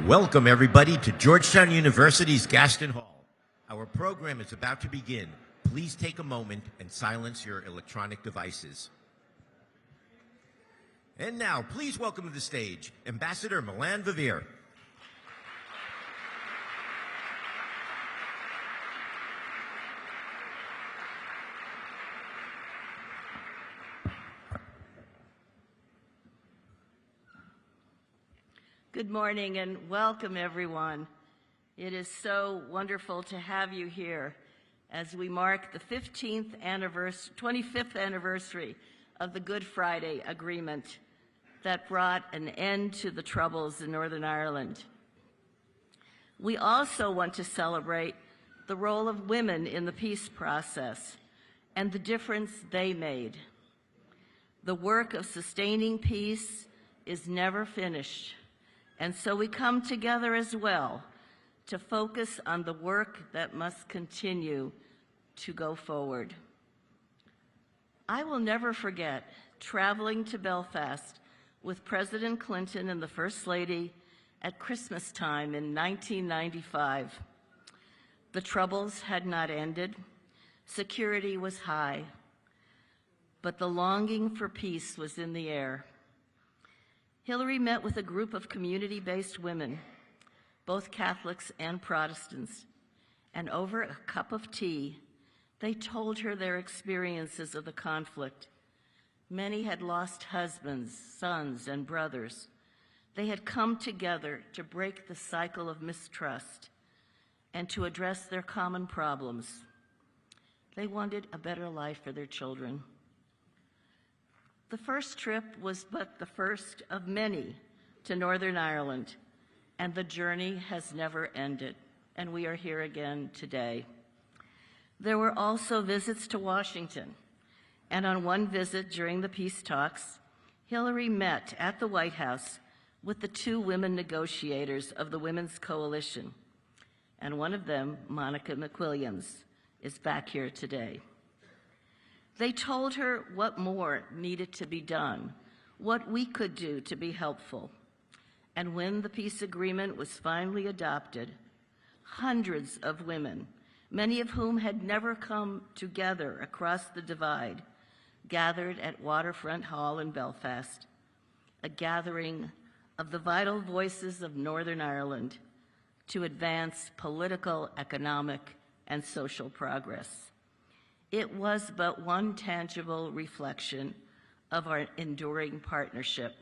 Welcome, everybody, to Georgetown University's Gaston Hall. Our program is about to begin. Please take a moment and silence your electronic devices. And now, please welcome to the stage, Ambassador Milan Vivir. Good morning and welcome, everyone. It is so wonderful to have you here as we mark the 25th anniversary of the Good Friday Agreement that brought an end to the Troubles in Northern Ireland. We also want to celebrate the role of women in the peace process and the difference they made. The work of sustaining peace is never finished. And so we come together as well to focus on the work that must continue to go forward. I will never forget traveling to Belfast with President Clinton and the First Lady at Christmas time in 1995. The Troubles had not ended, security was high, but the longing for peace was in the air. Hillary met with a group of community-based women, both Catholics and Protestants, and over a cup of tea, they told her their experiences of the conflict. Many had lost husbands, sons, and brothers. They had come together to break the cycle of mistrust and to address their common problems. They wanted a better life for their children. The first trip was but the first of many to Northern Ireland, and the journey has never ended, and we are here again today. There were also visits to Washington, and on one visit during the peace talks, Hillary met at the White House with the two women negotiators of the Women's Coalition, and one of them, Monica McWilliams, is back here today. They told her what more needed to be done, what we could do to be helpful. And when the peace agreement was finally adopted, hundreds of women, many of whom had never come together across the divide, gathered at Waterfront Hall in Belfast, a gathering of the vital voices of Northern Ireland to advance political, economic, and social progress. It was but one tangible reflection of our enduring partnership.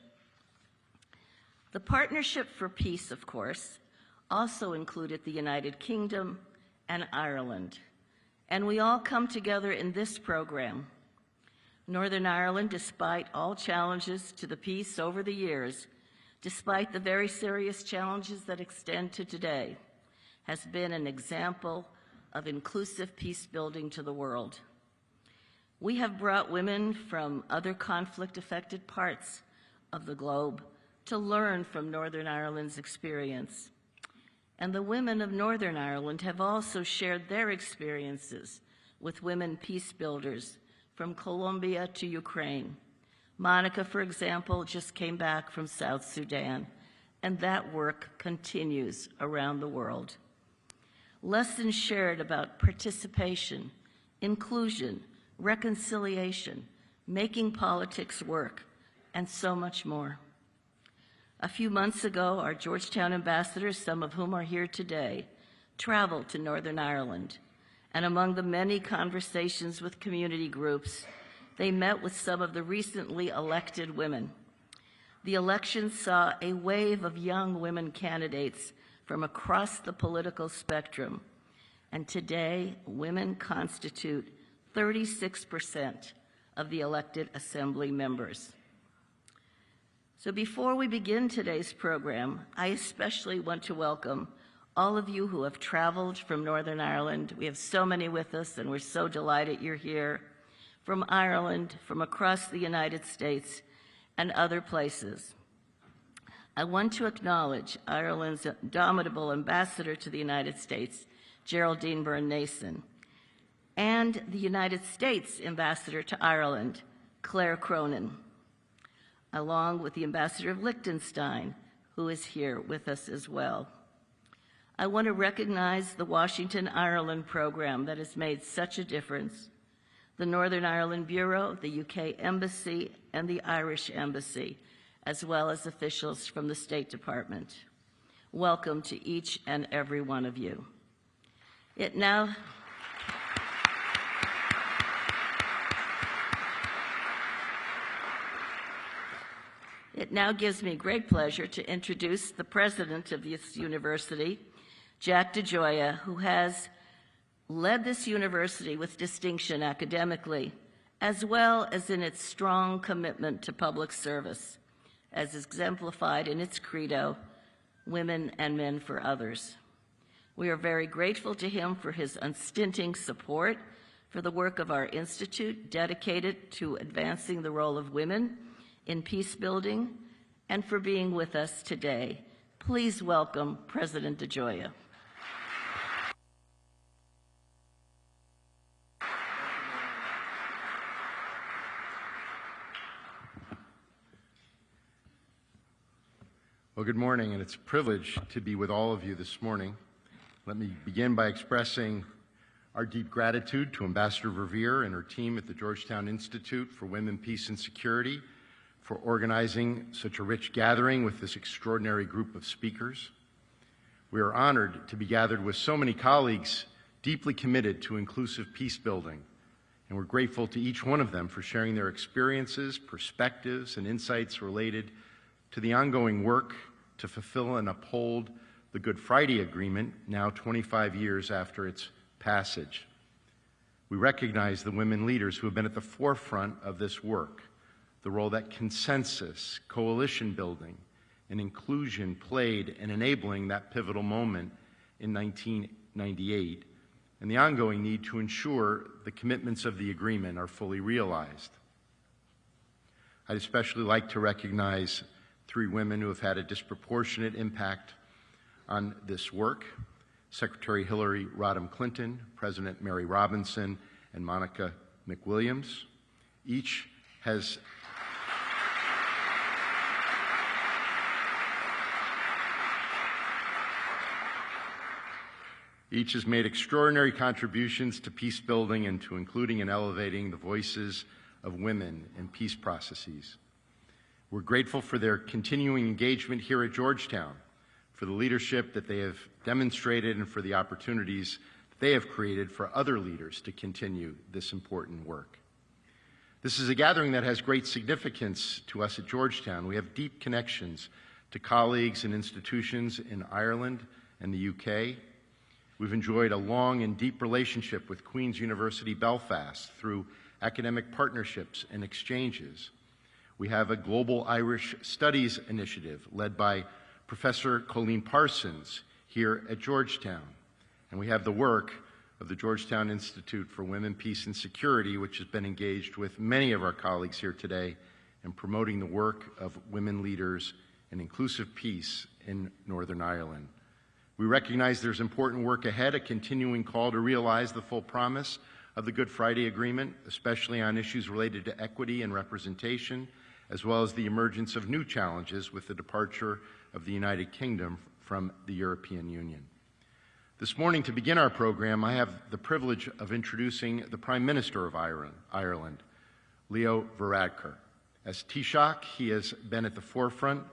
The Partnership for Peace, of course, also included the United Kingdom and Ireland, and we all come together in this program. Northern Ireland, despite all challenges to the peace over the years, despite the very serious challenges that extend to today, has been an example of inclusive peace building to the world. We have brought women from other conflict-affected parts of the globe to learn from Northern Ireland's experience. And the women of Northern Ireland have also shared their experiences with women peace builders from Colombia to Ukraine. Monica, for example, just came back from South Sudan, and that work continues around the world. Lessons shared about participation, inclusion, reconciliation, making politics work, and so much more. A few months ago, our Georgetown ambassadors, some of whom are here today, traveled to Northern Ireland, and among the many conversations with community groups, they met with some of the recently elected women. The election saw a wave of young women candidates from across the political spectrum, and today women constitute 36% of the elected assembly members. So before we begin today's program, I especially want to welcome all of you who have traveled from Northern Ireland. We have so many with us, and we're so delighted you're here, from Ireland, from across the United States, and other places. I want to acknowledge Ireland's indomitable ambassador to the United States, Geraldine Byrne-Nason, and the United States ambassador to Ireland, Claire Cronin, along with the ambassador of Liechtenstein, who is here with us as well. I want to recognize the Washington, Ireland program that has made such a difference, the Northern Ireland Bureau, the UK Embassy, and the Irish Embassy, as well as officials from the State Department. Welcome to each and every one of you. It now gives me great pleasure to introduce the president of this university, Jack DeGioia, who has led this university with distinction academically, as well as in its strong commitment to public service, as exemplified in its credo, Women and Men for Others. We are very grateful to him for his unstinting support for the work of our institute, dedicated to advancing the role of women in peace building, and for being with us today. Please welcome President DeGioia. Well, good morning, and it's a privilege to be with all of you this morning. Let me begin by expressing our deep gratitude to Ambassador Verveer and her team at the Georgetown Institute for Women, Peace, and Security for organizing such a rich gathering with this extraordinary group of speakers. We are honored to be gathered with so many colleagues deeply committed to inclusive peace building, and we're grateful to each one of them for sharing their experiences, perspectives, and insights related to the ongoing work to fulfill and uphold the Good Friday Agreement, now 25 years after its passage. We recognize the women leaders who have been at the forefront of this work, the role that consensus, coalition building, and inclusion played in enabling that pivotal moment in 1998, and the ongoing need to ensure the commitments of the agreement are fully realized. I'd especially like to recognize three women who have had a disproportionate impact on this work: Secretary Hillary Rodham Clinton, President Mary Robinson, and Monica McWilliams. Each has made extraordinary contributions to peace building and to including and elevating the voices of women in peace processes. We're grateful for their continuing engagement here at Georgetown, for the leadership that they have demonstrated, and for the opportunities that they have created for other leaders to continue this important work. This is a gathering that has great significance to us at Georgetown. We have deep connections to colleagues and institutions in Ireland and the UK. We've enjoyed a long and deep relationship with Queen's University Belfast through academic partnerships and exchanges. We have a global Irish studies initiative led by Professor Colleen Parsons here at Georgetown. And we have the work of the Georgetown Institute for Women, Peace, and Security, which has been engaged with many of our colleagues here today in promoting the work of women leaders and inclusive peace in Northern Ireland. We recognize there's important work ahead, a continuing call to realize the full promise of the Good Friday Agreement, especially on issues related to equity and representation, as well as the emergence of new challenges with the departure of the United Kingdom from the European Union. This morning, to begin our program, I have the privilege of introducing the Prime Minister of Ireland, Leo Varadkar. As Taoiseach, he has been at the forefront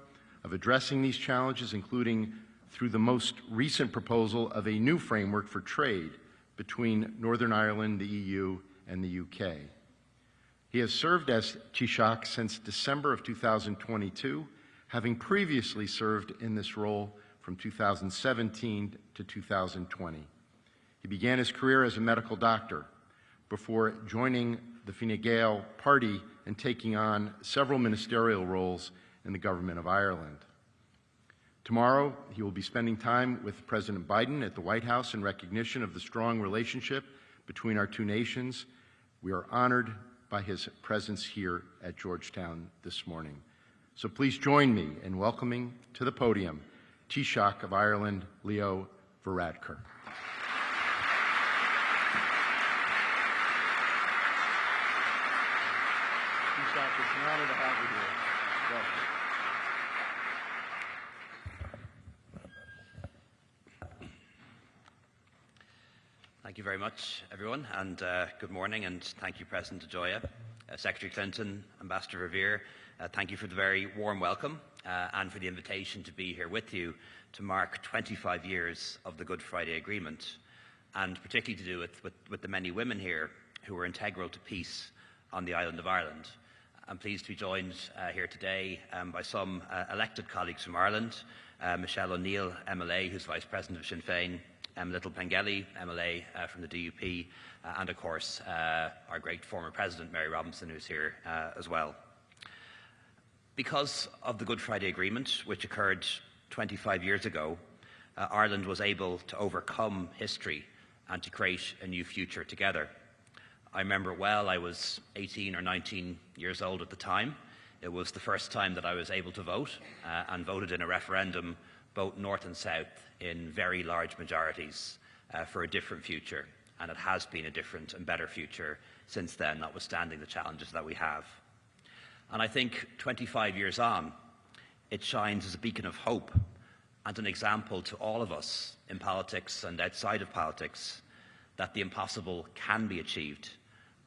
of addressing these challenges, including through the most recent proposal of a new framework for trade between Northern Ireland, the EU, and the UK. He has served as Taoiseach since December of 2022, having previously served in this role from 2017 to 2020. He began his career as a medical doctor before joining the Fine Gael party and taking on several ministerial roles in the government of Ireland. Tomorrow, he will be spending time with President Biden at the White House in recognition of the strong relationship between our two nations. We are honored by his presence here at Georgetown this morning. So please join me in welcoming to the podium Taoiseach of Ireland, Leo Varadkar. Taoiseach, it's an honor to have you here. Welcome. Thank you very much, everyone, and good morning, and thank you, President DeGioia, Secretary Clinton, Ambassador Revere. Thank you for the very warm welcome and for the invitation to be here with you to mark 25 years of the Good Friday Agreement, and particularly to do with the many women here who were integral to peace on the island of Ireland. I'm pleased to be joined here today by some elected colleagues from Ireland, Michelle O'Neill, MLA, who's Vice President of Sinn Féin, Little Pengelly, MLA from the DUP, and of course our great former President, Mary Robinson, who's here as well. Because of the Good Friday Agreement, which occurred 25 years ago, Ireland was able to overcome history and to create a new future together. I remember it well. I was 18 or 19 years old at the time. It was the first time that I was able to vote and voted in a referendum, both north and south, in very large majorities for a different future. And it has been a different and better future since then, notwithstanding the challenges that we have. And I think 25 years on, it shines as a beacon of hope and an example to all of us in politics and outside of politics that the impossible can be achieved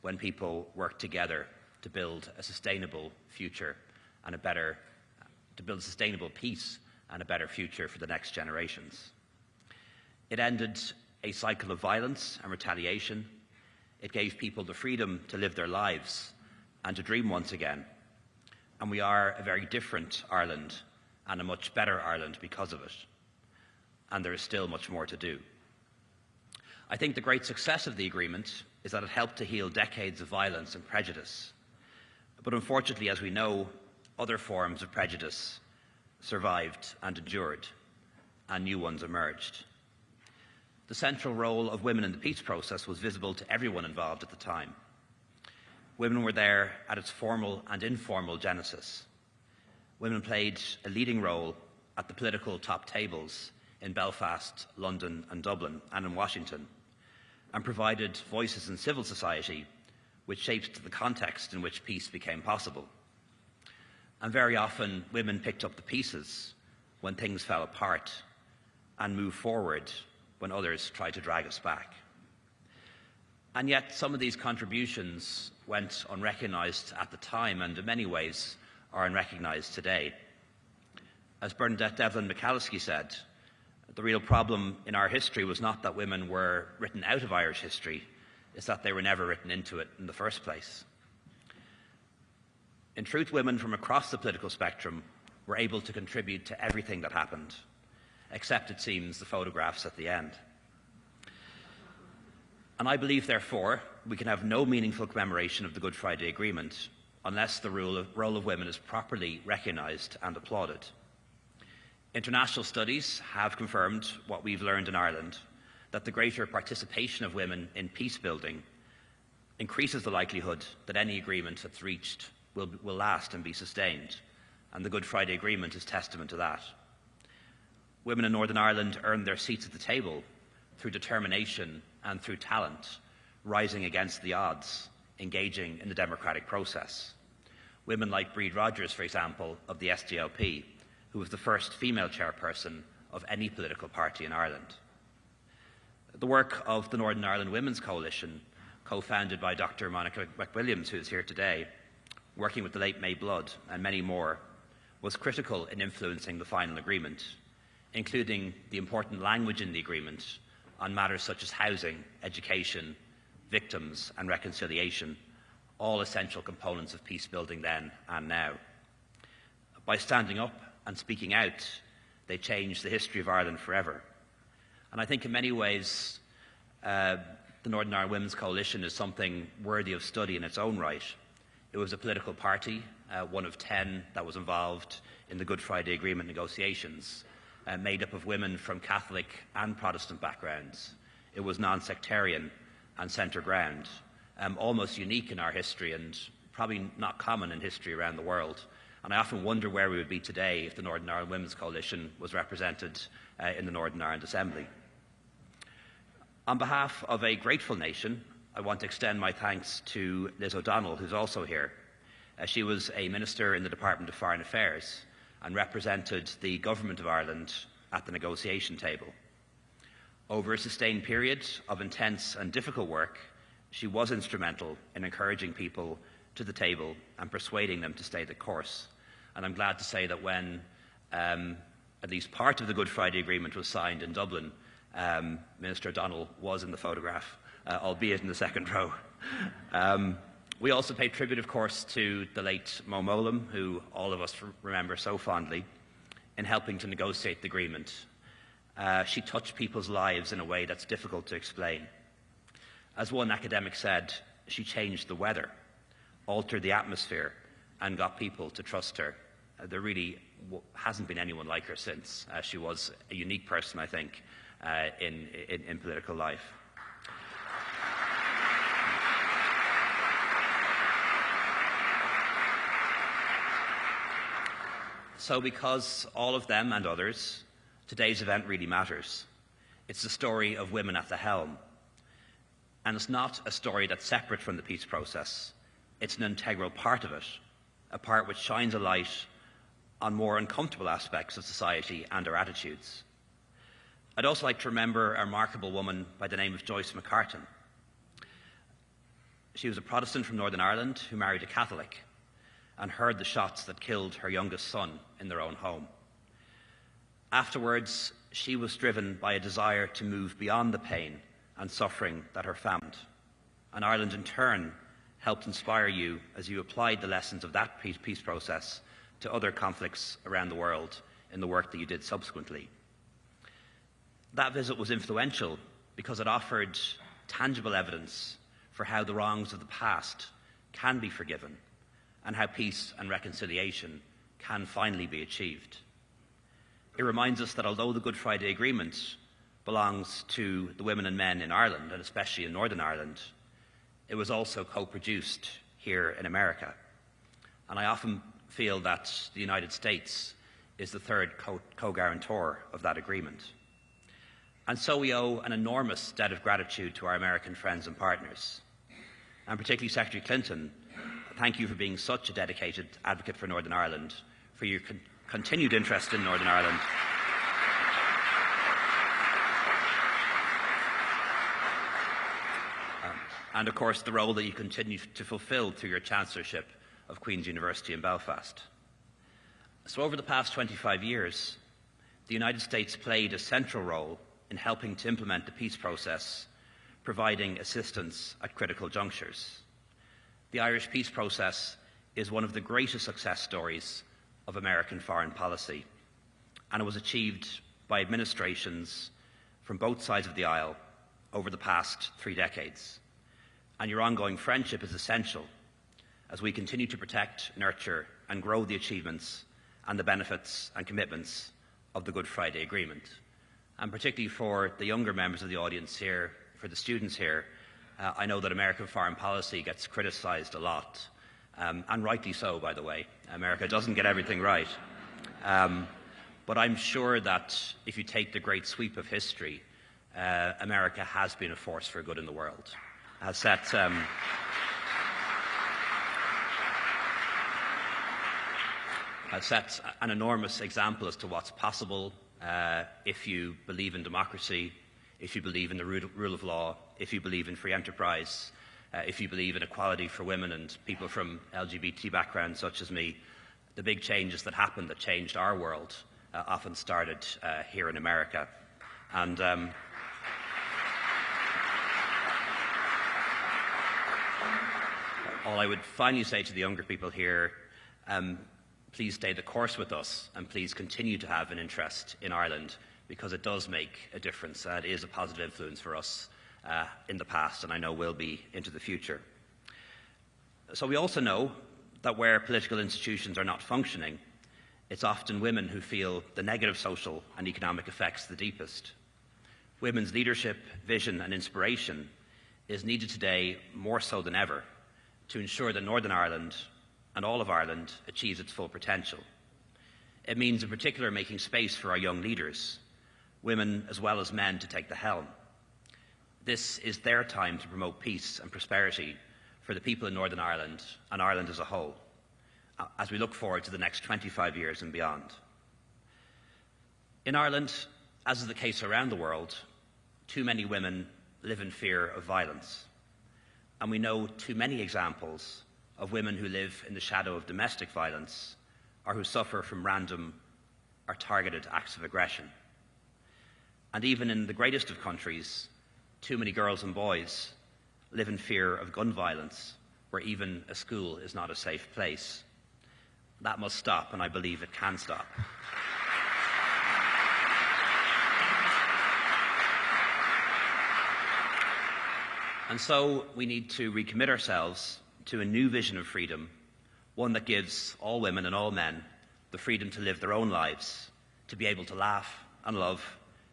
when people work together to build a sustainable future and to build a sustainable peace and a better future for the next generations. It ended a cycle of violence and retaliation. It gave people the freedom to live their lives and to dream once again. And we are a very different Ireland and a much better Ireland because of it. And there is still much more to do. I think the great success of the agreement is that it helped to heal decades of violence and prejudice. But unfortunately, as we know, other forms of prejudice survived and endured, and new ones emerged. The central role of women in the peace process was visible to everyone involved at the time. Women were there at its formal and informal genesis. Women played a leading role at the political top tables in Belfast, London and Dublin, and in Washington, and provided voices in civil society which shaped the context in which peace became possible. And very often, women picked up the pieces when things fell apart and moved forward when others tried to drag us back. And yet, some of these contributions went unrecognised at the time and in many ways are unrecognised today. As Bernadette Devlin McCalliskey said, the real problem in our history was not that women were written out of Irish history, it's that they were never written into it in the first place. In truth, women from across the political spectrum were able to contribute to everything that happened, except, it seems, the photographs at the end. And I believe, therefore, we can have no meaningful commemoration of the Good Friday Agreement unless the role of women is properly recognised and applauded. International studies have confirmed what we've learned in Ireland, that the greater participation of women in peace building increases the likelihood that any agreement that's reached will last and be sustained, and the Good Friday Agreement is testament to that. Women in Northern Ireland earned their seats at the table through determination and through talent, rising against the odds, engaging in the democratic process. Women like Bríd Rogers, for example, of the SDLP, who was the first female chairperson of any political party in Ireland. The work of the Northern Ireland Women's Coalition, co-founded by Dr. Monica McWilliams, who is here today, working with the late May Blood and many more, was critical in influencing the final agreement, including the important language in the agreement on matters such as housing, education, victims and reconciliation, all essential components of peace building then and now. By standing up and speaking out, they changed the history of Ireland forever. And I think in many ways, the Northern Ireland Women's Coalition is something worthy of study in its own right. It was a political party, one of 10 that was involved in the Good Friday Agreement negotiations, made up of women from Catholic and Protestant backgrounds. It was non-sectarian and centre ground, almost unique in our history and probably not common in history around the world. And I often wonder where we would be today if the Northern Ireland Women's Coalition was represented in the Northern Ireland Assembly. On behalf of a grateful nation, I want to extend my thanks to Liz O'Donnell, who's also here. She was a minister in the Department of Foreign Affairs and represented the Government of Ireland at the negotiation table. Over a sustained period of intense and difficult work, she was instrumental in encouraging people to the table and persuading them to stay the course. And I'm glad to say that when at least part of the Good Friday Agreement was signed in Dublin, Minister O'Donnell was in the photograph, albeit in the second row. We also pay tribute, of course, to the late Mo Mowlam, who all of us remember so fondly, in helping to negotiate the agreement. She touched people's lives in a way that's difficult to explain. As one academic said, she changed the weather, altered the atmosphere, and got people to trust her. There really hasn't been anyone like her since. She was a unique person, I think, in political life. So because all of them and others, today's event really matters. It's the story of women at the helm. And it's not a story that's separate from the peace process. It's an integral part of it, a part which shines a light on more uncomfortable aspects of society and our attitudes. I'd also like to remember a remarkable woman by the name of Joyce McCartan. She was a Protestant from Northern Ireland who married a Catholic and heard the shots that killed her youngest son in their own home. Afterwards, she was driven by a desire to move beyond the pain and suffering that her family had. And Ireland, in turn, helped inspire you as you applied the lessons of that peace process to other conflicts around the world in the work that you did subsequently. That visit was influential because it offered tangible evidence for how the wrongs of the past can be forgiven and how peace and reconciliation can finally be achieved. It reminds us that although the Good Friday Agreement belongs to the women and men in Ireland, and especially in Northern Ireland, it was also co-produced here in America. And I often feel that the United States is the third co-guarantor of that agreement. And so we owe an enormous debt of gratitude to our American friends and partners. And particularly Secretary Clinton, thank you for being such a dedicated advocate for Northern Ireland, for your continued interest in Northern Ireland. And of course the role that you continue to fulfil through your Chancellorship of Queen's University in Belfast. So over the past 25 years, the United States played a central role in helping to implement the peace process, providing assistance at critical junctures. The Irish peace process is one of the greatest success stories of American foreign policy, and it was achieved by administrations from both sides of the aisle over the past 3 decades. And your ongoing friendship is essential as we continue to protect, nurture, and grow the achievements and the benefits and commitments of the Good Friday Agreement. And particularly for the younger members of the audience here, for the students here, I know that American foreign policy gets criticised a lot, and rightly so, by the way. America doesn't get everything right. But I'm sure that if you take the great sweep of history, America has been a force for good in the world. Has set an enormous example as to what's possible if you believe in democracy, if you believe in the rule of law, if you believe in free enterprise, if you believe in equality for women and people from LGBT backgrounds such as me. The big changes that happened that changed our world often started here in America. And all I would finally say to the younger people here, please stay the course with us and please continue to have an interest in Ireland, because it does make a difference. It is a positive influence for us in the past, and I know will be into the future. So we also know that where political institutions are not functioning, it's often women who feel the negative social and economic effects the deepest. Women's leadership, vision and inspiration is needed today more so than ever to ensure that Northern Ireland and all of Ireland achieves its full potential. It means in particular making space for our young leaders, women as well as men, to take the helm. This is their time to promote peace and prosperity for the people in Northern Ireland and Ireland as a whole, as we look forward to the next 25 years and beyond. In Ireland, as is the case around the world, too many women live in fear of violence. And we know too many examples of women who live in the shadow of domestic violence or who suffer from random or targeted acts of aggression. And even in the greatest of countries, too many girls and boys live in fear of gun violence, where even a school is not a safe place. That must stop, and I believe it can stop. And so we need to recommit ourselves to a new vision of freedom, one that gives all women and all men the freedom to live their own lives, to be able to laugh and love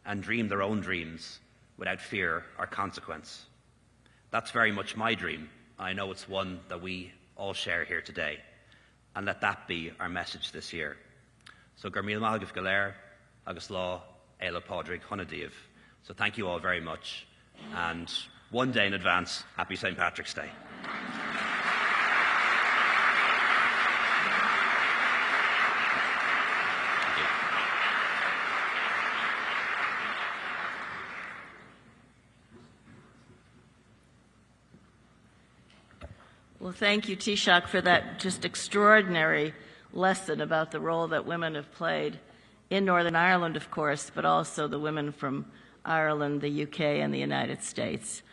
and dream their own dreams without fear or consequence. That's very much my dream. I know it's one that we all share here today. And let that be our message this year. So gur míle maith go léir agus lá éile pádraig Honadíomh. So thank you all very much. And one day in advance, happy St. Patrick's Day. Well, thank you, Taoiseach, for that just extraordinary lesson about the role that women have played in Northern Ireland, of course, but also the women from Ireland, the UK, and the United States.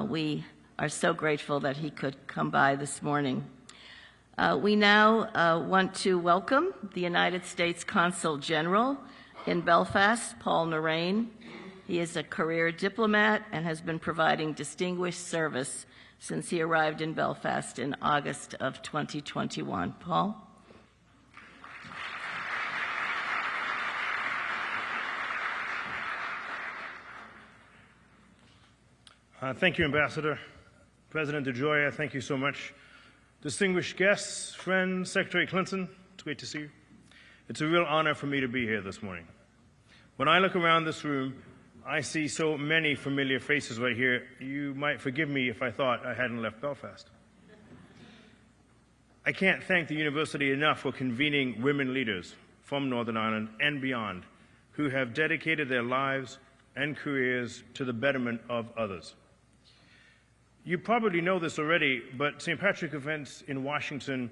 We are so grateful that he could come by this morning. We now want to welcome the United States Consul General in Belfast, Paul Narain. He is a career diplomat and has been providing distinguished service since he arrived in Belfast in August of 2021. Paul? Thank you, Ambassador. President DeJoya, thank you so much. Distinguished guests, friends, Secretary Clinton, it's great to see you. It's a real honor for me to be here this morning. When I look around this room, I see so many familiar faces right here. You might forgive me if I thought I hadn't left Belfast. I can't thank the university enough for convening women leaders from Northern Ireland and beyond who have dedicated their lives and careers to the betterment of others. You probably know this already, but St. Patrick's events in Washington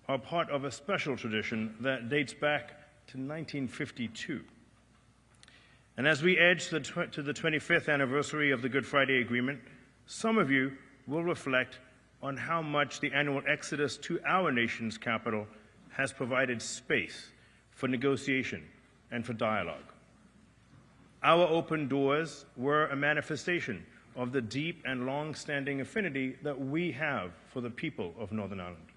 are part of a special tradition that dates back to 1952. And as we edge to the 25th anniversary of the Good Friday Agreement, some of you will reflect on how much the annual exodus to our nation's capital has provided space for negotiation and for dialogue. Our open doors were a manifestation of the deep and long-standing affinity that we have for the people of Northern Ireland.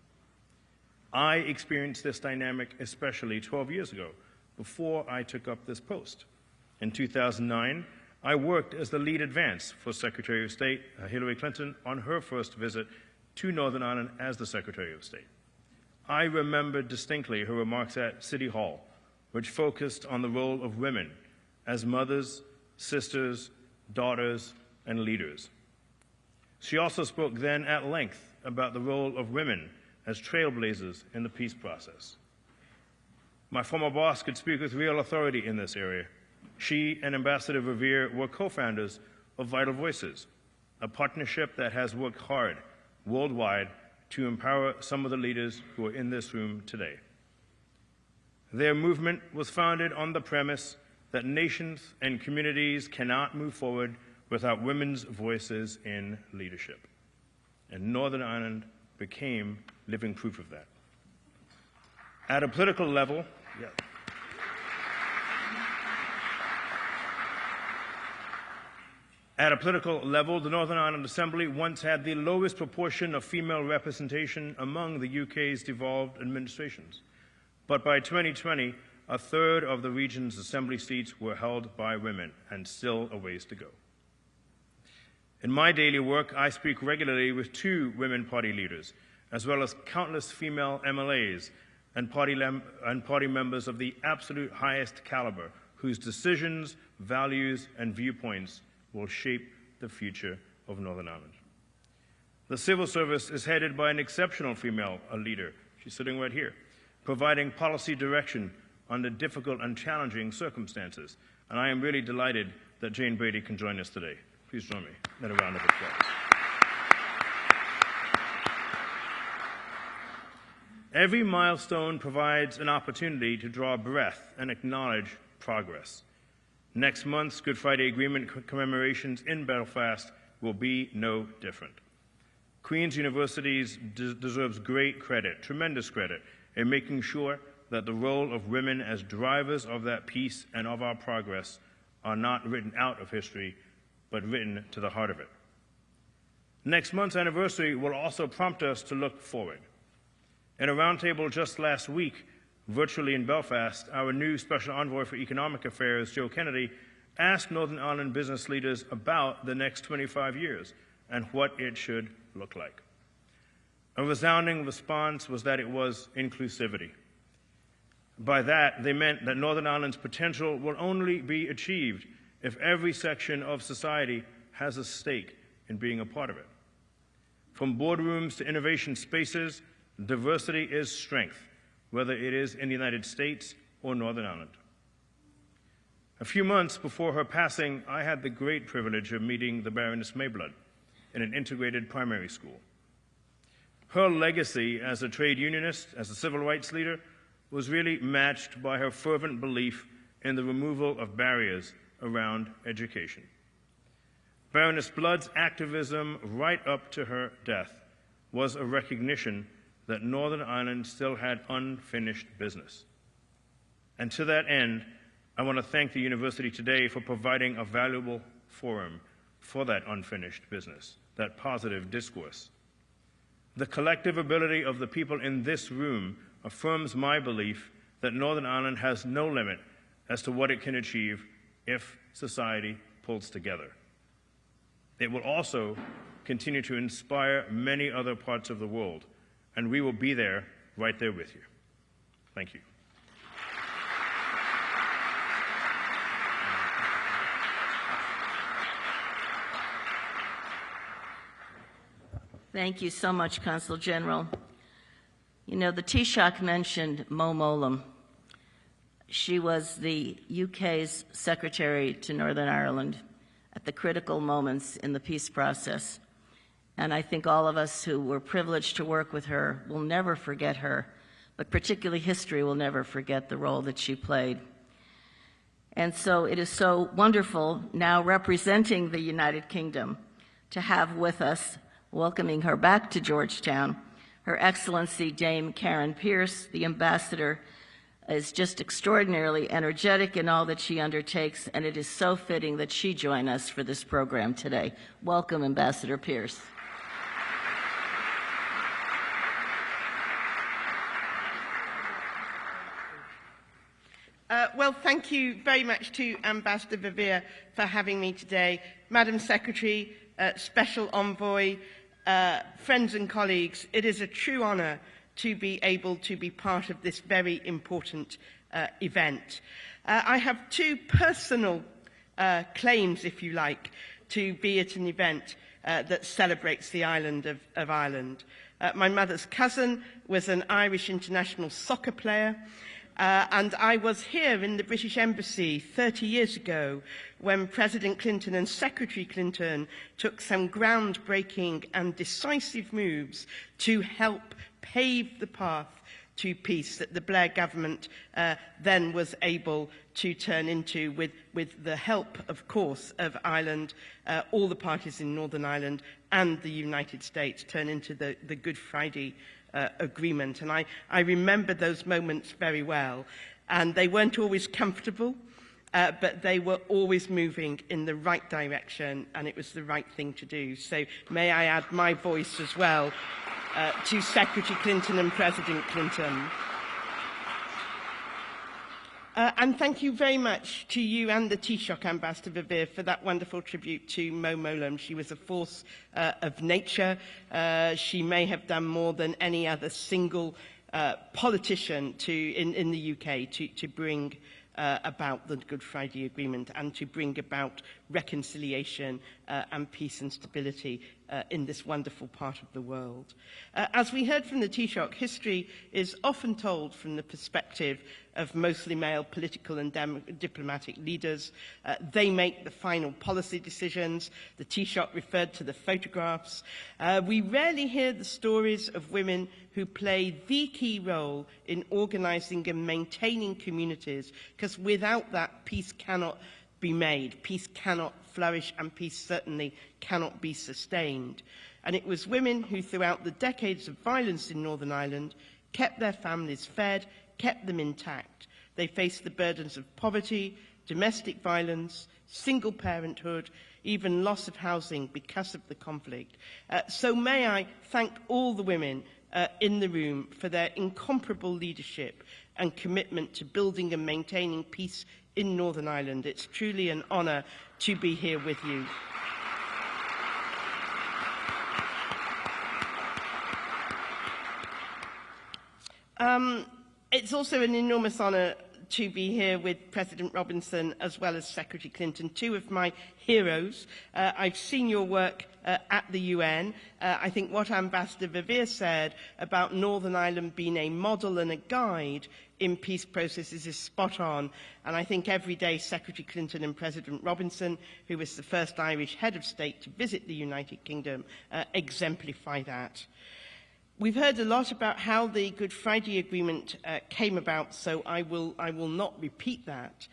I experienced this dynamic especially 12 years ago, before I took up this post. In 2009, I worked as the lead advance for Secretary of State Hillary Clinton on her first visit to Northern Ireland as the Secretary of State. I remember distinctly her remarks at City Hall, which focused on the role of women as mothers, sisters, daughters, and leaders. She also spoke then at length about the role of women as trailblazers in the peace process. My former boss could speak with real authority in this area. She and Ambassador Revere were co-founders of Vital Voices, a partnership that has worked hard worldwide to empower some of the leaders who are in this room today. Their movement was founded on the premise that nations and communities cannot move forward without women's voices in leadership. And Northern Ireland became living proof of that. At a political level, the Northern Ireland Assembly once had the lowest proportion of female representation among the UK's devolved administrations. But by 2020, a third of the region's assembly seats were held by women, and still a ways to go. In my daily work, I speak regularly with 2 women party leaders, as well as countless female MLAs and party members of the absolute highest caliber, whose decisions, values, and viewpoints will shape the future of Northern Ireland. The civil service is headed by an exceptional female leader. She's sitting right here, providing policy direction under difficult and challenging circumstances. And I am really delighted that Jane Brady can join us today. Please join me in a round of applause. Every milestone provides an opportunity to draw breath and acknowledge progress. Next month's Good Friday Agreement commemorations in Belfast will be no different. Queen's University deserves great credit, tremendous credit, in making sure that the role of women as drivers of that peace and of our progress are not written out of history, but written to the heart of it. Next month's anniversary will also prompt us to look forward. In a roundtable just last week, virtually in Belfast, our new Special Envoy for Economic Affairs, Joe Kennedy, asked Northern Ireland business leaders about the next 25 years and what it should look like. A resounding response was that it was inclusivity. By that, they meant that Northern Ireland's potential will only be achieved if every section of society has a stake in being a part of it. From boardrooms to innovation spaces, diversity is strength, whether it is in the United States or Northern Ireland. A few months before her passing, I had the great privilege of meeting the Baroness Mayblood in an integrated primary school. Her legacy as a trade unionist, as a civil rights leader, was really matched by her fervent belief in the removal of barriers around education. Baroness Blood's activism right up to her death was a recognition that Northern Ireland still had unfinished business. And to that end, I want to thank the university today for providing a valuable forum for that unfinished business, that positive discourse. The collective ability of the people in this room affirms my belief that Northern Ireland has no limit as to what it can achieve if society pulls together. It will also continue to inspire many other parts of the world, and we will be there, right there with you. Thank you. Thank you so much, Consul General. You know, the Taoiseach mentioned Mo Mowlam. She was the UK's Secretary to Northern Ireland at the critical moments in the peace process. And I think all of us who were privileged to work with her will never forget her, but particularly history will never forget the role that she played. And so it is so wonderful now representing the United Kingdom to have with us, welcoming her back to Georgetown, Her Excellency Dame Karen Pierce. The ambassador is just extraordinarily energetic in all that she undertakes, and it is so fitting that she join us for this program today. Welcome, Ambassador Pierce. Well, thank you very much to Ambassador Verveer for having me today. Madam Secretary, Special Envoy, friends and colleagues, it is a true honour to be able to be part of this very important event. I have two personal claims, if you like, to be at an event that celebrates the island of Ireland. My mother's cousin was an Irish international soccer player, and I was here in the British Embassy 30 years ago when President Clinton and Secretary Clinton took some groundbreaking and decisive moves to help pave the path to peace that the Blair government then was able to turn into with the help, of course, of Ireland, all the parties in Northern Ireland and the United States turn into the Good Friday Agreement. And I remember those moments very well. And they weren't always comfortable, but they were always moving in the right direction, and it was the right thing to do. So may I add my voice as well to Secretary Clinton and President Clinton. And thank you very much to you and the Taoiseach, Ambassador Verveer, for that wonderful tribute to Mo Mowlam. She was a force of nature. She may have done more than any other single politician in the UK to bring about the Good Friday Agreement and to bring about reconciliation and peace and stability in this wonderful part of the world. As we heard from the Taoiseach, history is often told from the perspective of mostly male political and diplomatic leaders. They make the final policy decisions. The Taoiseach referred to the photographs. We rarely hear the stories of women who play the key role in organising and maintaining communities, because without that, peace cannot be made, peace cannot flourish, and peace certainly cannot be sustained. And it was women who, throughout the decades of violence in Northern Ireland, kept their families fed, kept them intact. They faced the burdens of poverty, domestic violence, single parenthood, even loss of housing because of the conflict. So may I thank all the women in the room for their incomparable leadership and commitment to building and maintaining peace in Northern Ireland. It's truly an honour to be here with you. It's also an enormous honour to be here with President Robinson as well as Secretary Clinton, two of my heroes. I've seen your work at the UN. I think what Ambassador Varadkar said about Northern Ireland being a model and a guide in peace processes is spot on. And I think every day Secretary Clinton and President Robinson, who was the first Irish head of state to visit the United Kingdom, exemplify that. We've heard a lot about how the Good Friday Agreement came about, so I will not repeat that.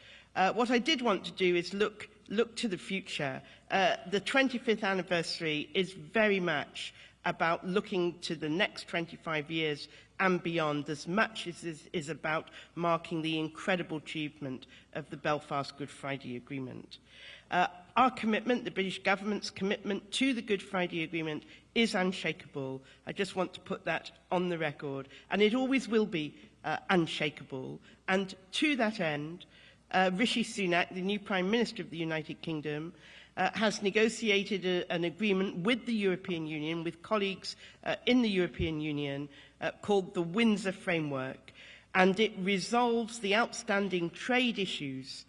What I did want to do is look to the future. The 25th anniversary is very much about looking to the next 25 years and beyond, as much as it is about marking the incredible achievement of the Belfast Good Friday Agreement. Our commitment, the British government's commitment to the Good Friday Agreement, is unshakable. I just want to put that on the record. And it always will be unshakable. And to that end, Rishi Sunak, the new Prime Minister of the United Kingdom, has negotiated an agreement with the European Union, with colleagues in the European Union, called the Windsor Framework. And it resolves the outstanding trade issues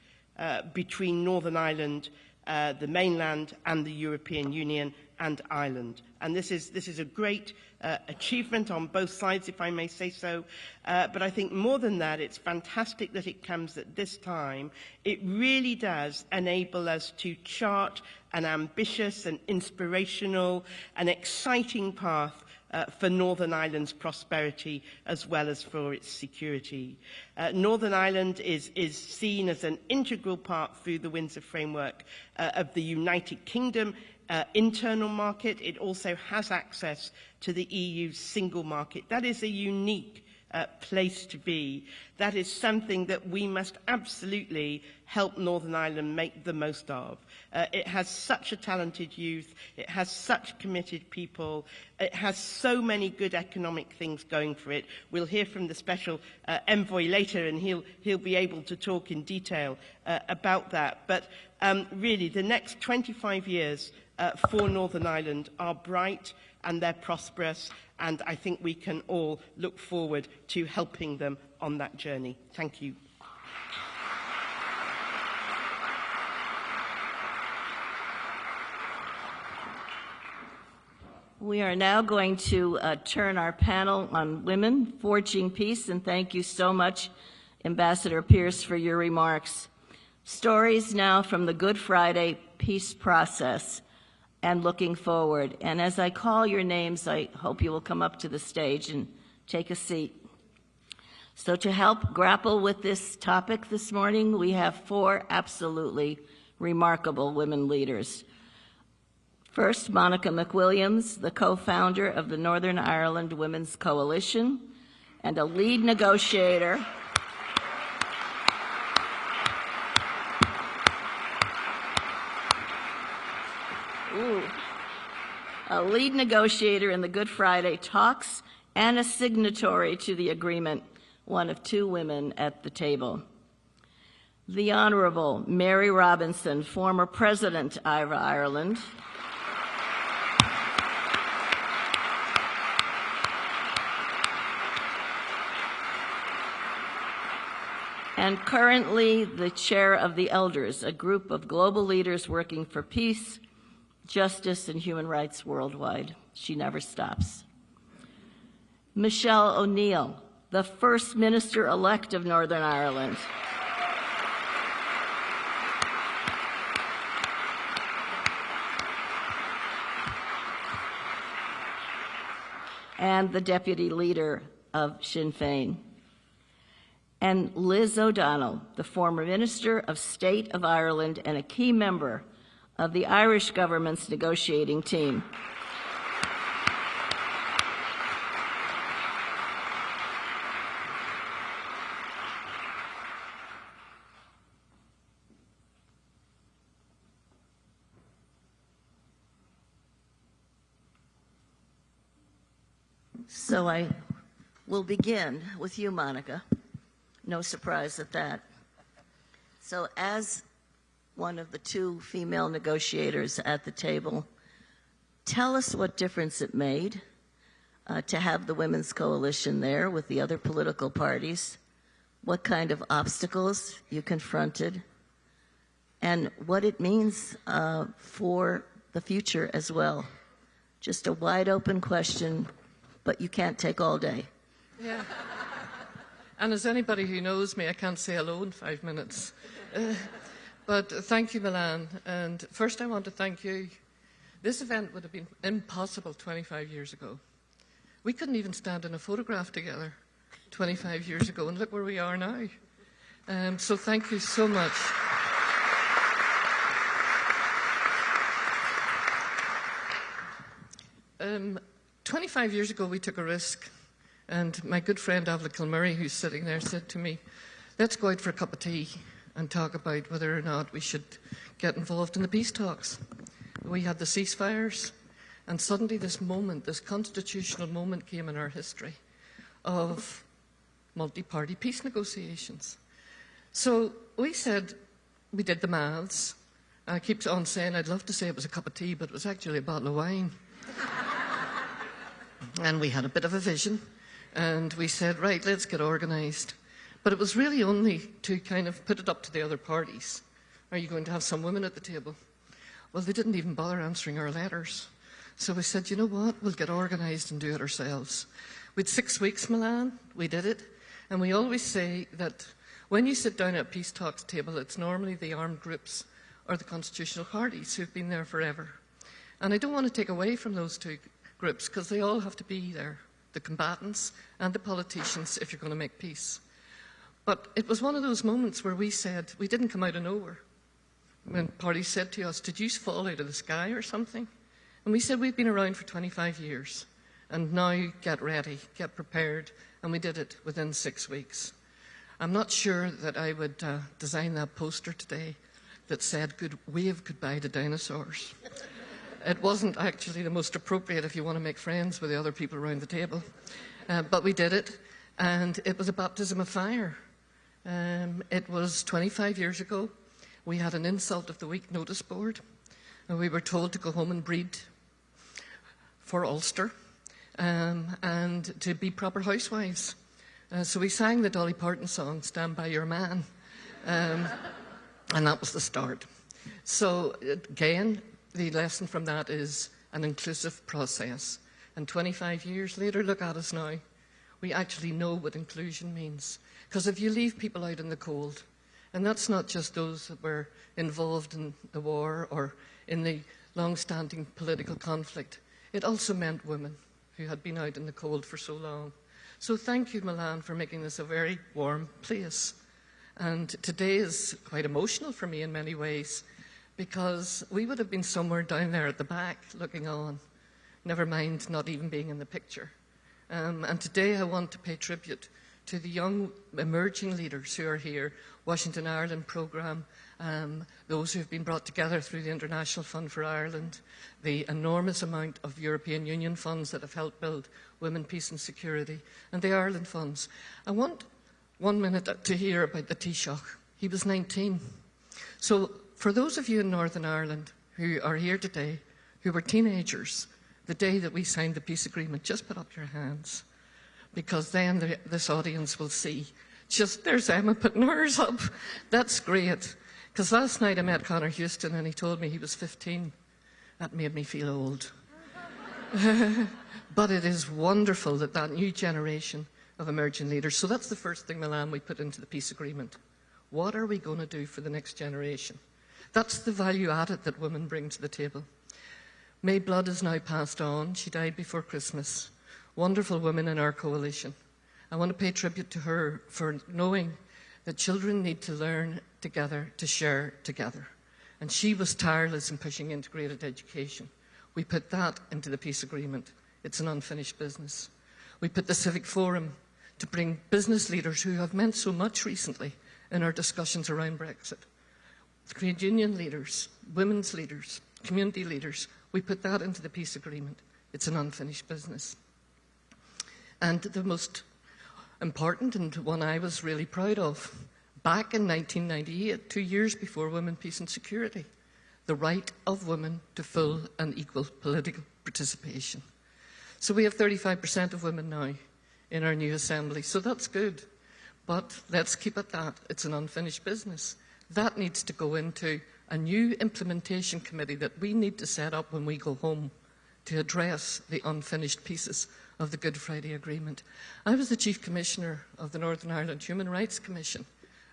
between Northern Ireland, the mainland, and the European Union and Ireland. And this is a great achievement on both sides, if I may say so. But I think more than that, it's fantastic that it comes at this time. It really does enable us to chart an ambitious and inspirational and exciting path for Northern Ireland's prosperity as well as for its security. Northern Ireland is seen as an integral part through the Windsor Framework of the United Kingdom internal market. It also has access to the EU's single market. That is a unique place to be. That is something that we must absolutely help Northern Ireland make the most of. It has such a talented youth. It has such committed people. It has so many good economic things going for it. We'll hear from the special envoy later, and he'll be able to talk in detail about that. But really, the next 25 years for Northern Ireland are bright and they're prosperous, and I think we can all look forward to helping them on that journey. Thank you. We are now going to turn our panel on women forging peace, and thank you so much, Ambassador Pierce, for your remarks. Stories now from the Good Friday peace process and looking forward. And as I call your names, I hope you will come up to the stage and take a seat. So to help grapple with this topic this morning, we have four absolutely remarkable women leaders. First, Monica McWilliams, the co-founder of the Northern Ireland Women's Coalition and a lead negotiator in the Good Friday talks and a signatory to the agreement, one of two women at the table. The Honourable Mary Robinson, former President of Ireland, and currently the chair of the Elders, a group of global leaders working for peace, justice, and human rights worldwide. She never stops. Michelle O'Neill, the First Minister-elect of Northern Ireland. And the Deputy Leader of Sinn Féin. And Liz O'Donnell, the former Minister of State of Ireland and a key member of the Irish government's negotiating team. So I will begin with you, Monica. No surprise at that. So as one of the two female negotiators at the table, tell us what difference it made to have the Women's Coalition there with the other political parties, what kind of obstacles you confronted, and what it means for the future as well. Just a wide open question, but you can't take all day. Yeah. And as anybody who knows me, I can't say hello in 5 minutes. But thank you, Milan. And first I want to thank you. This event would have been impossible 25 years ago. We couldn't even stand in a photograph together 25 years ago, and look where we are now. So thank you so much. 25 years ago, we took a risk, and my good friend Avla Kilmurray, who's sitting there, said to me, let's go out for a cup of tea and talk about whether or not we should get involved in the peace talks. We had the ceasefires, and suddenly this moment, this constitutional moment came in our history of multi-party peace negotiations. So we said, we did the maths. I keep on saying I'd love to say it was a cup of tea, but it was actually a bottle of wine. And we had a bit of a vision, and we said, right, let's get organised. But it was really only to kind of put it up to the other parties. Are you going to have some women at the table? Well, they didn't even bother answering our letters. So we said, you know what, we'll get organised and do it ourselves. We had 6 weeks, Milan, we did it. And we always say that when you sit down at a peace talks table, it's normally the armed groups or the constitutional parties who've been there forever. And I don't want to take away from those two groups, because they all have to be there, the combatants and the politicians, if you're going to make peace. But it was one of those moments where we said, we didn't come out of nowhere. When parties said to us, did you fall out of the sky or something? And we said, we've been around for 25 years, and now get ready, get prepared, and we did it within 6 weeks. I'm not sure that I would design that poster today that said, wave goodbye to dinosaurs. It wasn't actually the most appropriate if you want to make friends with the other people around the table. But we did it, and it was a baptism of fire. It was 25 years ago. We had an insult of the week notice board, and we were told to go home and breed for Ulster and to be proper housewives. So we sang the Dolly Parton song, Stand By Your Man, and that was the start. So again, the lesson from that is an inclusive process. And 25 years later, look at us now. We actually know what inclusion means. Because if you leave people out in the cold, and that's not just those that were involved in the war or in the long-standing political conflict, it also meant women who had been out in the cold for so long. So thank you, Milan, for making this a very warm place. And today is quite emotional for me in many ways, because we would have been somewhere down there at the back looking on, never mind not even being in the picture. And today I want to pay tribute to the young emerging leaders who are here, Washington Ireland programme, those who have been brought together through the International Fund for Ireland, the enormous amount of European Union funds that have helped build women, peace and security, and the Ireland funds. I want 1 minute to hear about the Taoiseach. He was 19. So for those of you in Northern Ireland who are here today, who were teenagers, the day that we signed the peace agreement, just put up your hands, because then this audience will see. Just, there's Emma putting hers up. That's great. Because last night I met Conor Houston and he told me he was 15. That made me feel old. But it is wonderful that that new generation of emerging leaders. So that's the first thing, Milan, we put into the peace agreement. What are we going to do for the next generation? That's the value added that women bring to the table. May Blood is now passed on. She died before Christmas. Wonderful woman in our coalition. I want to pay tribute to her for knowing that children need to learn together, to share together. And she was tireless in pushing integrated education. We put that into the peace agreement. It's an unfinished business. We put the Civic Forum to bring business leaders who have meant so much recently in our discussions around Brexit. Trade union leaders, women's leaders, community leaders, we put that into the peace agreement. It's an unfinished business. And the most important and one I was really proud of, back in 1998, 2 years before Women, Peace and Security, the right of women to full and equal political participation. So we have 35% of women now in our new assembly, so that's good. But let's keep it that. It's an unfinished business. That needs to go into a new implementation committee that we need to set up when we go home to address the unfinished pieces of the Good Friday Agreement. I was the Chief Commissioner of the Northern Ireland Human Rights Commission.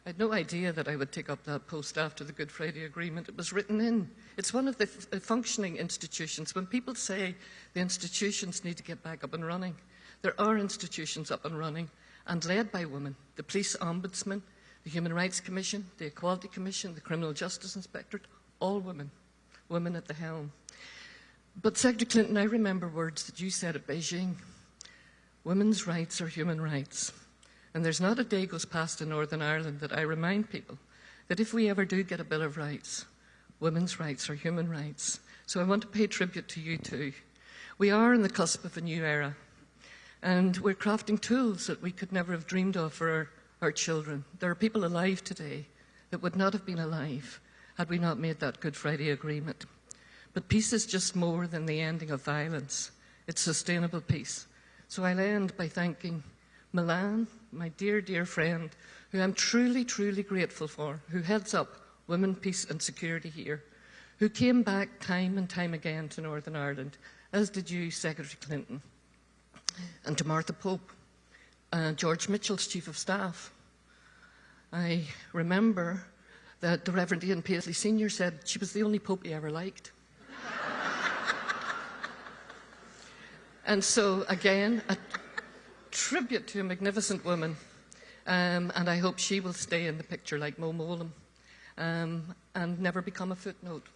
I had no idea that I would take up that post after the Good Friday Agreement. It was written in. It's one of the functioning institutions. When people say the institutions need to get back up and running, there are institutions up and running and led by women. The Police Ombudsman, the Human Rights Commission, the Equality Commission, the Criminal Justice Inspectorate, all women, women at the helm. But Secretary Clinton, I remember words that you said at Beijing. Women's rights are human rights. And there's not a day goes past in Northern Ireland that I remind people that if we ever do get a Bill of Rights, women's rights are human rights. So I want to pay tribute to you too. We are on the cusp of a new era, and we're crafting tools that we could never have dreamed of for our children. There are people alive today that would not have been alive had we not made that Good Friday Agreement. But peace is just more than the ending of violence. It's sustainable peace. So I'll end by thanking Milan, my dear, dear friend, who I'm truly, truly grateful for, who heads up Women, Peace and Security here, who came back time and time again to Northern Ireland, as did you, Secretary Clinton, and to Martha Pope, George Mitchell's Chief of Staff. I remember that the Reverend Ian Paisley Sr. said she was the only Pope he ever liked. And so, again, a tribute to a magnificent woman, and I hope she will stay in the picture like Mo Mowlam and never become a footnote.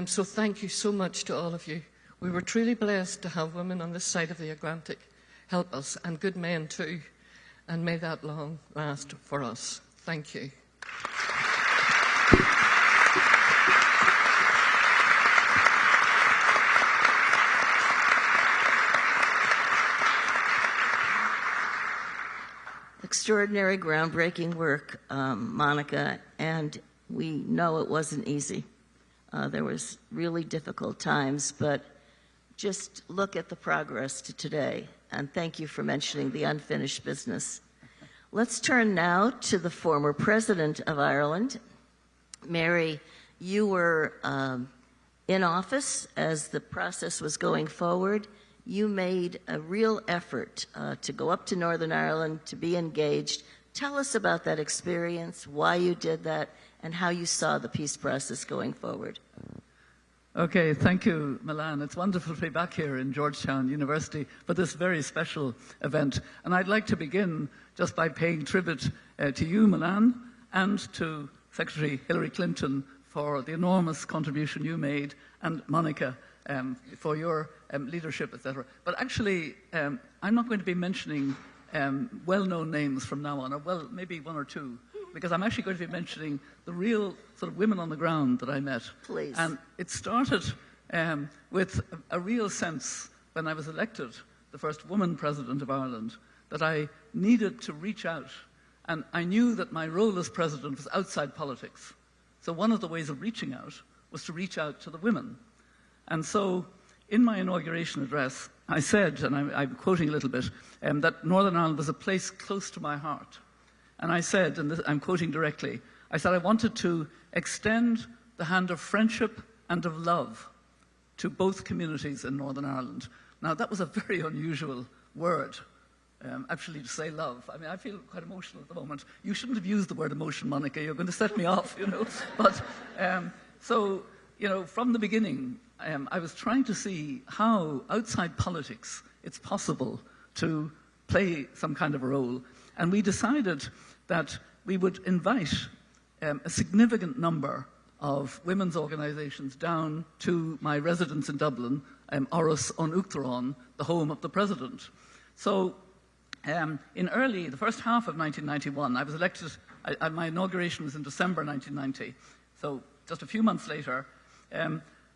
So thank you so much to all of you. We were truly blessed to have women on this side of the Atlantic help us, and good men too, and may that long last for us. Thank you. Extraordinary, groundbreaking work, Monica, and we know it wasn't easy. There was really difficult times, but just look at the progress to today, and thank you for mentioning the unfinished business. Let's turn now to the former President of Ireland. Mary, you were in office as the process was going forward. You made a real effort to go up to Northern Ireland, to be engaged. Tell us about that experience, why you did that, and how you saw the peace process going forward. Okay, thank you, Milan. It's wonderful to be back here in Georgetown University for this very special event. And I'd like to begin just by paying tribute to you, Milan, and to Secretary Hillary Clinton for the enormous contribution you made, and Monica for your leadership, etc. But actually, I'm not going to be mentioning well-known names from now on, or well, maybe one or two, because I'm actually going to be mentioning the real sort of women on the ground that I met. Please. And it started with a real sense when I was elected the first woman president of Ireland that I needed to reach out. And I knew that my role as president was outside politics. So one of the ways of reaching out was to reach out to the women. And so in my inauguration address, I said, and I'm quoting a little bit, that Northern Ireland was a place close to my heart. And I said, and I'm quoting directly, I said I wanted to extend the hand of friendship and of love to both communities in Northern Ireland. Now, that was a very unusual word actually to say love. I mean, I feel quite emotional at the moment. You shouldn't have used the word emotion, Monica. You're going to set me off, you know. But so, you know, from the beginning, I was trying to see how outside politics it's possible to play some kind of a role. And we decided that we would invite a significant number of women's organisations down to my residence in Dublin, Oris on Uachtaráin, the home of the president. So in the first half of 1991, I was elected, my inauguration was in December 1990. So just a few months later,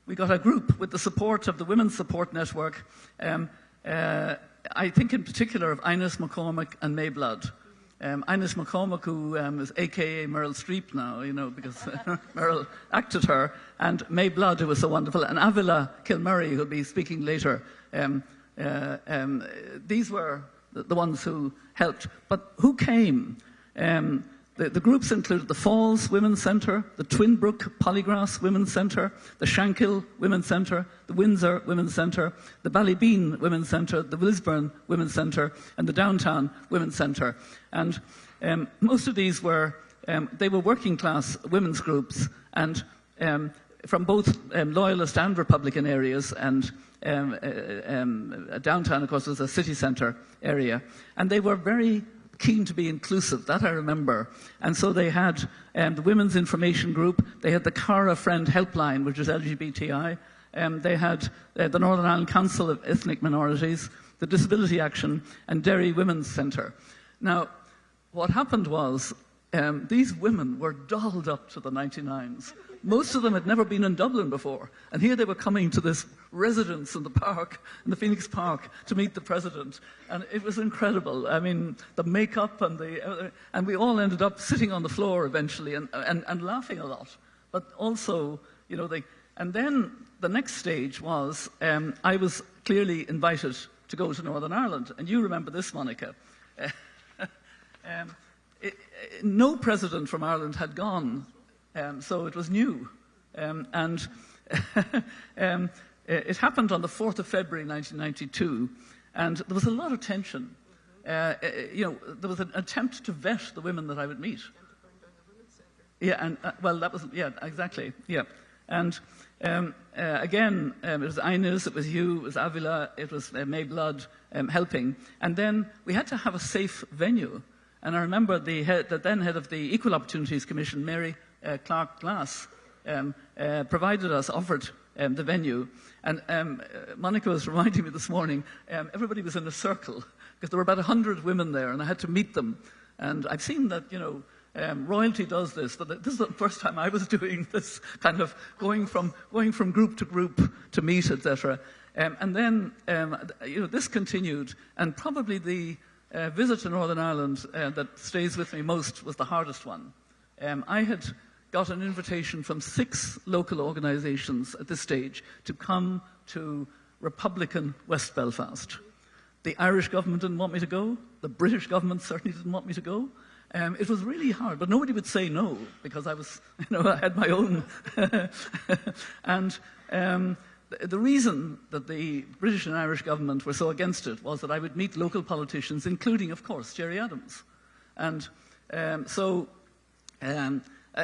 we got a group with the support of the Women's Support Network, I think in particular of Ines McCormick and May Blood. Ines McCormick, who is a.k.a. Meryl Streep now, you know, because Meryl acted her, and May Blood, who was so wonderful, and Avila Kilmurray, who'll be speaking later. These were the ones who helped. But who came? The groups included the Falls Women's Centre, the Twinbrook Polygrass Women's Centre, the Shankill Women's Centre, the Windsor Women's Centre, the Ballybeen Women's Centre, the Lisburn Women's Centre, and the Downtown Women's Centre. And most of these were working class women's groups, and from both Loyalist and Republican areas, and downtown, of course, was a city centre area. And they were very keen to be inclusive, that I remember. And so they had the Women's Information Group, they had the Cara Friend Helpline, which is LGBTI, they had the Northern Ireland Council of Ethnic Minorities, the Disability Action, and Derry Women's Centre. Now, what happened was these women were dolled up to the 99s. Most of them had never been in Dublin before, and here they were coming to this residence in the park, in the Phoenix Park, to meet the president, and it was incredible. I mean, the makeup and we all ended up sitting on the floor eventually and laughing a lot. But also, you know, and then the next stage was I was clearly invited to go to Northern Ireland, and you remember this, Monica. No president from Ireland had gone. So it was new. And it happened on the 4th of February 1992, and there was a lot of tension. You know, there was an attempt to vet the women that I would meet. Yeah, and well, that was, yeah, exactly, yeah. And again, it was Ines, it was you, it was Avila, it was May Blood helping. And then we had to have a safe venue. And I remember the then head of the Equal Opportunities Commission, Mary Clark Glass, offered the venue. And Monica was reminding me this morning, everybody was in a circle, because there were about 100 women there, and I had to meet them. And I've seen that, you know, royalty does this, but this is the first time I was doing this kind of going from group to group to meet, etc. And then, you know, this continued, and probably the visit to Northern Ireland that stays with me most was the hardest one. I had got an invitation from 6 local organisations at this stage to come to Republican West Belfast. The Irish government didn't want me to go. The British government certainly didn't want me to go. It was really hard, but nobody would say no, because I was, you know, I had my own. And the reason that the British and Irish government were so against it was that I would meet local politicians, including, of course, Gerry Adams. And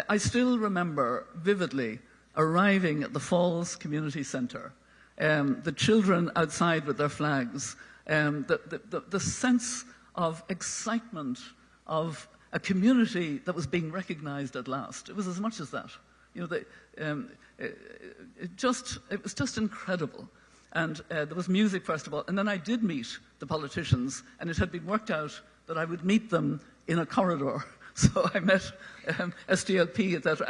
I still remember vividly arriving at the Falls Community Centre, the children outside with their flags, the sense of excitement of a community that was being recognised at last. It was as much as that. You know, it was just incredible. And there was music, first of all, and then I did meet the politicians, and it had been worked out that I would meet them in a corridor. So I met SDLP, etc.,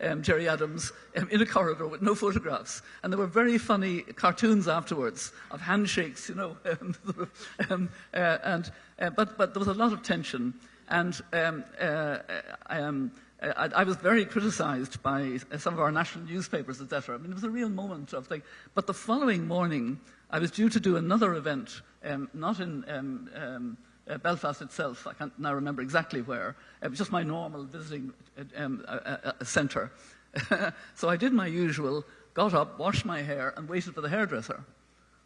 and Gerry Adams in a corridor with no photographs. And there were very funny cartoons afterwards of handshakes, you know. But there was a lot of tension. And I was very criticised by some of our national newspapers, etc. I mean, it was a real moment of thing. But the following morning, I was due to do another event, not in Belfast itself. I can't now remember exactly where. It was just my normal visiting centre. So I did my usual, got up, washed my hair, and waited for the hairdresser.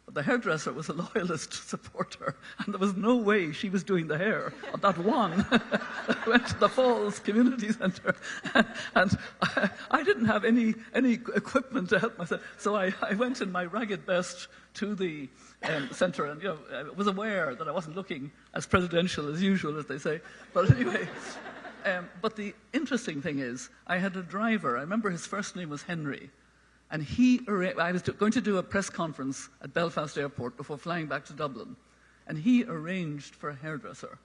But the hairdresser was a loyalist supporter, and there was no way she was doing the hair of that one that went to the Falls Community Centre. And I didn't have any equipment to help myself, so I went in my ragged best to the centre, and I was aware that I wasn't looking as presidential as usual, as they say. But anyway, but the interesting thing is, I had a driver. I remember his first name was Henry. And I was going to do a press conference at Belfast Airport before flying back to Dublin. And he arranged for a hairdresser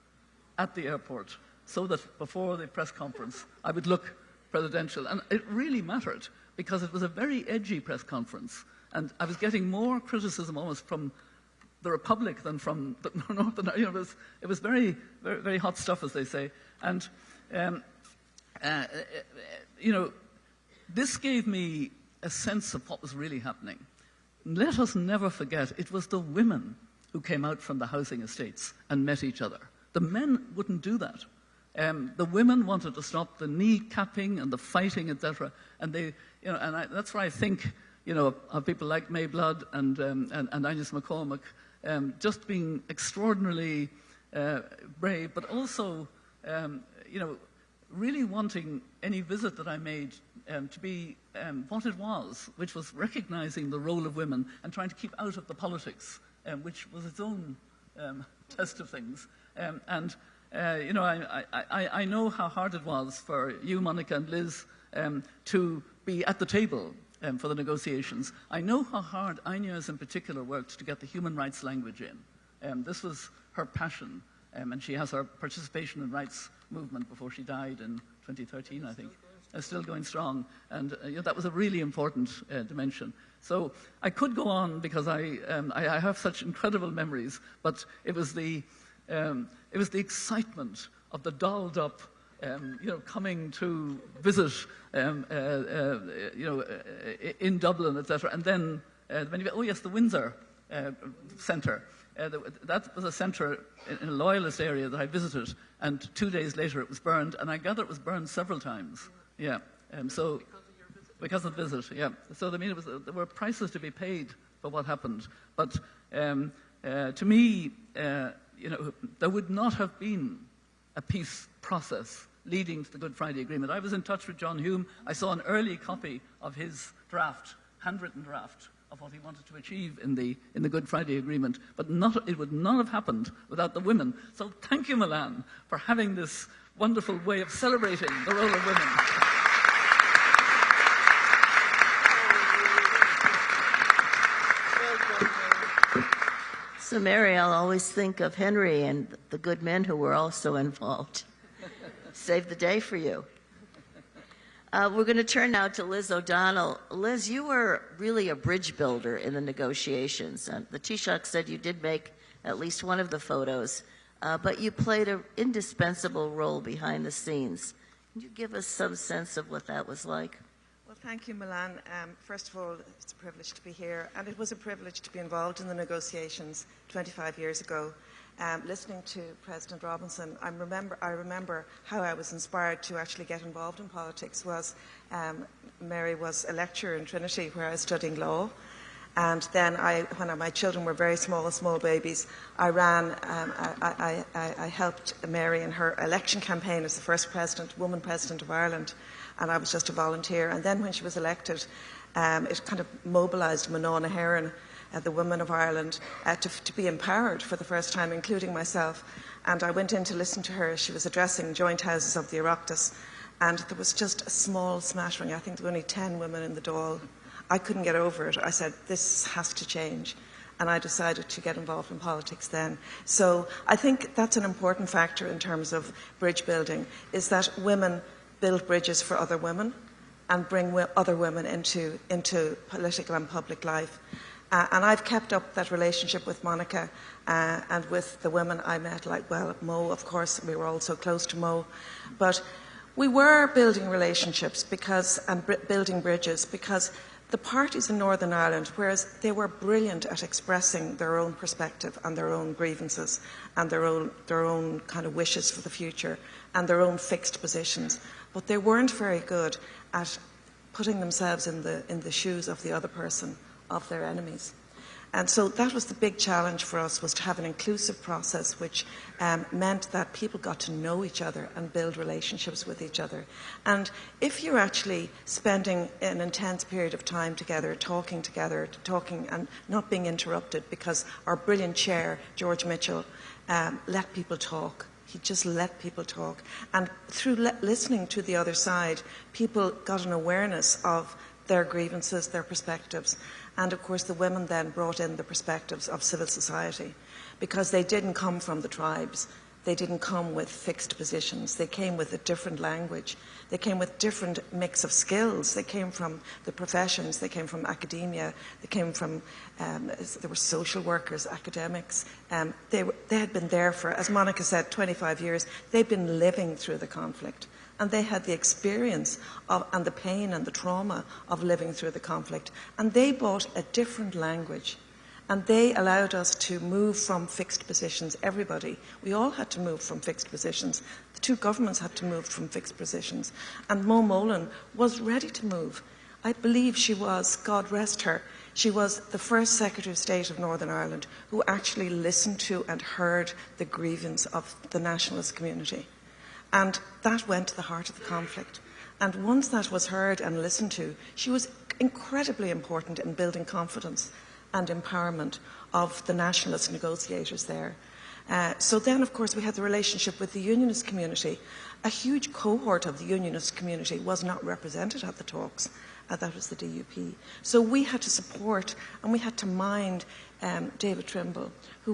at the airport so that before the press conference, I would look presidential. And it really mattered because it was a very edgy press conference. And I was getting more criticism almost from the Republic than from the Northern Ireland. It was very, very, very hot stuff, as they say. And, this gave me a sense of what was really happening. Let us never forget, it was the women who came out from the housing estates and met each other. The men wouldn't do that. The women wanted to stop the knee-capping and the fighting, etc. And that's why I think, of people like May Blood and Agnes McCormick just being extraordinarily brave, but also, really wanting any visit that I made to be what it was, which was recognizing the role of women and trying to keep out of the politics, which was its own test of things. I know how hard it was for you, Monica and Liz, to be at the table for the negotiations. I know how hard Inez in particular worked to get the human rights language in. This was her passion, and she has her participation in rights movement before she died in 2013, I think. Still going strong, and that was a really important dimension. So I could go on because I have such incredible memories, but it was the excitement of the dolled up, coming to visit, in Dublin, etc. And then the Windsor Centre. That was a centre in a loyalist area that I visited, and 2 days later it was burned, and I gather it was burned several times. Yeah, because of the visit, yeah. So there were prices to be paid for what happened. But to me, there would not have been a peace process leading to the Good Friday Agreement. I was in touch with John Hume. I saw an early copy of his draft, handwritten draft, of what he wanted to achieve in the Good Friday Agreement. But it would not have happened without the women. So thank you, Milan, for having this wonderful way of celebrating the role of women. So, Mary, I'll always think of Henry and the good men who were also involved. Saved the day for you. We're going to turn now to Liz O'Donnell. Liz, you were really a bridge builder in the negotiations. The Taoiseach said you did make at least one of the photos, but you played an indispensable role behind the scenes. Can you give us some sense of what that was like? Well, thank you, Milan. First of all, it's a privilege to be here, and it was a privilege to be involved in the negotiations 25 years ago. Listening to President Robinson, I remember how I was inspired to actually get involved in politics. Mary was a lecturer in Trinity where I was studying law, and then when my children were very small babies, I helped Mary in her election campaign as the first woman president of Ireland, and I was just a volunteer. And then when she was elected, it kind of mobilised Manana Heron, the women of Ireland, to be empowered for the first time, including myself. And I went in to listen to her as she was addressing joint houses of the Oireachtas, and there was just a small smattering. I think there were only 10 women in the Dáil. I couldn't get over it. I said, this has to change. And I decided to get involved in politics then. So I think that's an important factor in terms of bridge building, is that women build bridges for other women and bring other women into political and public life. And I've kept up that relationship with Monica and with the women I met, Mo, of course, we were all so close to Mo. But we were building relationships and building bridges because the parties in Northern Ireland, whereas they were brilliant at expressing their own perspective and their own grievances and their own kind of wishes for the future and their own fixed positions, but they weren't very good at putting themselves in the shoes of the other person, of their enemies. And so that was the big challenge for us, was to have an inclusive process which meant that people got to know each other and build relationships with each other. And if you're actually spending an intense period of time together, talking and not being interrupted, because our brilliant chair, George Mitchell, let people talk. He just let people talk. And through listening to the other side, people got an awareness of their grievances, their perspectives. And of course, the women then brought in the perspectives of civil society, because they didn't come from the tribes. They didn't come with fixed positions. They came with a different language. They came with different mix of skills. They came from the professions. They came from academia. They came from, there were social workers, academics. They had been there for, as Monica said, 25 years. They'd been living through the conflict. And they had the experience of, and the pain and the trauma of living through the conflict. And they brought a different language. And they allowed us to move from fixed positions. Everybody, we all had to move from fixed positions. The two governments had to move from fixed positions. And Mo Molan was ready to move. I believe she was, God rest her, she was the first Secretary of State of Northern Ireland who actually listened to and heard the grievance of the nationalist community. And that went to the heart of the conflict. And once that was heard and listened to, she was incredibly important in building confidence and empowerment of the nationalist negotiators there. So then, of course, we had the relationship with the unionist community. A huge cohort of the unionist community was not represented at the talks. That was the DUP. So we had to support and we had to mind David Trimble, he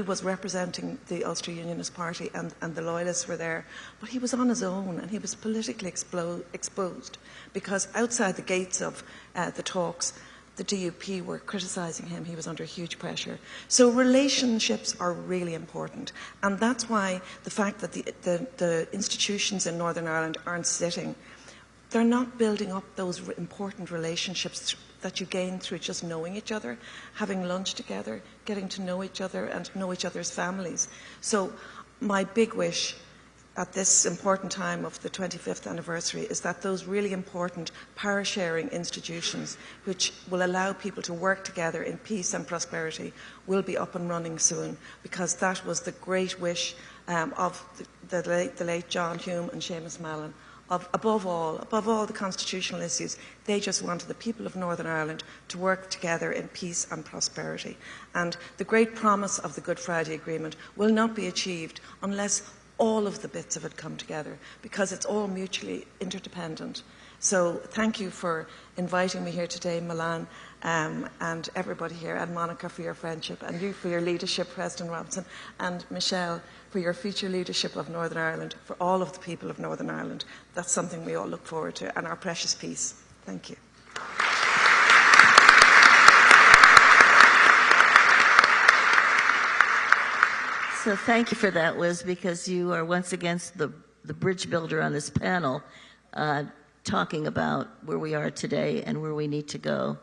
was representing the Ulster Unionist Party, and the Loyalists were there. But he was on his own and he was politically exposed, because outside the gates of the talks, the DUP were criticising him. He was under huge pressure. So relationships are really important. And that's why the fact that the institutions in Northern Ireland aren't sitting, they're not building up those important relationships that you gain through just knowing each other, having lunch together, getting to know each other and know each other's families. So my big wish at this important time of the 25th anniversary is that those really important power-sharing institutions, which will allow people to work together in peace and prosperity, will be up and running soon, because that was the great wish of the late John Hume and Seamus Mallon. Above all the constitutional issues, they just wanted the people of Northern Ireland to work together in peace and prosperity. And the great promise of the Good Friday Agreement will not be achieved unless all of the bits of it come together, because it's all mutually interdependent. So thank you for inviting me here today, Milan, and everybody here, and Monica for your friendship, and you for your leadership, President Robinson, and Michelle for your future leadership of Northern Ireland, for all of the people of Northern Ireland. That's something we all look forward to, and our precious peace. Thank you. So thank you for that, Liz, because you are once again the bridge builder on this panel, talking about where we are today and where we need to go.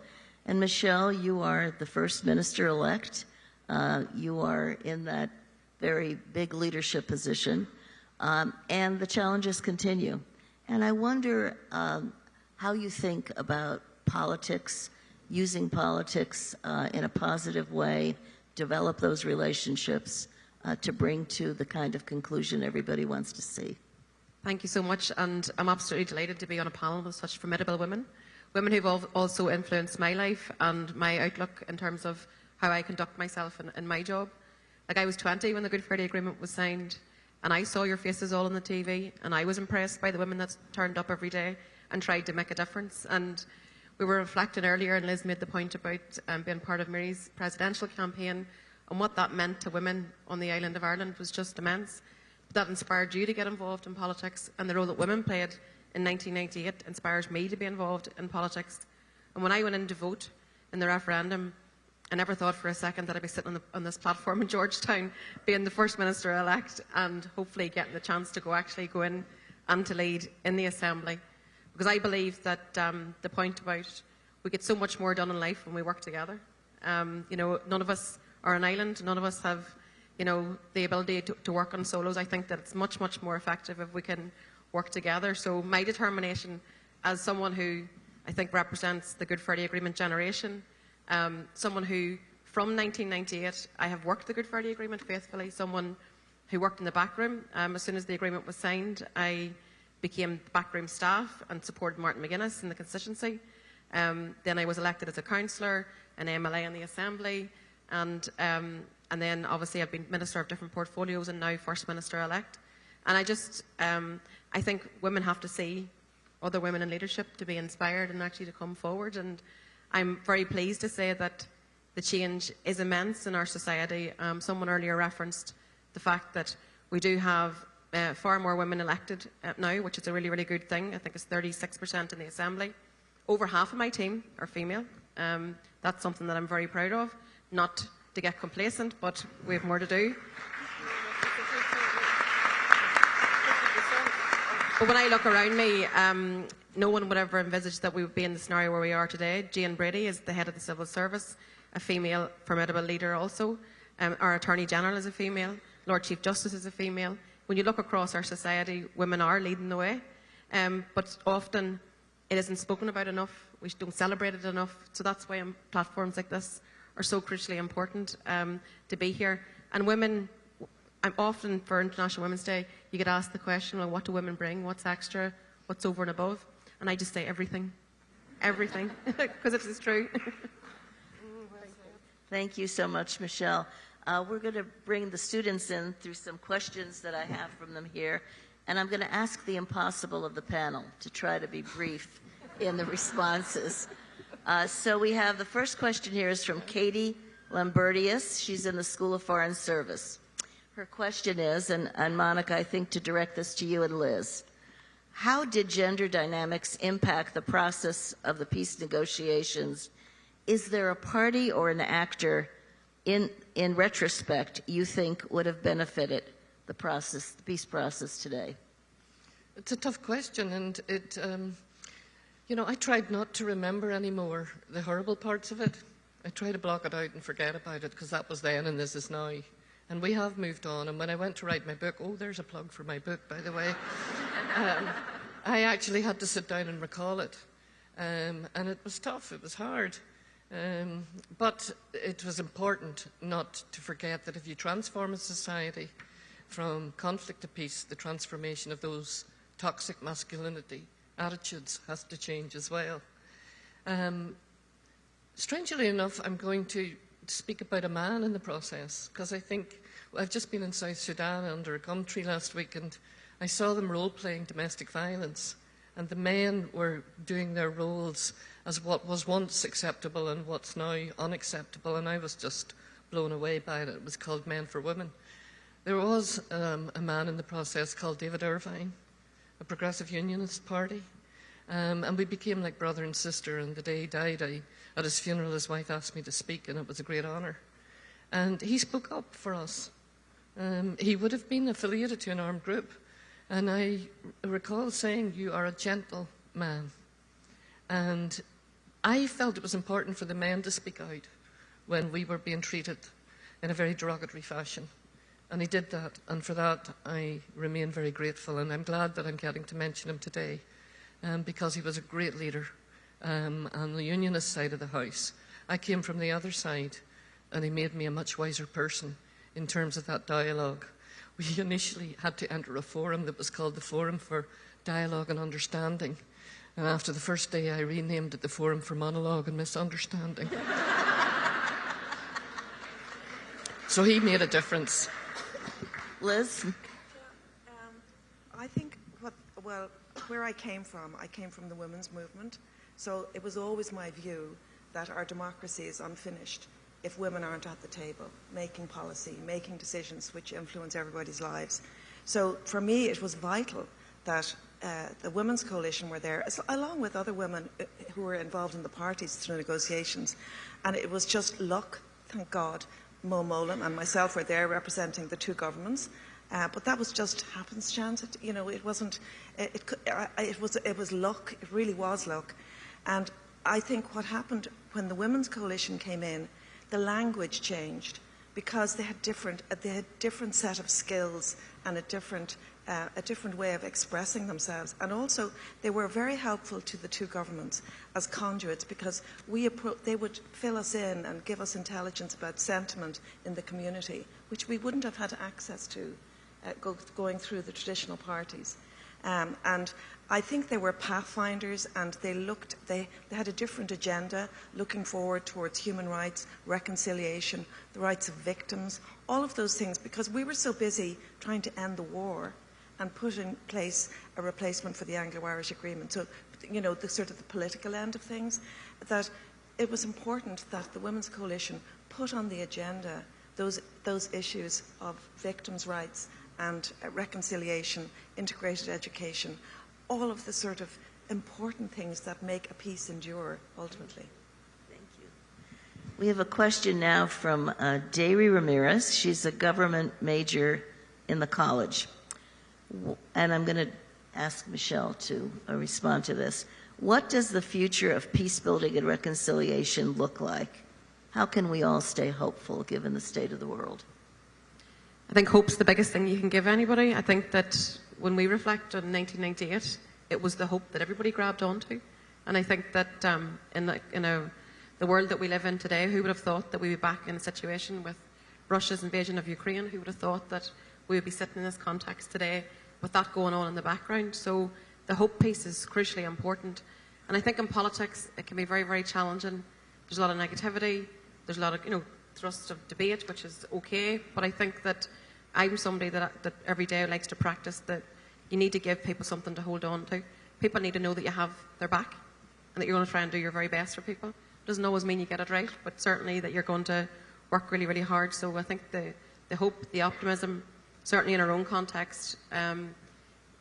And Michelle, you are the first minister-elect. You are in that very big leadership position, and the challenges continue. And I wonder how you think about politics, using politics in a positive way, develop those relationships to bring to the kind of conclusion everybody wants to see. Thank you so much, and I'm absolutely delighted to be on a panel with such formidable women who've also influenced my life and my outlook in terms of how I conduct myself in my job. Like, I was 20 when the Good Friday Agreement was signed, and I saw your faces all on the TV, and I was impressed by the women that turned up every day and tried to make a difference. And we were reflecting earlier, and Liz made the point about being part of Mary's presidential campaign, and what that meant to women on the island of Ireland was just immense. That inspired you to get involved in politics, and the role that women played in 1998 inspires me to be involved in politics. And when I went in to vote in the referendum, I never thought for a second that I'd be sitting on this platform in Georgetown, being the first minister-elect, and hopefully getting the chance to actually go in and to lead in the Assembly. Because I believe that the point about we get so much more done in life when we work together. None of us are an island. None of us have, the ability to work on solos. I think that it's much, much more effective if we can work together. So my determination as someone who I think represents the Good Friday Agreement generation, someone who from 1998, I have worked the Good Friday Agreement faithfully, someone who worked in the backroom. As soon as the agreement was signed, I became backroom staff and supported Martin McGuinness in the constituency. Then I was elected as a councillor, an MLA in the Assembly, and then obviously I've been Minister of different portfolios and now First Minister-elect. And I think women have to see other women in leadership to be inspired and actually to come forward. And I'm very pleased to say that the change is immense in our society. Someone earlier referenced the fact that we do have far more women elected now, which is a really, really good thing. I think it's 36% in the Assembly. Over half of my team are female. That's something that I'm very proud of. Not to get complacent, but we have more to do. But when I look around me, no one would ever envisage that we would be in the scenario where we are today. Jane Brady is the head of the Civil Service, a female formidable leader also. Our Attorney General is a female. Lord Chief Justice is a female. When you look across our society, women are leading the way. But often it isn't spoken about enough. We don't celebrate it enough. So that's why platforms like this are so crucially important to be here. And women, I'm often, for International Women's Day, you get asked the question, well, what do women bring? What's extra? What's over and above? And I just say everything. Everything. Because it's true. Thank you so much, Michelle. We're going to bring the students in through some questions that I have from them here. And I'm going to ask the impossible of the panel to try to be brief in the responses. So we have the first question here is from Katie Lambertius. She's in the School of Foreign Service. Her question is, and Monica, I think to direct this to you and Liz, how did gender dynamics impact the process of the peace negotiations? Is there a party or an actor in retrospect you think would have benefited the process, the peace process today? It's a tough question, and it, I tried not to remember anymore the horrible parts of it. I try to block it out and forget about it because that was then and this is now. And we have moved on. And when I went to write my book, oh, there's a plug for my book, by the way, I actually had to sit down and recall it. And it was tough, it was hard. But it was important not to forget that if you transform a society from conflict to peace, the transformation of those toxic masculinity attitudes has to change as well. Strangely enough, I'm going to speak about a man in the process, because I think I've just been in South Sudan under a gum tree last week, and I saw them role-playing domestic violence, and the men were doing their roles as what was once acceptable and what's now unacceptable, and I was just blown away by it. It was called Men for Women. There was a man in the process called David Irvine, a progressive unionist party, and we became like brother and sister, and the day he died, at his funeral, his wife asked me to speak, and it was a great honour. And he spoke up for us. He would have been affiliated to an armed group, and I recall saying, you are a gentle man. And I felt it was important for the men to speak out when we were being treated in a very derogatory fashion. And he did that, and for that I remain very grateful, and I'm glad that I'm getting to mention him today, because he was a great leader on the unionist side of the house. I came from the other side, and he made me a much wiser person in terms of that dialogue. We initially had to enter a forum that was called the Forum for Dialogue and Understanding, and after the first day I renamed it the Forum for Monologue and Misunderstanding. So he made a difference. Liz? I think where I came from the women's movement. So it was always my view that our democracy is unfinished if women aren't at the table, making policy, making decisions which influence everybody's lives. So for me, it was vital that the Women's Coalition were there, along with other women who were involved in the parties through negotiations. And it was just luck, thank God. Mo Molan and myself were there representing the two governments. But that was just happenstance. It wasn't. It was luck. It really was luck. And I think what happened when the Women's Coalition came in, the language changed. because they had different set of skills and a different way of expressing themselves. And also, they were very helpful to the two governments as conduits, because they would fill us in and give us intelligence about sentiment in the community, which we wouldn't have had access to going through the traditional parties. And I think they were pathfinders, and they had a different agenda, looking forward towards human rights, reconciliation, the rights of victims, all of those things, because we were so busy trying to end the war and put in place a replacement for the Anglo-Irish Agreement. So, the sort of the political end of things, that it was important that the Women's Coalition put on the agenda those issues of victims' rights and reconciliation, integrated education, all of the sort of important things that make a peace endure, ultimately. Thank you. We have a question now from Dairy Ramirez. She's a government major in the college. And I'm going to ask Michelle to respond to this. What does the future of peace building and reconciliation look like? How can we all stay hopeful given the state of the world? I think hope's the biggest thing you can give anybody. I think that when we reflect on 1998, it was the hope that everybody grabbed onto. And I think that in the world that we live in today, who would have thought that we would be back in a situation with Russia's invasion of Ukraine? Who would have thought that we would be sitting in this context today with that going on in the background? So the hope piece is crucially important. And I think in politics, it can be very, very challenging. There's a lot of negativity. There's a lot of, thrust of debate, which is okay. But I think that I'm somebody that every day likes to practice that you need to give people something to hold on to. People need to know that you have their back and that you're going to try and do your very best for people. It doesn't always mean you get it right, but certainly that you're going to work really, really hard. So I think the hope, the optimism, certainly in our own context,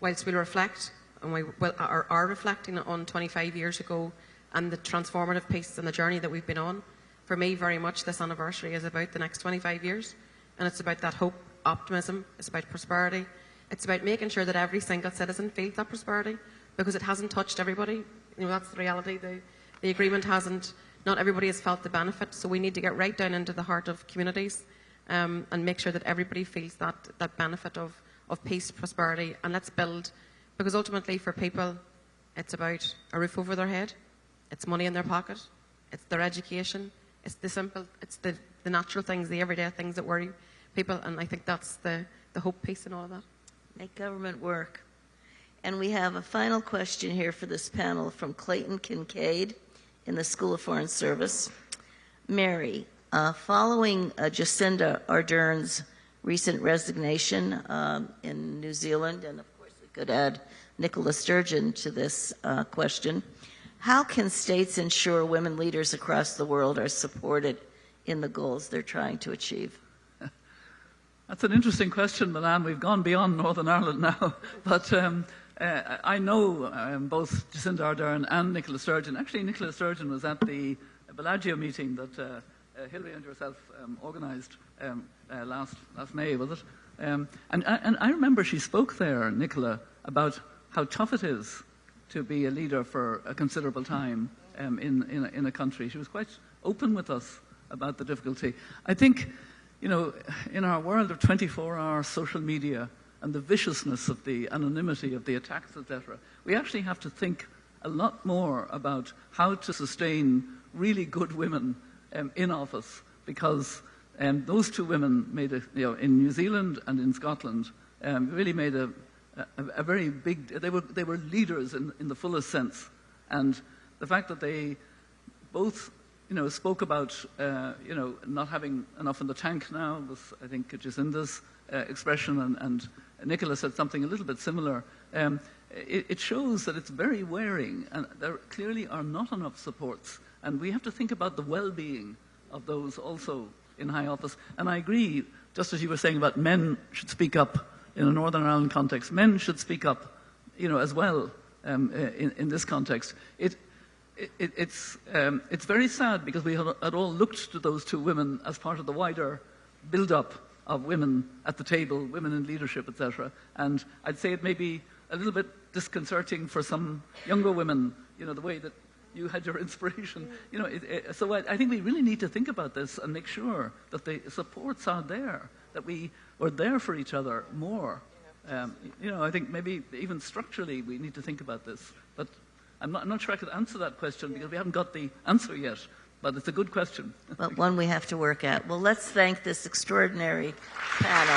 whilst we'll reflect, and we are reflecting on 25 years ago and the transformative piece and the journey that we've been on, for me, very much this anniversary is about the next 25 years. And it's about that hope, optimism, it's about prosperity. It's about making sure that every single citizen feels that prosperity, because it hasn't touched everybody. That's the reality. The agreement hasn't, not everybody has felt the benefit. So we need to get right down into the heart of communities and make sure that everybody feels that benefit of peace, prosperity, and let's build. Because ultimately for people, it's about a roof over their head, it's money in their pocket, it's their education, it's the natural things, the everyday things that worry people, and I think that's the hope piece in all of that. Make government work. And we have a final question here for this panel from Clayton Kincaid in the School of Foreign Service. Mary, following Jacinda Ardern's recent resignation in New Zealand, and of course we could add Nicola Sturgeon to this question, how can states ensure women leaders across the world are supported in the goals they're trying to achieve? That's an interesting question, Milan. We've gone beyond Northern Ireland now. But I know both Jacinda Ardern and Nicola Sturgeon. Actually, Nicola Sturgeon was at the Bellagio meeting that Hilary and yourself organised last May, was it? And I remember she spoke there, Nicola, about how tough it is to be a leader for a considerable time in a country. She was quite open with us about the difficulty. I think, in our world of 24-hour social media and the viciousness of the anonymity of the attacks, etc., we actually have to think a lot more about how to sustain really good women in office, because those two women made in New Zealand and in Scotland, really made a very big. They were leaders in the fullest sense, and the fact that they both spoke about not having enough in the tank now was, I think, Jacinda's expression, and Nicola said something a little bit similar. It shows that it's very wearing, and there clearly are not enough supports, and we have to think about the well-being of those also in high office. And I agree, just as you were saying about men should speak up in a Northern Ireland context, men should speak up, as well in this context. It's very sad because we had all looked to those two women as part of the wider build-up of women at the table, women in leadership, etc. And I'd say it may be a little bit disconcerting for some younger women, the way that you had your inspiration. You know, so I think we really need to think about this and make sure that the supports are there, that we are there for each other more. You know, I think maybe even structurally we need to think about this. But I'm not sure I could answer that question because we haven't got the answer yet. But it's a good question. But one we have to work at. Well, let's thank this extraordinary panel.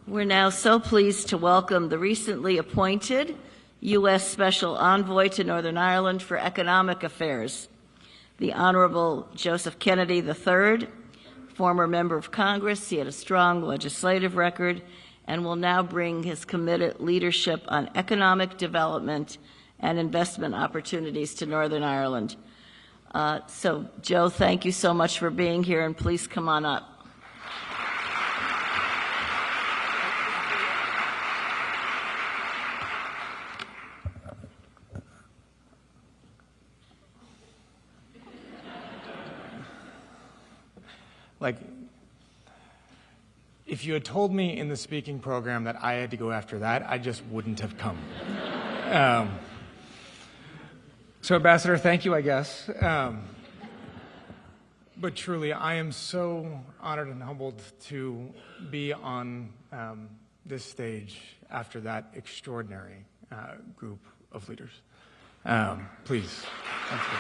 We're now so pleased to welcome the recently appointed U.S. Special Envoy to Northern Ireland for Economic Affairs, the Honorable Joseph Kennedy III, former member of Congress. He had a strong legislative record and will now bring his committed leadership on economic development and investment opportunities to Northern Ireland. So, Joe, thank you so much for being here, and please come on up. Like, if you had told me in the speaking program that I had to go after that, I just wouldn't have come. So, Ambassador, thank you, I guess. But truly, I am so honored and humbled to be on this stage after that extraordinary group of leaders. Please. Thank you.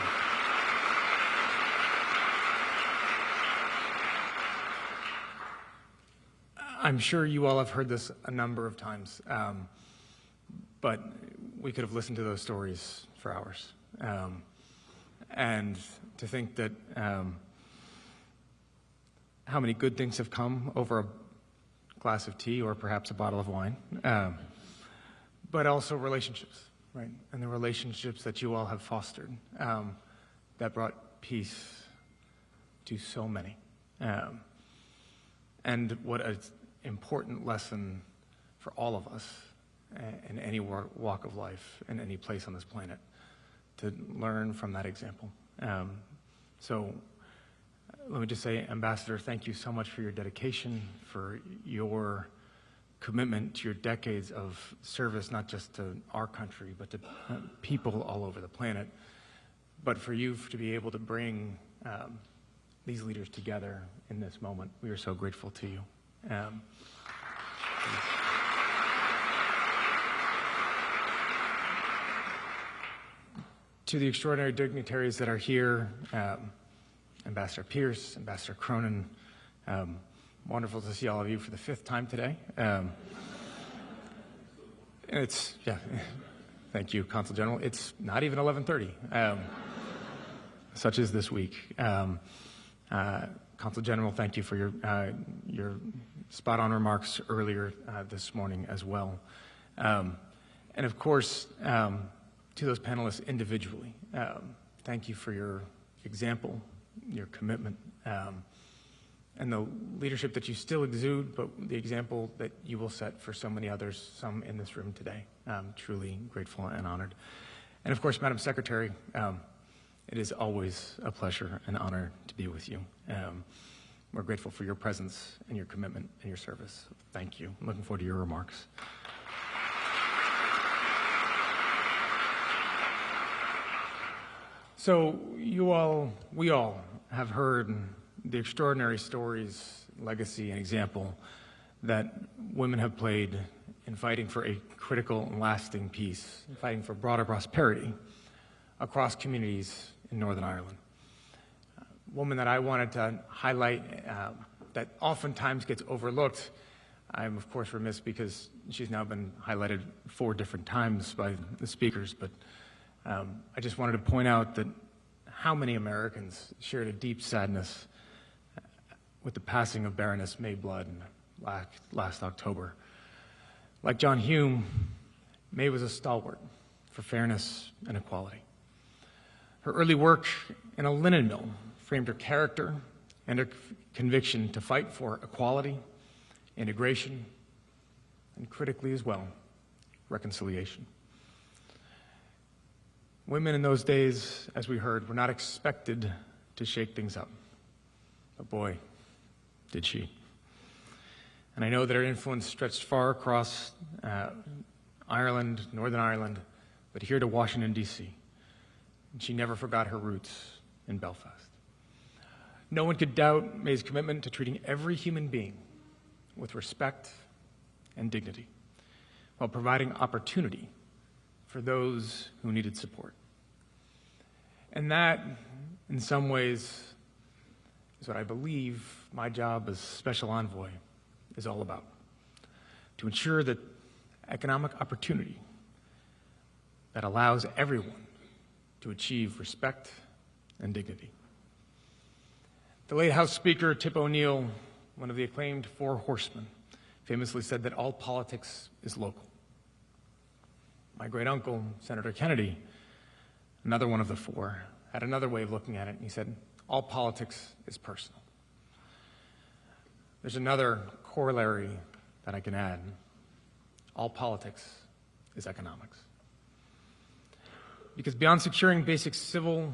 I'm sure you all have heard this a number of times, but we could have listened to those stories for hours. And to think that how many good things have come over a glass of tea or perhaps a bottle of wine, but also relationships, right? And the relationships that you all have fostered that brought peace to so many. And what an important lesson for all of us in any walk of life, in any place on this planet, to learn from that example. So let me just say, Ambassador, thank you so much for your dedication, for your commitment to your decades of service, not just to our country, but to people all over the planet. But for you to be able to bring these leaders together in this moment, we are so grateful to you. To the extraordinary dignitaries that are here, Ambassador Pierce, Ambassador Cronin, wonderful to see all of you for the 5th time today. Thank you, Consul General. It's not even 11:30, such as this week. Consul General, thank you for your spot-on remarks earlier this morning as well. And of course, to those panelists individually, thank you for your example, your commitment, and the leadership that you still exude, but the example that you will set for so many others, some in this room today. I'm truly grateful and honored. And of course, Madam Secretary, it is always a pleasure and honor to be with you. We're grateful for your presence and your commitment and your service. Thank you. I'm looking forward to your remarks. So we all have heard the extraordinary stories, legacy, and example that women have played in fighting for a critical and lasting peace, in fighting for broader prosperity across communities in Northern Ireland. Woman that I wanted to highlight that oftentimes gets overlooked. I'm, of course, remiss because she's now been highlighted 4 different times by the speakers, but I just wanted to point out that how many Americans shared a deep sadness with the passing of Baroness May Blood last October. Like John Hume, May was a stalwart for fairness and equality. Her early work in a linen mill framed her character and her conviction to fight for equality, integration, and critically as well, reconciliation. Women in those days, as we heard, were not expected to shake things up. But boy, did she. And I know that her influence stretched far across Ireland, Northern Ireland, but here to Washington, D.C. And she never forgot her roots in Belfast. No one could doubt May's commitment to treating every human being with respect and dignity, while providing opportunity for those who needed support. And that, in some ways, is what I believe my job as Special Envoy is all about, to ensure that economic opportunity that allows everyone to achieve respect and dignity. The late House Speaker, Tip O'Neill, one of the acclaimed Four Horsemen, famously said that all politics is local. My great-uncle, Senator Kennedy, another one of the four, had another way of looking at it. He said, all politics is personal. There's another corollary that I can add. All politics is economics. Because beyond securing basic civil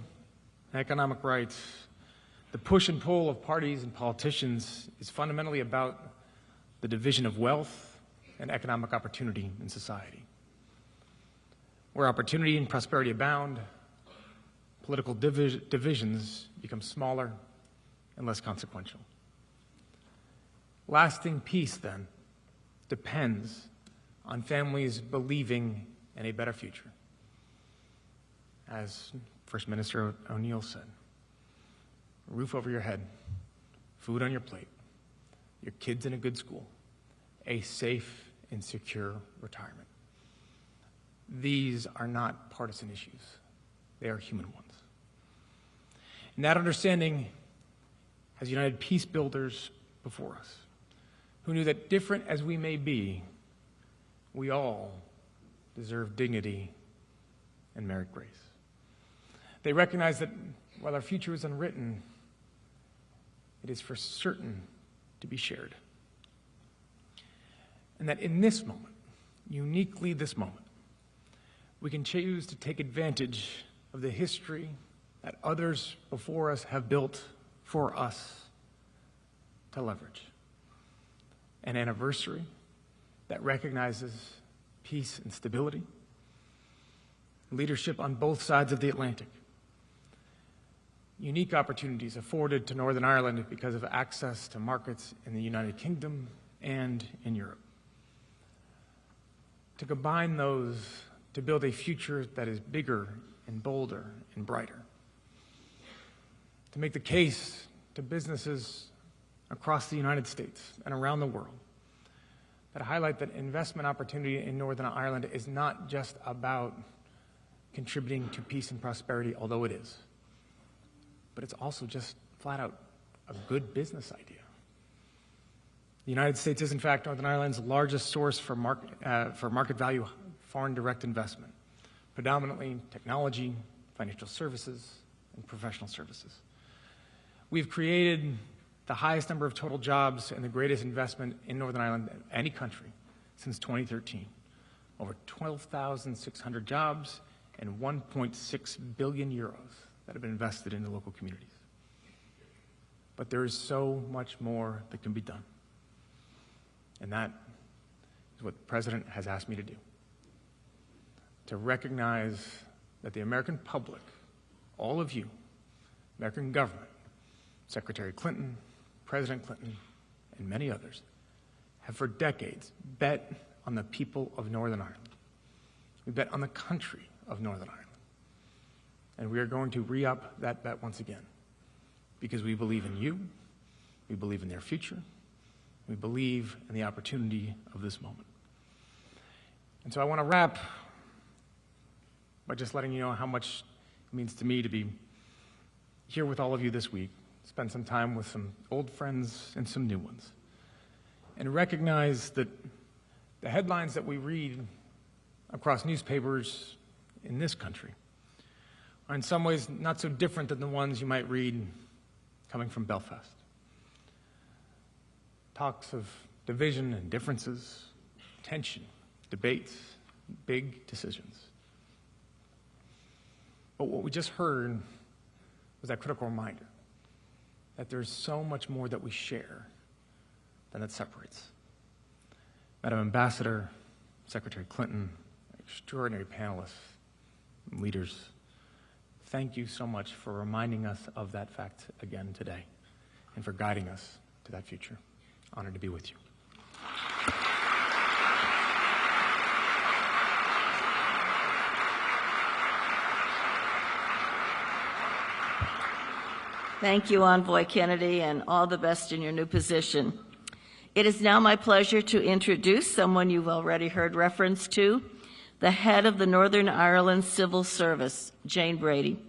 and economic rights, the push and pull of parties and politicians is fundamentally about the division of wealth and economic opportunity in society. Where opportunity and prosperity abound, political divisions become smaller and less consequential. Lasting peace, then, depends on families believing in a better future. As First Minister O'Neill said, a roof over your head, food on your plate, your kids in a good school, a safe and secure retirement. These are not partisan issues. They are human ones. And that understanding has united peace builders before us, who knew that different as we may be, we all deserve dignity and merit grace. They recognize that while our future is unwritten, it is for certain to be shared. And that in this moment, uniquely this moment, we can choose to take advantage of the history that others before us have built for us to leverage. An anniversary that recognizes peace and stability, leadership on both sides of the Atlantic, unique opportunities afforded to Northern Ireland because of access to markets in the United Kingdom and in Europe. To combine those to build a future that is bigger and bolder and brighter. To make the case to businesses across the United States and around the world that highlight that investment opportunity in Northern Ireland is not just about contributing to peace and prosperity, although it is, but it's also just flat out a good business idea. The United States is, in fact, Northern Ireland's largest source for market value foreign direct investment, predominantly technology, financial services, and professional services. We've created the highest number of total jobs and the greatest investment in Northern Ireland of any country since 2013. Over 12,600 jobs and 1.6 billion euros that have been invested in the local communities. But there is so much more that can be done. And that is what the President has asked me to do. To recognize that the American public, all of you, American government, Secretary Clinton, President Clinton, and many others, have for decades bet on the people of Northern Ireland. We bet on the country of Northern Ireland. And we are going to re-up that bet once again, because we believe in you, we believe in their future, we believe in the opportunity of this moment. And so I want to wrap by just letting you know how much it means to me to be here with all of you this week, spend some time with some old friends and some new ones, and recognize that the headlines that we read across newspapers in this country are in some ways not so different than the ones you might read coming from Belfast. Talks of division and differences, tension, debates, big decisions. But what we just heard was that critical reminder that there's so much more that we share than that separates. Madam Ambassador, Secretary Clinton, extraordinary panelists, leaders, thank you so much for reminding us of that fact again today and for guiding us to that future. Honored to be with you. Thank you, Envoy Kennedy, and all the best in your new position. It is now my pleasure to introduce someone you've already heard reference to, the head of the Northern Ireland Civil Service, Jane Brady.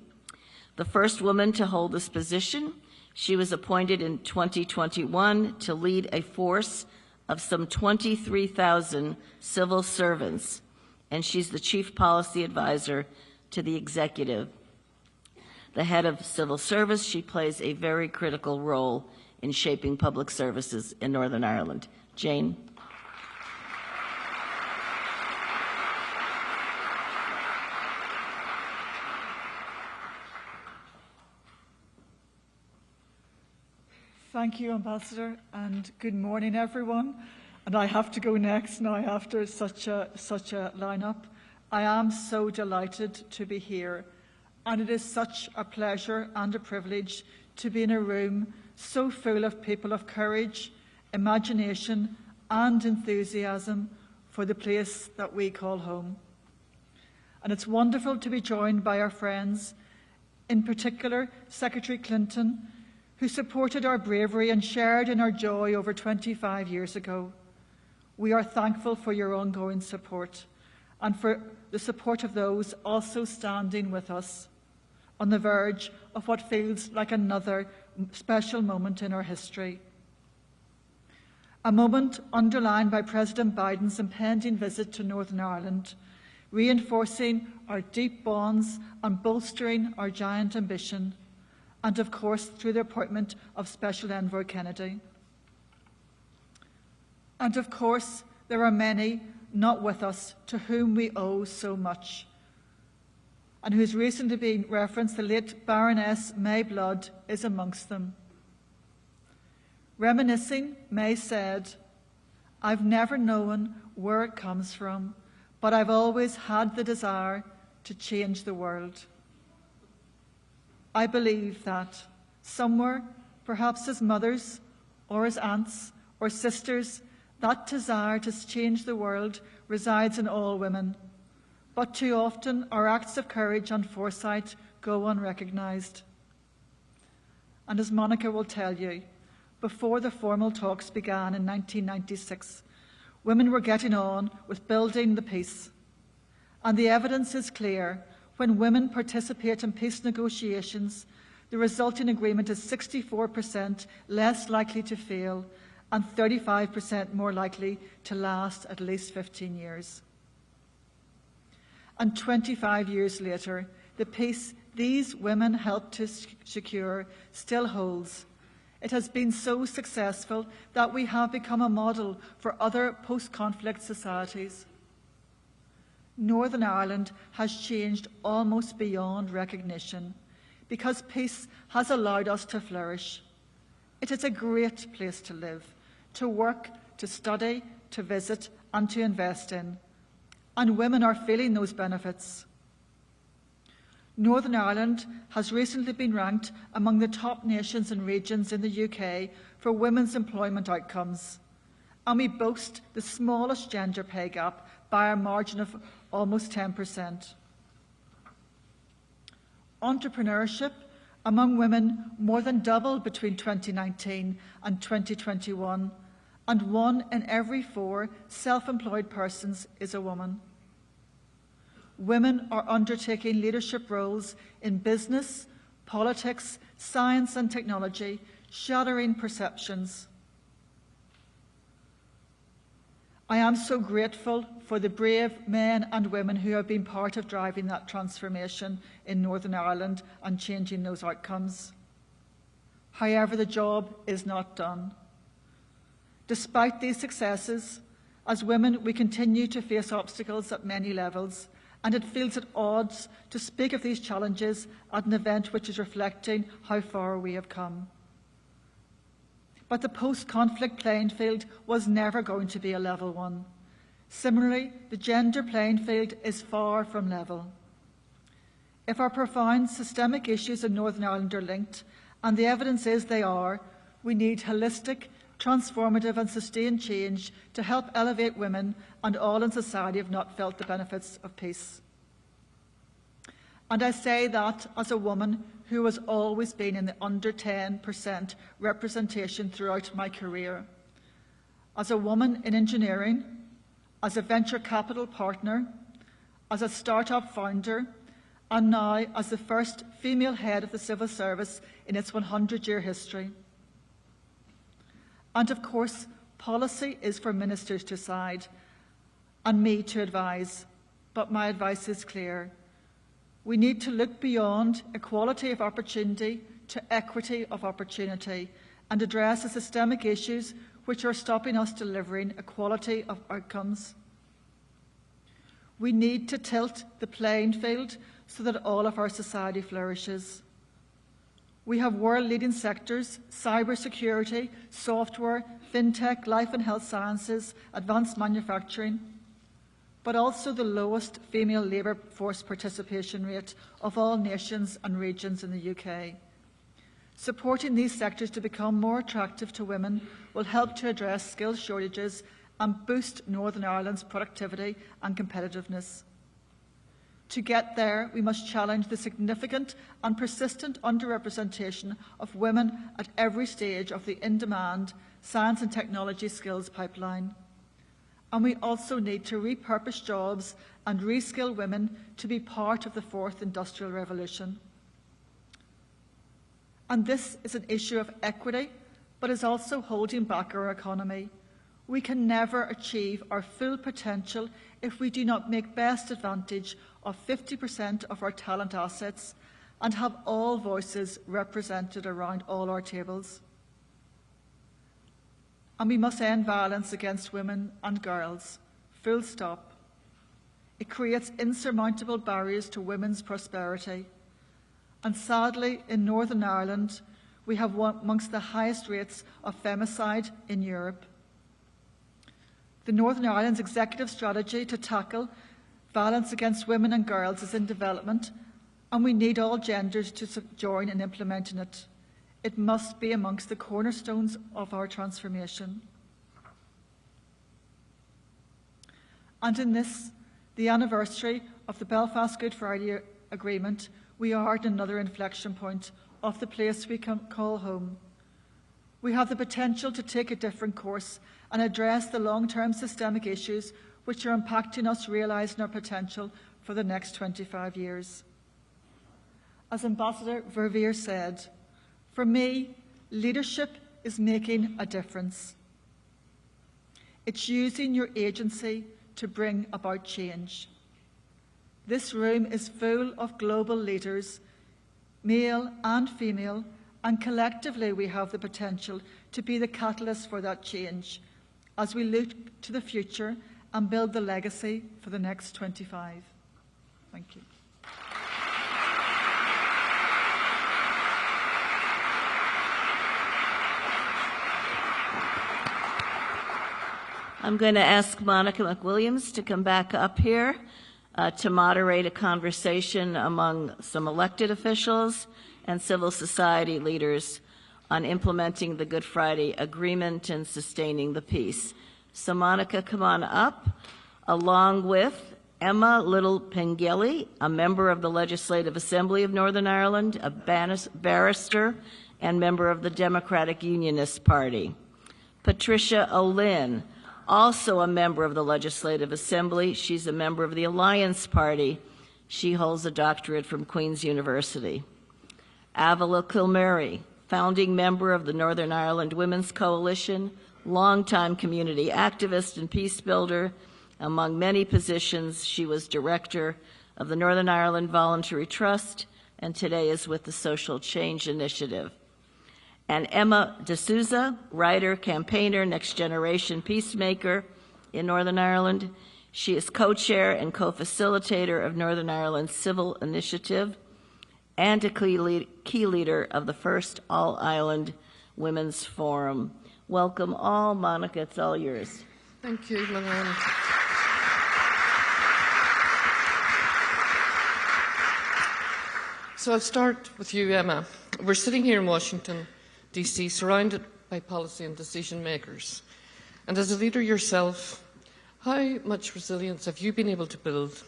The first woman to hold this position, she was appointed in 2021 to lead a force of some 23,000 civil servants, and she's the Chief Policy Advisor to the Executive. The head of civil service, she plays a very critical role in shaping public services in Northern Ireland. Jane. Thank you, Ambassador, and good morning, everyone. And I have to go next now after such a lineup. I am so delighted to be here. And it is such a pleasure and a privilege to be in a room so full of people of courage, imagination, and enthusiasm for the place that we call home. And it's wonderful to be joined by our friends, in particular Secretary Clinton, who supported our bravery and shared in our joy over 25 years ago. We are thankful for your ongoing support and for the support of those also standing with us on the verge of what feels like another special moment in our history. A moment underlined by President Biden's impending visit to Northern Ireland, reinforcing our deep bonds and bolstering our giant ambition, and of course through the appointment of Special Envoy Kennedy. And of course, there are many not with us to whom we owe so much, and who's recently been referenced, the late Baroness May Blood is amongst them. Reminiscing, May said, "I've never known where it comes from, but I've always had the desire to change the world." I believe that somewhere, perhaps as mothers or as aunts or sisters, that desire to change the world resides in all women. But too often, our acts of courage and foresight go unrecognised. And as Monica will tell you, before the formal talks began in 1996, women were getting on with building the peace. And the evidence is clear. When women participate in peace negotiations, the resulting agreement is 64% less likely to fail and 35% more likely to last at least 15 years. And 25 years later, the peace these women helped to secure still holds. It has been so successful that we have become a model for other post-conflict societies. Northern Ireland has changed almost beyond recognition because peace has allowed us to flourish. It is a great place to live, to work, to study, to visit, and to invest in. And women are feeling those benefits. Northern Ireland has recently been ranked among the top nations and regions in the UK for women's employment outcomes. And we boast the smallest gender pay gap by a margin of almost 10%. Entrepreneurship among women more than doubled between 2019 and 2021, and 1 in every 4 self-employed persons is a woman. Women are undertaking leadership roles in business, politics, science and technology, shattering perceptions. I am so grateful for the brave men and women who have been part of driving that transformation in Northern Ireland and changing those outcomes. However, the job is not done. Despite these successes, as women, we continue to face obstacles at many levels, and it feels at odds to speak of these challenges at an event which is reflecting how far we have come. But the post-conflict playing field was never going to be a level one. Similarly, the gender playing field is far from level. If our profound systemic issues in Northern Ireland are linked, and the evidence is they are, we need holistic, transformative and sustained change to help elevate women, and all in society have not felt the benefits of peace. And I say that as a woman who has always been in the under 10% representation throughout my career. As a woman in engineering, as a venture capital partner, as a startup founder, and now as the first female head of the civil service in its 100-year history. And of course, policy is for ministers to decide and me to advise, but my advice is clear. We need to look beyond equality of opportunity to equity of opportunity and address the systemic issues which are stopping us delivering equality of outcomes. We need to tilt the playing field so that all of our society flourishes. We have world-leading sectors, cybersecurity, software, fintech, life and health sciences, advanced manufacturing, but also the lowest female labour force participation rate of all nations and regions in the UK. Supporting these sectors to become more attractive to women will help to address skills shortages and boost Northern Ireland's productivity and competitiveness. To get there, we must challenge the significant and persistent underrepresentation of women at every stage of the in-demand science and technology skills pipeline. And we also need to repurpose jobs and reskill women to be part of the fourth industrial revolution. And this is an issue of equity, but is also holding back our economy. We can never achieve our full potential if we do not make best advantage of 50% of our talent assets and have all voices represented around all our tables. And we must end violence against women and girls, full stop. It creates insurmountable barriers to women's prosperity. And sadly, in Northern Ireland, we have one amongst the highest rates of femicide in Europe. The Northern Ireland's executive strategy to tackle violence against women and girls is in development, and we need all genders to join in implementing it. It must be amongst the cornerstones of our transformation. And in this, the anniversary of the Belfast Good Friday Agreement, we are at another inflection point of the place we can call home. We have the potential to take a different course and address the long-term systemic issues which are impacting us realising our potential for the next 25 years. As Ambassador Verveer said, for me, leadership is making a difference. It's using your agency to bring about change. This room is full of global leaders, male and female, and collectively we have the potential to be the catalyst for that change as we look to the future and build the legacy for the next 25. Thank you. I'm going to ask Monica McWilliams to come back up here to moderate a conversation among some elected officials and civil society leaders on implementing the Good Friday Agreement and sustaining the peace. So Monica, come on up, along with Emma Little-Pengelly, a member of the Legislative Assembly of Northern Ireland, a barrister and member of the Democratic Unionist Party. Patricia O'Lynn, also a member of the Legislative Assembly. She's a member of the Alliance Party. She holds a doctorate from Queen's University. Avala Kilmurray, founding member of the Northern Ireland Women's Coalition, longtime community activist and peace builder. Among many positions, she was director of the Northern Ireland Voluntary Trust and today is with the Social Change Initiative. And Emma D'Souza, writer, campaigner, next generation peacemaker in Northern Ireland. She is co-chair and co-facilitator of Northern Ireland's Civil Initiative and a key leader of the first All-Ireland Women's Forum. Welcome all. Monica, it's all yours. Thank you, Manon. So I'll start with you, Emma. We're sitting here in Washington, D.C., surrounded by policy and decision makers. And as a leader yourself, how much resilience have you been able to build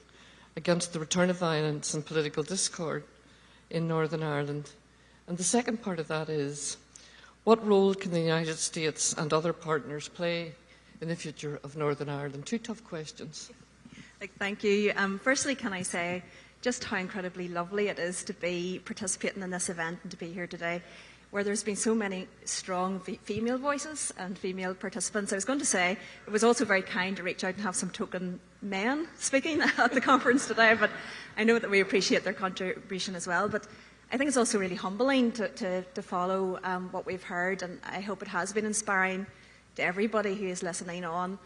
against the return of violence and political discord in Northern Ireland? And the second part of that is, what role can the United States and other partners play in the future of Northern Ireland? Two tough questions. Thank you. Firstly, can I say just how incredibly lovely it is to be participating in this event and to be here today, where there's been so many strong female voices and female participants. I was going to say it was also very kind to reach out and have some token men speaking at the conference today, but I know that we appreciate their contribution as well. But I think it's also really humbling to follow what we've heard, and I hope it has been inspiring to everybody who is listening on.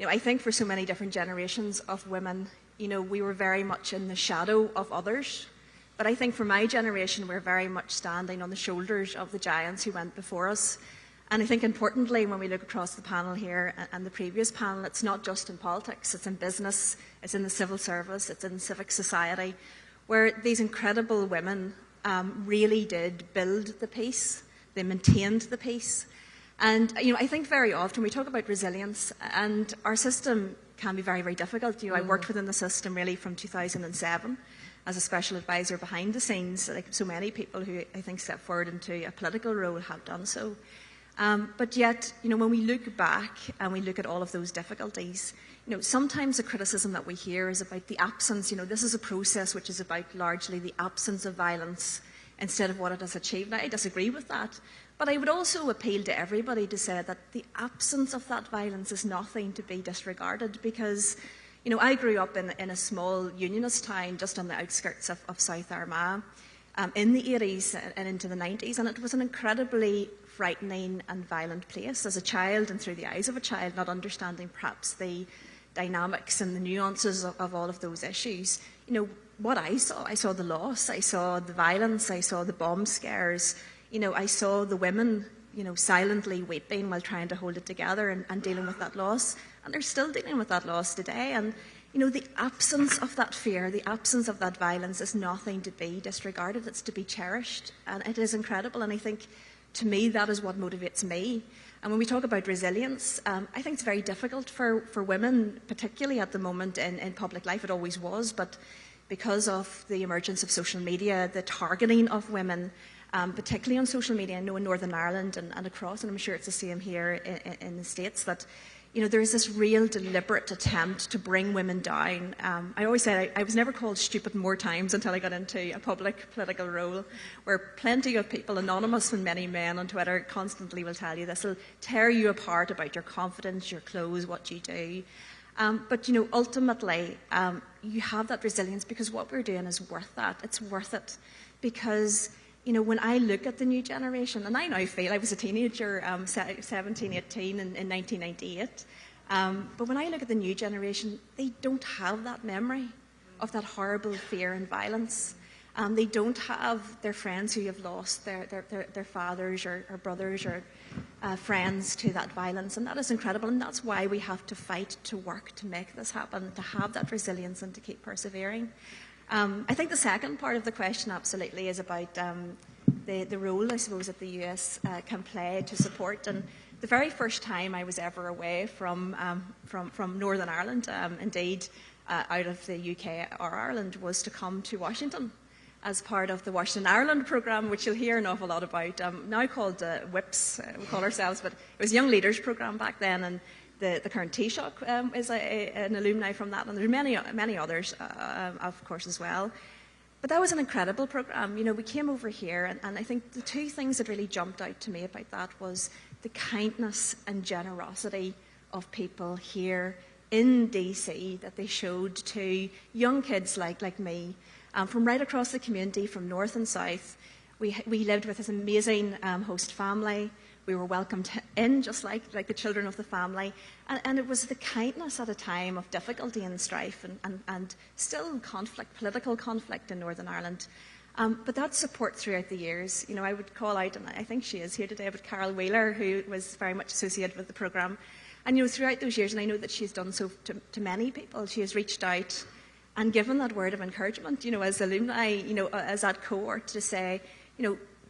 I think for so many different generations of women, we were very much in the shadow of others. But I think for my generation, we're very much standing on the shoulders of the giants who went before us. And I think importantly, when we look across the panel here and the previous panel, it's not just in politics, it's in business, it's in the civil service, it's in civic society, where these incredible women really did build the peace, they maintained the peace. And I think very often we talk about resilience, and our system can be very, very difficult. I worked within the system really from 2007 as a special advisor behind the scenes, like so many people who I think step forward into a political role have done so. But yet, when we look back and we look at all of those difficulties, sometimes the criticism that we hear is about the absence. This is a process which is about largely the absence of violence instead of what it has achieved. Now, I disagree with that. But I would also appeal to everybody to say that the absence of that violence is nothing to be disregarded, because I grew up in a small unionist town just on the outskirts of South Armagh in the 80s and into the 90s, and it was an incredibly frightening and violent place as a child, and through the eyes of a child, not understanding perhaps the dynamics and the nuances of all of those issues. What I saw the loss, I saw the violence, I saw the bomb scares, I saw the women, silently weeping while trying to hold it together and dealing with that loss. And they're still dealing with that loss today. And, the absence of that fear, the absence of that violence is nothing to be disregarded. It's to be cherished. And it is incredible. And I think, to me, that is what motivates me. And when we talk about resilience, I think it's very difficult for women, particularly at the moment in public life. It always was. But because of the emergence of social media, the targeting of women, particularly on social media, I know in Northern Ireland and across, and I'm sure it's the same here in the States, that there is this real deliberate attempt to bring women down. I always say I was never called stupid more times until I got into a public political role, where plenty of people, anonymous and many men on Twitter, constantly will tell you this will tear you apart about your confidence, your clothes, what you do. But ultimately, you have that resilience because what we're doing is worth that. It's worth it because when I look at the new generation, and I now feel I was a teenager, 17, 18 in 1998, but when I look at the new generation, they don't have that memory of that horrible fear and violence. They don't have their friends who have lost their fathers or brothers or friends to that violence, and that is incredible, and that's why we have to fight to work to make this happen, to have that resilience and to keep persevering. I think the second part of the question absolutely is about the role, I suppose, that the US can play to support. And the very first time I was ever away from Northern Ireland, indeed out of the UK or Ireland, was to come to Washington as part of the Washington Ireland programme, which you'll hear an awful lot about, now called WIPS, we call ourselves, but it was a Young Leaders programme back then, and the current Taoiseach is an alumni from that, and there are many others, of course, as well. But that was an incredible programme. We came over here, and I think the two things that really jumped out to me about that was the kindness and generosity of people here in DC that they showed to young kids like me, from right across the community, from north and south. We lived with this amazing host family. we were welcomed in just like the children of the family. And it was the kindness at a time of difficulty and strife and still conflict, political conflict in Northern Ireland. But that support throughout the years, I would call out, and I think she is here today, but Carol Wheeler, who was very much associated with the programme. And, throughout those years, and I know that she's done so to many people, she has reached out and given that word of encouragement, as alumni, as that cohort, to say,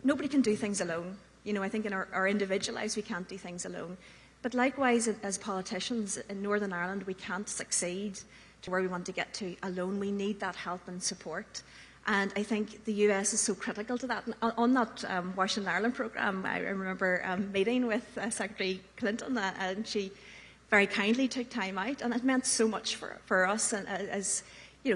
nobody can do things alone. I think in our individual lives, we can't do things alone. But likewise, as politicians in Northern Ireland, we can't succeed to where we want to get to alone. We need that help and support. And I think the US is so critical to that. And on that Washington Ireland programme, I remember meeting with Secretary Clinton, and she very kindly took time out, and it meant so much for us and as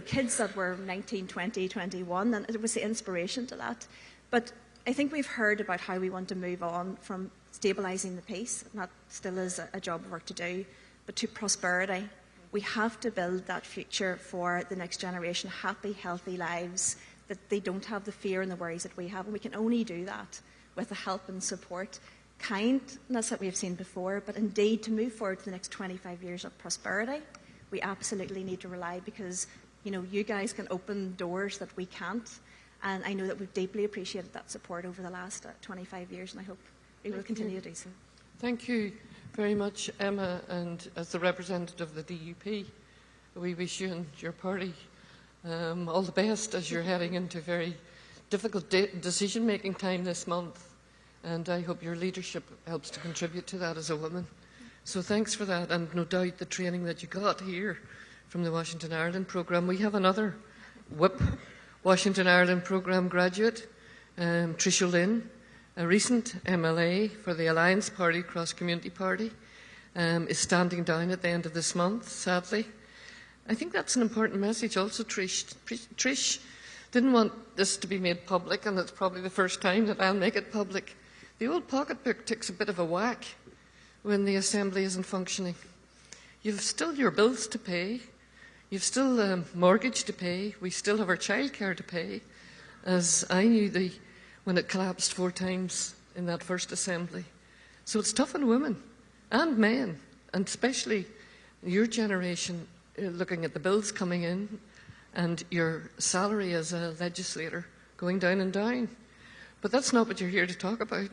kids that were 19, 20, 21, and it was the inspiration to that. But I think we've heard about how we want to move on from stabilising the peace, and that still is a job of work to do, but to prosperity. We have to build that future for the next generation, happy, healthy lives, that they don't have the fear and the worries that we have. And we can only do that with the help and support, kindness that we have seen before, but indeed to move forward to the next 25 years of prosperity, we absolutely need to rely, because you guys can open doors that we can't. And I know that we've deeply appreciated that support over the last 25 years, and I hope we will continue to do so. Thank you very much, Emma, and as the representative of the DUP, we wish you and your party all the best as you're heading into very difficult decision-making time this month, and I hope your leadership helps to contribute to that as a woman. So thanks for that, and no doubt the training that you got here from the Washington Ireland programme. We have another WHIP Washington Ireland programme graduate, Tricia Lynn, a recent MLA for the Alliance Party, Cross Community Party, is standing down at the end of this month, sadly. I think that's an important message also, Trish. Trish didn't want this to be made public, and it's probably the first time that I'll make it public. The old pocketbook takes a bit of a whack when the Assembly isn't functioning. You've still your bills to pay. You've still a mortgage to pay. We still have our childcare to pay, as I knew when it collapsed 4 times in that first Assembly. So it's tough on women and men, and especially your generation, looking at the bills coming in and your salary as a legislator going down and down. But that's not what you're here to talk about.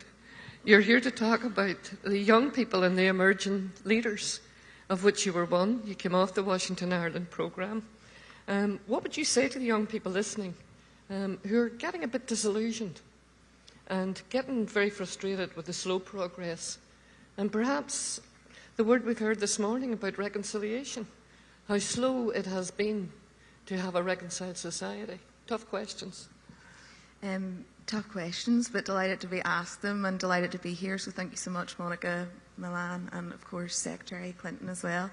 You're here to talk about the young people and the emerging leaders, of which you were one. You came off the Washington Ireland programme. What would you say to the young people listening who are getting a bit disillusioned and getting very frustrated with the slow progress, and perhaps the word we've heard this morning about reconciliation, how slow it has been to have a reconciled society? Tough questions. Tough questions, but delighted to be asked them and delighted to be here. So thank you so much, Monica, Milan, and of course Secretary Clinton as well.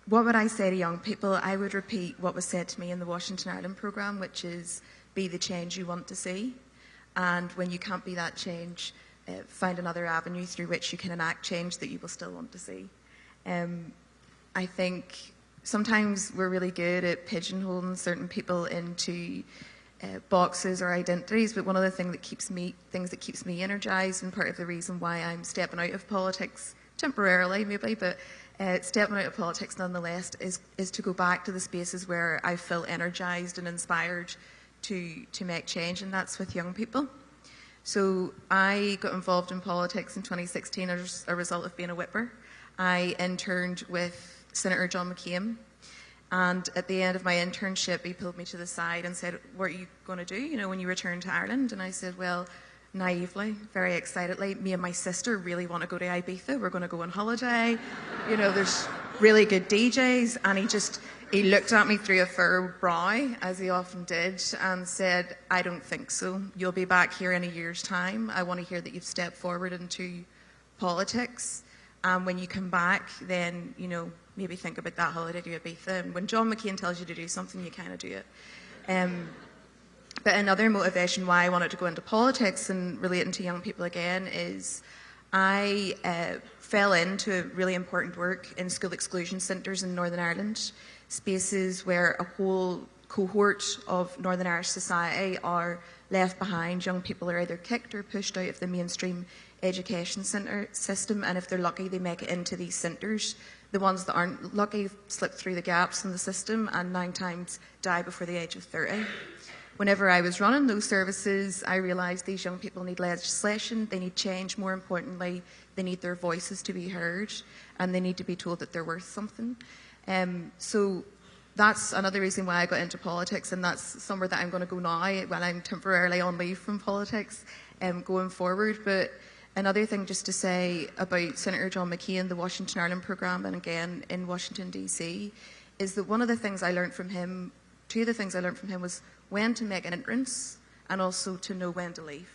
What would I say to young people? I would repeat what was said to me in the Washington Ireland programme, which is be the change you want to see. And when you can't be that change, find another avenue through which you can enact change that you will still want to see. I think sometimes we're really good at pigeonholing certain people into boxes or identities, but one of the things that keeps me energized, and part of the reason why I'm stepping out of politics temporarily maybe, but stepping out of politics nonetheless, is to go back to the spaces where I feel energized and inspired to make change, and that's with young people. So I got involved in politics in 2016 as a result of being a whipper. I interned with Senator John McCain, and at the end of my internship, he pulled me to the side and said, "What are you going to do, when you return to Ireland?" And I said, well, naively, very excitedly, me and my sister really want to go to Ibiza. We're going to go on holiday. There's really good DJs. And he looked at me through a furrowed brow, as he often did, and said, "I don't think so. You'll be back here in a year's time. I want to hear that you've stepped forward into politics. And when you come back, then, maybe think about that holiday to Ibiza." And when John McCain tells you to do something, you kind of do it. But another motivation why I wanted to go into politics and relating to young people again is I fell into really important work in school exclusion centres in Northern Ireland, spaces where a whole cohort of Northern Irish society are left behind. Young people are either kicked or pushed out of the mainstream education system, and if they're lucky, they make it into these centres. The ones that aren't lucky slip through the gaps in the system and 9 times die before the age of 30. Whenever I was running those services, I realised these young people need legislation, they need change, more importantly, they need their voices to be heard, and they need to be told that they're worth something. So that's another reason why I got into politics, and that's somewhere that I'm going to go now when I'm temporarily on leave from politics going forward. But another thing just to say about Senator John McCain, the Washington Ireland programme, and again in Washington DC, is that one of the things I learned from him, 2 of the things I learned from him was when to make an entrance and also to know when to leave.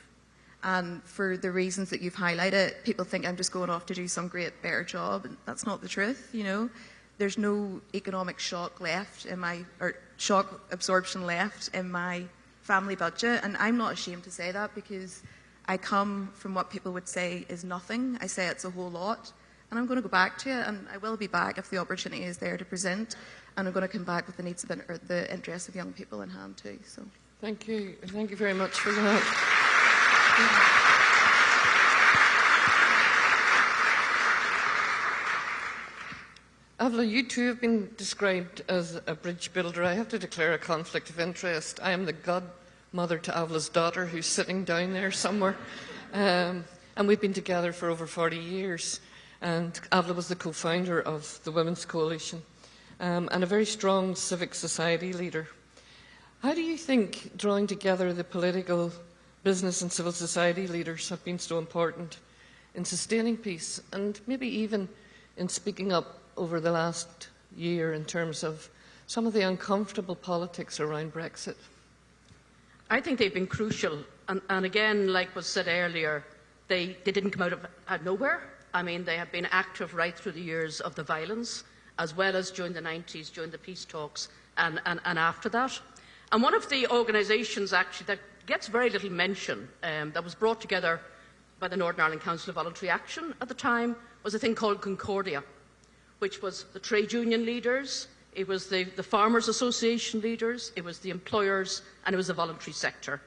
And for the reasons that you've highlighted, people think I'm just going off to do some great, better job, and that's not the truth, you know. There's no economic shock left in my, or shock absorption left in my family budget, and I'm not ashamed to say that because I come from what people would say is nothing. I say it's a whole lot, and I'm going to go back to it, and I will be back if the opportunity is there to present, and I'm going to come back with the needs of the interests of young people in hand too. So, thank you very much for that. Avla, you too have been described as a bridge builder. I have to declare a conflict of interest. I am the godmother to Avla's daughter, who's sitting down there somewhere, and we've been together for over 40 years. And Avla was the co-founder of the Women's Coalition and a very strong civic society leader. How do you think drawing together the political, business and civil society leaders have been so important in sustaining peace and maybe even in speaking up over the last year in terms of some of the uncomfortable politics around Brexit? I think they've been crucial. And again, like was said earlier, they didn't come out of nowhere. I mean, they have been active right through the years of the violence, as well as during the 90s, during the peace talks, and after that. And one of the organisations, actually, that gets very little mention, that was brought together by the Northern Ireland Council of Voluntary Action at the time, was a thing called Concordia, which was the trade union leaders, it was the Farmers Association leaders, it was the employers, and it was the voluntary sector.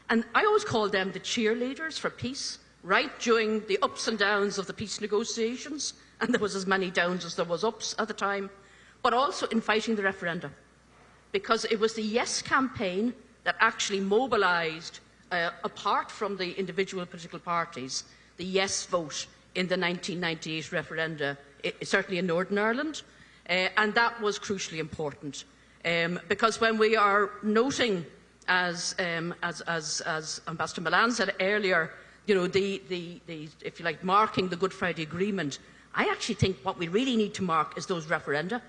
And I always called them the cheerleaders for peace, right during the ups and downs of the peace negotiations, and there was as many downs as there was ups at the time, but also in fighting the referendum, because it was the Yes campaign that actually mobilised, apart from the individual political parties, the Yes vote in the 1998 referenda, certainly in Northern Ireland, and that was crucially important, because when we are noting, as Ambassador Milan said earlier, you know, if you like, marking the Good Friday Agreement, I actually think what we really need to mark is those referenda,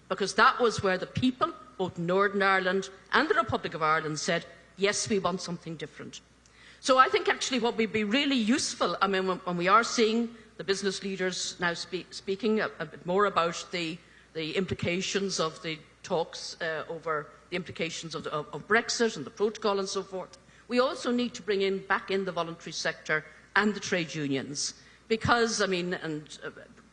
because that was where the people, both Northern Ireland and the Republic of Ireland, said, yes, we want something different. So I think actually what would be really useful, I mean, when we are seeing the business leaders now speaking a bit more about the implications of the talks over the implications of Brexit and the protocol and so forth, we also need to bring back in the voluntary sector and the trade unions. Because, I mean, and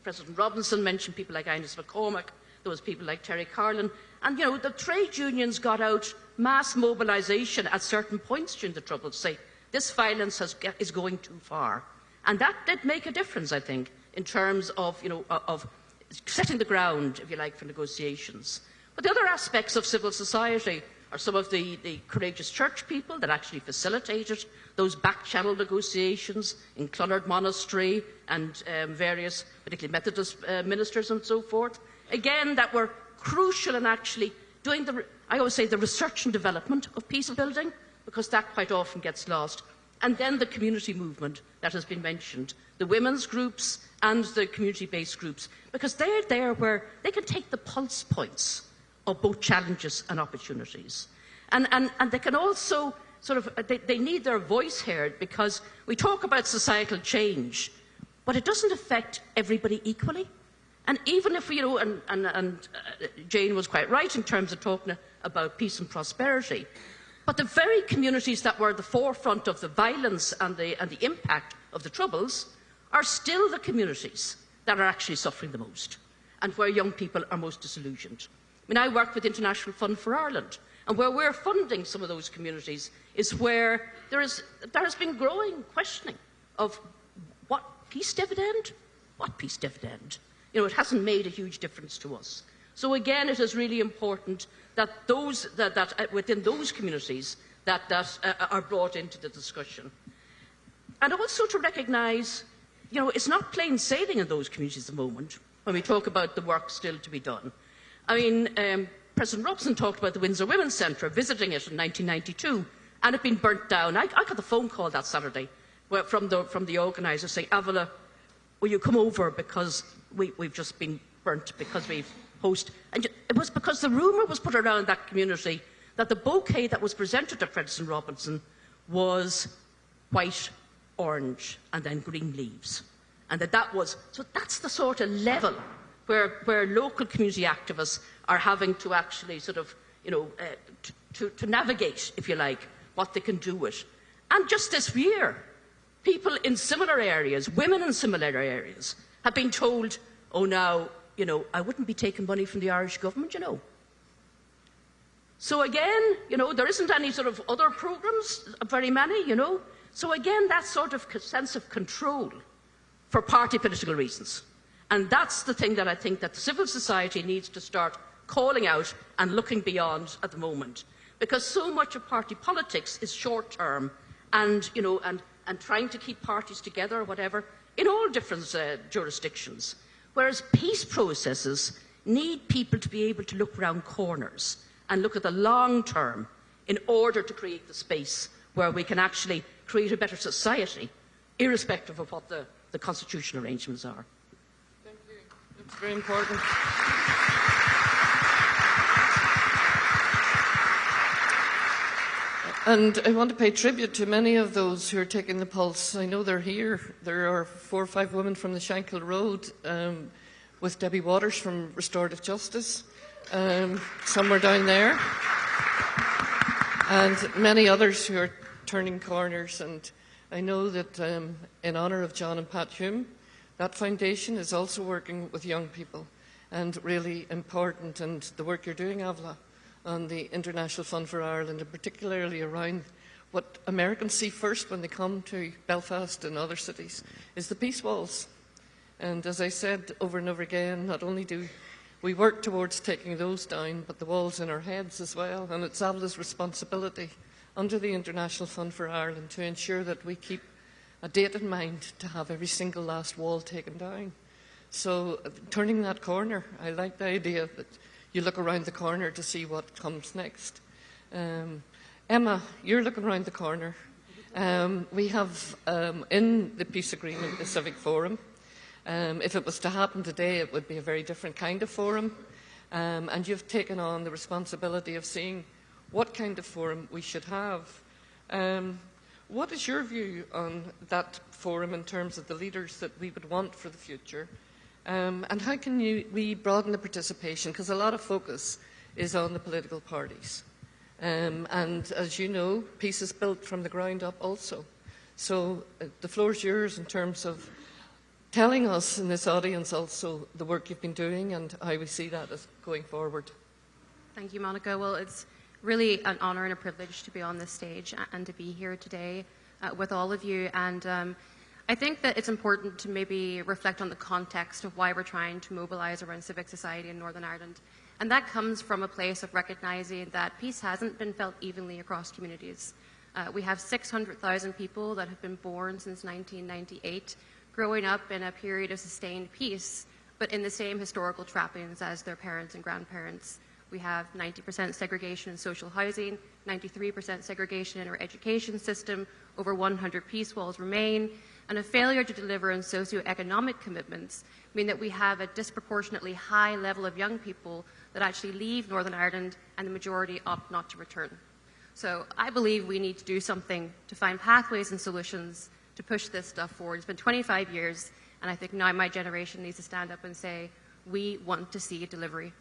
President Robinson mentioned people like Ines McCormack, there was people like Terry Carlin, and, you know, the trade unions got out mass mobilisation at certain points during the Troubles to say, this violence is going too far. And that did make a difference, I think, in terms of, you know, of setting the ground, if you like, for negotiations. But the other aspects of civil society are some of the courageous church people that actually facilitated those back-channel negotiations in Clonard Monastery and various, particularly Methodist ministers and so forth. Again, that were crucial in actually doing I always say, the research and development of peace building, because that quite often gets lost. And then the community movement that has been mentioned, the women's groups and the community-based groups, because they're there where they can take the pulse points of both challenges and opportunities. And they can also sort of, they need their voice heard, because we talk about societal change, but it doesn't affect everybody equally. And even if, you know, and Jane was quite right in terms of talking about peace and prosperity, but the very communities that were at the forefront of the violence and the impact of the Troubles are still the communities that are actually suffering the most, and where young people are most disillusioned. I mean, I work with the International Fund for Ireland, and where we're funding some of those communities is where there has been growing questioning of peace dividend? What peace dividend? You know, it hasn't made a huge difference to us. So again, it is really important that those within those communities that are brought into the discussion. And also to recognise, you know, it's not plain sailing in those communities at the moment when we talk about the work still to be done. I mean, President Robson talked about the Windsor Women's Centre, visiting it in 1992, and it being burnt down. I got the phone call that Saturday from the organiser saying, Avila, will you come over because we've just been burnt because we've hosted. And it was because the rumour was put around that community that the bouquet that was presented to President Robinson was white, orange, and then green leaves. And so that's the sort of level where local community activists are having to actually sort of, you know, to navigate, if you like, what they can do with. And just this year, people in similar areas, women in similar areas, have been told, oh, now, you know, I wouldn't be taking money from the Irish government, you know. So again, you know, there isn't any sort of other programmes, very many, you know. So again, that sort of sense of control for party political reasons. And that's the thing that I think that civil society needs to start calling out and looking beyond at the moment. Because so much of party politics is short-term and, you know, and trying to keep parties together or whatever in all different jurisdictions. Whereas peace processes need people to be able to look around corners and look at the long term in order to create the space where we can actually create a better society, irrespective of what the constitutional arrangements are. Thank you. That's very important. And I want to pay tribute to many of those who are taking the pulse. I know they're here. There are 4 or 5 women from the Shankill Road, with Debbie Waters from Restorative Justice, somewhere down there, and many others who are turning corners. And I know that in honour of John and Pat Hume, that foundation is also working with young people, and really important. And the work you're doing, Avila, on the International Fund for Ireland, and particularly around what Americans see first when they come to Belfast and other cities, is the peace walls. And as I said over and over again, not only do we work towards taking those down, but the walls in our heads as well. And it's Avila's responsibility under the International Fund for Ireland to ensure that we keep a date in mind to have every single last wall taken down. So turning that corner, I like the idea that you look around the corner to see what comes next. Emma, you're looking around the corner. We have in the peace agreement the Civic Forum. If it was to happen today, it would be a very different kind of forum. And you've taken on the responsibility of seeing what kind of forum we should have. What is your view on that forum in terms of the leaders that we would want for the future? And how can we broaden the participation? Because a lot of focus is on the political parties. And as you know, peace is built from the ground up also. So the floor is yours in terms of telling us in this audience also the work you've been doing and how we see that as going forward. Thank you, Monica. Well, it's really an honour and a privilege to be on this stage and to be here today with all of you. And I think that it's important to maybe reflect on the context of why we're trying to mobilise around civic society in Northern Ireland. And that comes from a place of recognising that peace hasn't been felt evenly across communities. We have 600,000 people that have been born since 1998, growing up in a period of sustained peace, but in the same historical trappings as their parents and grandparents. We have 90% segregation in social housing, 93% segregation in our education system, over 100 peace walls remain, and a failure to deliver on socio-economic commitments mean that we have a disproportionately high level of young people that actually leave Northern Ireland and the majority opt not to return. So I believe we need to do something to find pathways and solutions to push this stuff forward. It's been 25 years, and I think now my generation needs to stand up and say, we want to see a delivery.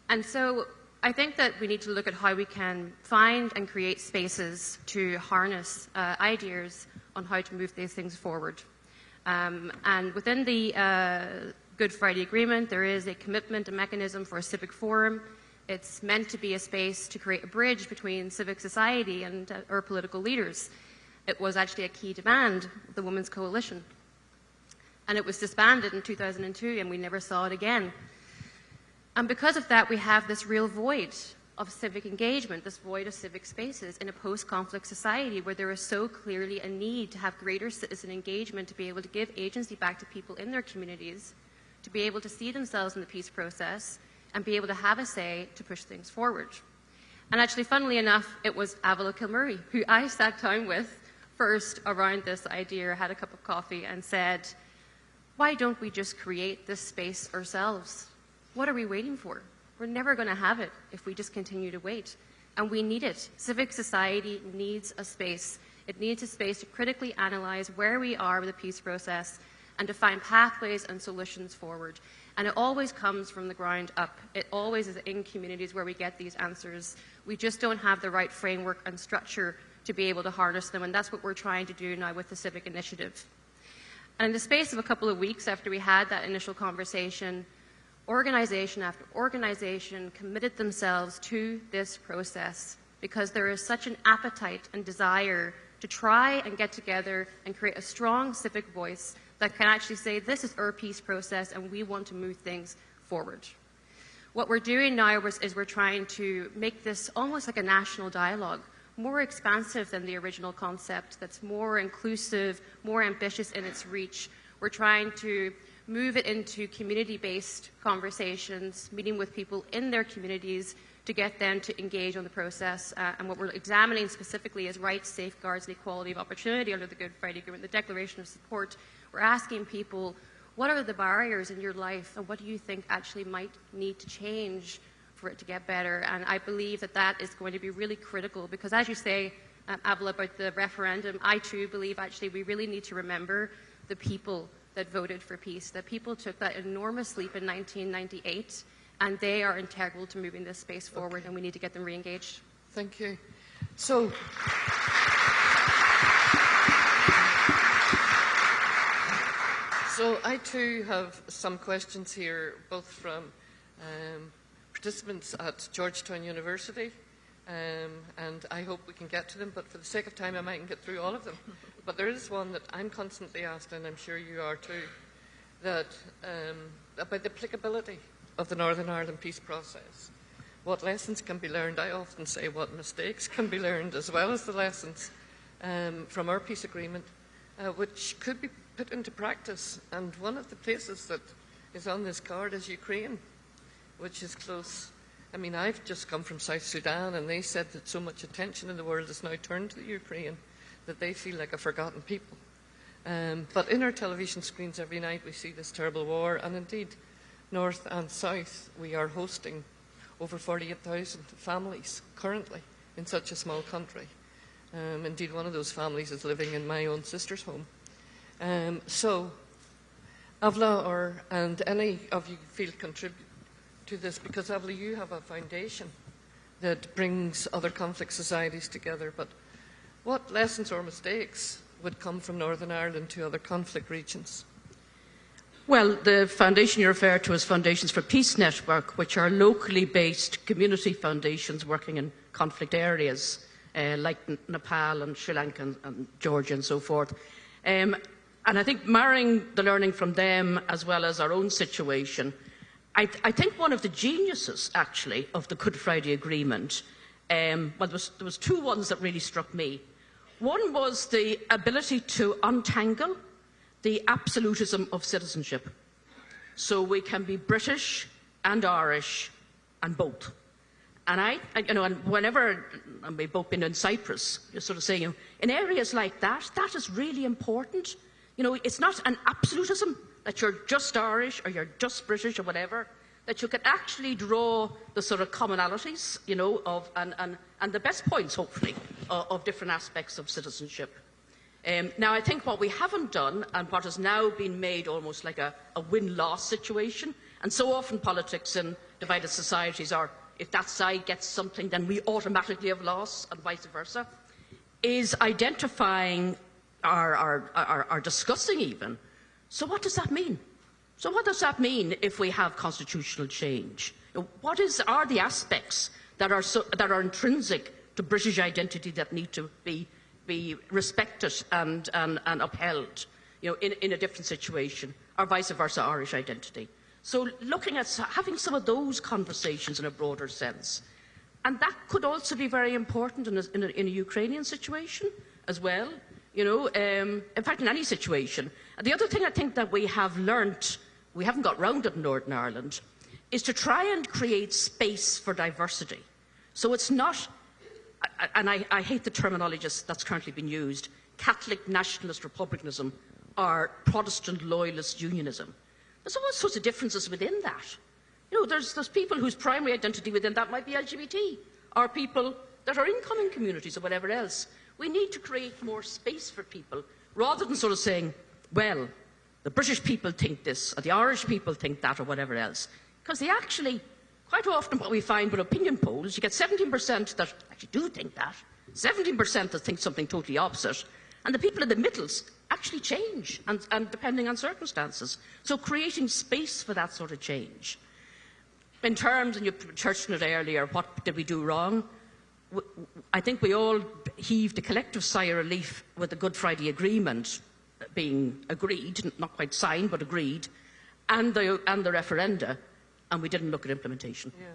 And so I think that we need to look at how we can find and create spaces to harness ideas on how to move these things forward. And within the Good Friday Agreement, there is a commitment, a mechanism for a civic forum. It's meant to be a space to create a bridge between civic society and our political leaders. It was actually a key demand of the Women's Coalition. and it was disbanded in 2002, and we never saw it again. And because of that, we have this real void of civic engagement, this void of civic spaces in a post-conflict society where there is so clearly a need to have greater citizen engagement, to be able to give agency back to people in their communities, to be able to see themselves in the peace process, and be able to have a say to push things forward. And actually, funnily enough, it was Avila Kilmurray who I sat down with first around this idea, had a cup of coffee, and said, why don't we just create this space ourselves? What are we waiting for? We're never going to have it if we just continue to wait. And we need it. Civic society needs a space. It needs a space to critically analyse where we are with the peace process and to find pathways and solutions forward. And it always comes from the ground up. It always is in communities where we get these answers. We just don't have the right framework and structure to be able to harness them, and that's what we're trying to do now with the Civic Initiative. And in the space of a couple of weeks after we had that initial conversation, organisation after organisation committed themselves to this process because there is such an appetite and desire to try and get together and create a strong civic voice that can actually say, this is our peace process and we want to move things forward. What we're doing now is we're trying to make this almost like a national dialogue, more expansive than the original concept, that's more inclusive, more ambitious in its reach. We're trying to move it into community-based conversations, meeting with people in their communities to get them to engage on the process. And what we're examining specifically is rights, safeguards, and equality of opportunity under the Good Friday Agreement, the Declaration of Support. We're asking people, what are the barriers in your life, and what do you think actually might need to change for it to get better? And I believe that that is going to be really critical because, as you say, Avila, about the referendum, I too believe actually we really need to remember the people that voted for peace, that people took that enormous leap in 1998, and they are integral to moving this space forward, and we need to get them re-engaged. Thank you. So, I too have some questions here, both from participants at Georgetown University, and I hope we can get to them, but for the sake of time I mightn't get through all of them. But there is one that I'm constantly asked, and I'm sure you are too, that about the applicability of the Northern Ireland peace process. What lessons can be learned? I often say what mistakes can be learned, as well as the lessons from our peace agreement, which could be put into practice. And one of the places that is on this card is Ukraine, which is close. I mean, I've just come from South Sudan, and they said that so much attention in the world has now turned to the Ukraine that they feel like a forgotten people. But in our television screens every night we see this terrible war, and indeed, north and south, we are hosting over 48,000 families currently in such a small country. Indeed, one of those families is living in my own sister's home. So, Avila, and any of you feel contribute to this, because Avila, you have a foundation that brings other conflict societies together, but what lessons or mistakes would come from Northern Ireland to other conflict regions? Well, the foundation you refer to is Foundations for Peace Network, which are locally based community foundations working in conflict areas like Nepal and Sri Lanka and Georgia and so forth. And I think marrying the learning from them as well as our own situation, I think one of the geniuses, actually, of the Good Friday Agreement, well, there was two ones that really struck me. One was the ability to untangle the absolutism of citizenship. So we can be British and Irish and both. And and whenever, and we've both been in Cyprus, you're sort of saying, in areas like that, that is really important. It's not an absolutism that you're just Irish or you're just British or whatever, that you can actually draw the sort of commonalities, and the best points, hopefully, of different aspects of citizenship. Now, I think what we haven't done, and what has now been made almost like a win-loss situation, and so often politics in divided societies are, if that side gets something, then we automatically have lost, and vice versa, is identifying or discussing even, so what does that mean? So what does that mean if we have constitutional change? What are the aspects that are intrinsic to British identity that need to be respected and upheld? in a different situation, or vice versa, Irish identity. So looking at having some of those conversations in a broader sense. And that could also be very important in a Ukrainian situation as well, in fact, in any situation. And the other thing I think that we have learnt, we haven't got round it in Northern Ireland, is to try and create space for diversity. So it's not, and I hate the terminology that's currently been used, Catholic nationalist republicanism or Protestant loyalist unionism. There's all sorts of differences within that. There's people whose primary identity within that might be LGBT, or people that are incoming communities or whatever else. We need to create more space for people, rather than sort of saying, well, the British people think this, or the Irish people think that, or whatever else. Because they actually, quite often what we find with opinion polls, you get 17% that actually do think that, 17% that think something totally opposite, and the people in the middles actually change, and depending on circumstances. So creating space for that sort of change. In terms, and you touched on it earlier, what did we do wrong? I think we all heaved a collective sigh of relief with the Good Friday Agreement being agreed, not quite signed, but agreed, and the referenda, and we didn't look at implementation. Yeah.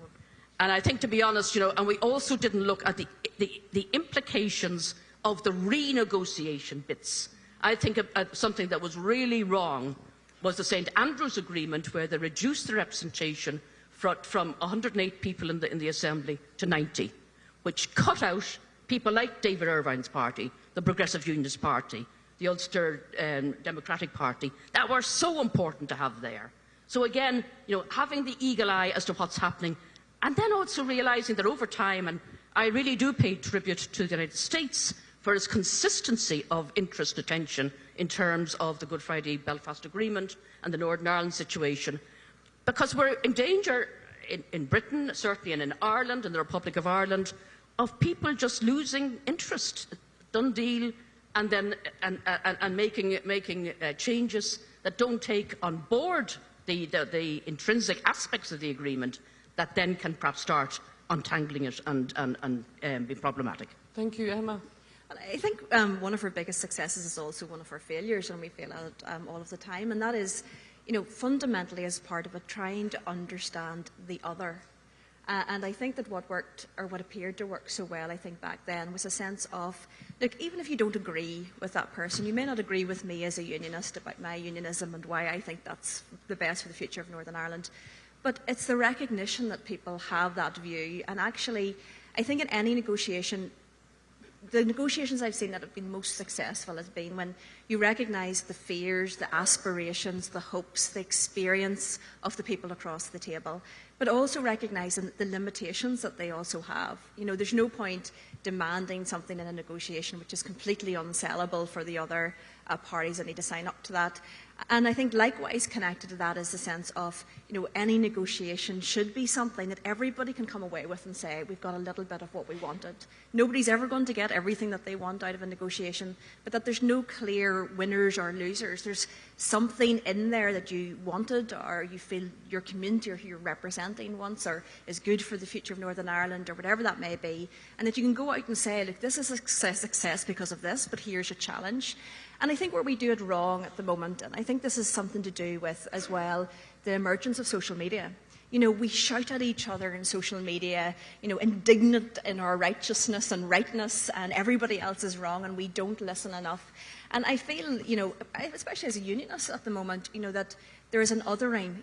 And I think, to be honest, and we also didn't look at the implications of the renegotiation bits. I think something that was really wrong was the St Andrews Agreement, where they reduced the representation from 108 people in the Assembly to 90, which cut out people like David Irvine's party, the Progressive Unionist Party, the Ulster Democratic Party, that were so important to have there. So again, having the eagle eye as to what's happening, and then also realising that over time, and I really do pay tribute to the United States for its consistency of interest and attention in terms of the Good Friday Belfast Agreement and the Northern Ireland situation, because we're in danger in Britain, certainly, and in Ireland, in the Republic of Ireland, of people just losing interest, done deal, and then making changes that don't take on board the intrinsic aspects of the agreement that then can perhaps start untangling it and be problematic. Thank you, Emma. I think one of our biggest successes is also one of our failures, and we fail at it all of the time, and that is, fundamentally as part of it, trying to understand the other. And I think that what worked, or what appeared to work so well, I think back then, was a sense of, look, even if you don't agree with that person, you may not agree with me as a unionist about my unionism and why I think that's the best for the future of Northern Ireland, but it's the recognition that people have that view. And actually, I think in any negotiation, the negotiations I've seen that have been most successful has been when you recognise the fears, the aspirations, the hopes, the experience of the people across the table, but also recognising the limitations that they also have. There's no point demanding something in a negotiation which is completely unsellable for the other parties that need to sign up to that. And I think likewise connected to that is the sense of, any negotiation should be something that everybody can come away with and say, we've got a little bit of what we wanted. Nobody's ever going to get everything that they want out of a negotiation, but that there's no clear winners or losers. There's something in there that you wanted, or you feel your community or who you're representing wants, or is good for the future of Northern Ireland, or whatever that may be, and that you can go out and say, look, this is a success because of this, but here's a challenge. And I think where we do it wrong at the moment, and I think this is something to do with, as well, the emergence of social media. We shout at each other in social media, indignant in our righteousness and rightness, and everybody else is wrong, and we don't listen enough. And I feel, especially as a unionist at the moment, that there is an othering,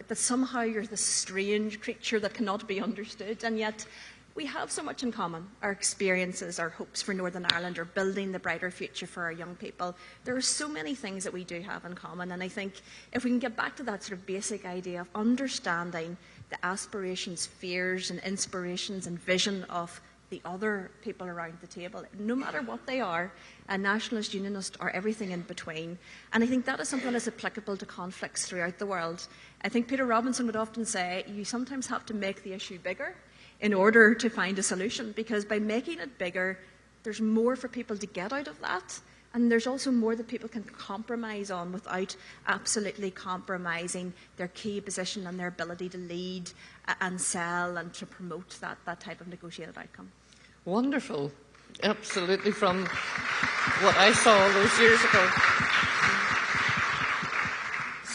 that somehow you're this strange creature that cannot be understood, and yet we have so much in common. Our experiences, our hopes for Northern Ireland, or building the brighter future for our young people. There are so many things that we do have in common, and I think if we can get back to that sort of basic idea of understanding the aspirations, fears and inspirations and vision of the other people around the table, no matter what they are, a nationalist, unionist, or everything in between. And I think that is something that's applicable to conflicts throughout the world. I think Peter Robinson would often say, you sometimes have to make the issue bigger in order to find a solution, because by making it bigger, there's more for people to get out of that, and there's also more that people can compromise on without absolutely compromising their key position and their ability to lead and sell and to promote that type of negotiated outcome. Wonderful. Absolutely, from what I saw all those years ago.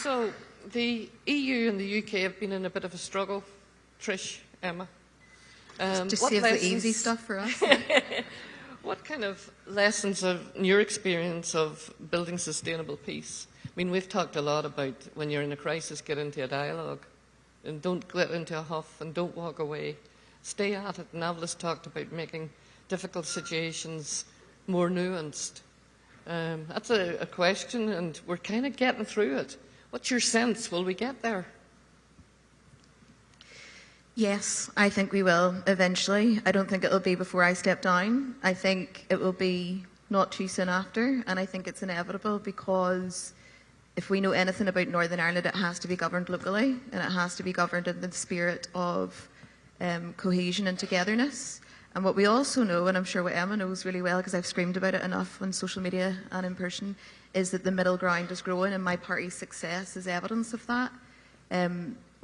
So the EU and the UK have been in a bit of a struggle. Trish, Emma. Just save the easy stuff for us. What kind of lessons in your experience of building sustainable peace? I mean, we've talked a lot about when you're in a crisis, get into a dialogue and don't get into a huff and don't walk away. Stay at it. And Avla's talked about making difficult situations more nuanced. That's a question, and we're kind of getting through it. What's your sense? Will we get there? Yes, I think we will eventually. I don't think it will be before I step down. I think it will be not too soon after, and I think it's inevitable because if we know anything about Northern Ireland, it has to be governed locally, and it has to be governed in the spirit of cohesion and togetherness. And what we also know, and I'm sure what Emma knows really well because I've screamed about it enough on social media and in person, is that the middle ground is growing, and my party's success is evidence of that.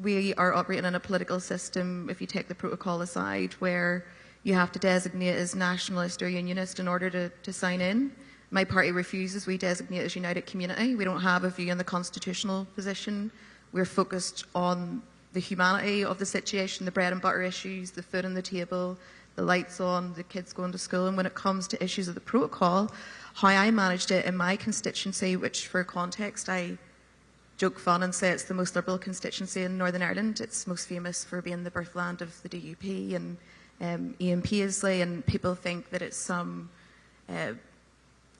We are operating in a political system, if you take the protocol aside, where you have to designate as nationalist or unionist in order to sign in. My party refuses. We designate as United Community. We don't have a view on the constitutional position. We're focused on the humanity of the situation, the bread and butter issues, the food on the table, the lights on, the kids going to school. And when it comes to issues of the protocol, how I managed it in my constituency, which for context I joke fun and say it's the most liberal constituency in Northern Ireland. It's most famous for being the birthland of the DUP and Ian Paisley, and people think that it's some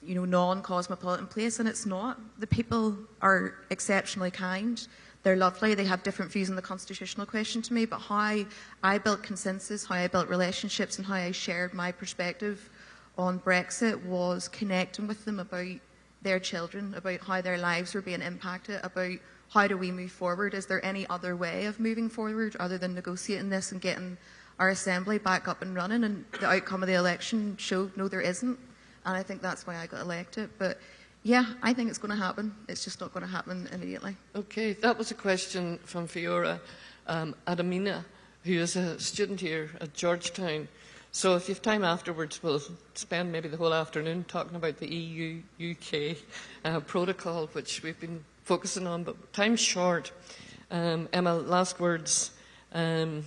non-cosmopolitan place, and it's not. The people are exceptionally kind. They're lovely. They have different views on the constitutional question to me, but how I built consensus, how I built relationships, and how I shared my perspective on Brexit was connecting with them about their children, about how their lives were being impacted, about how do we move forward. Is there any other way of moving forward other than negotiating this and getting our assembly back up and running? And the outcome of the election showed no, there isn't. And I think that's why I got elected. But yeah, I think it's going to happen. It's just not going to happen immediately. Okay, that was a question from Fiora Adamina, who is a student here at Georgetown. So if you have time afterwards, we'll spend maybe the whole afternoon talking about the EU-UK protocol, which we've been focusing on, but time's short. Emma, last words. You're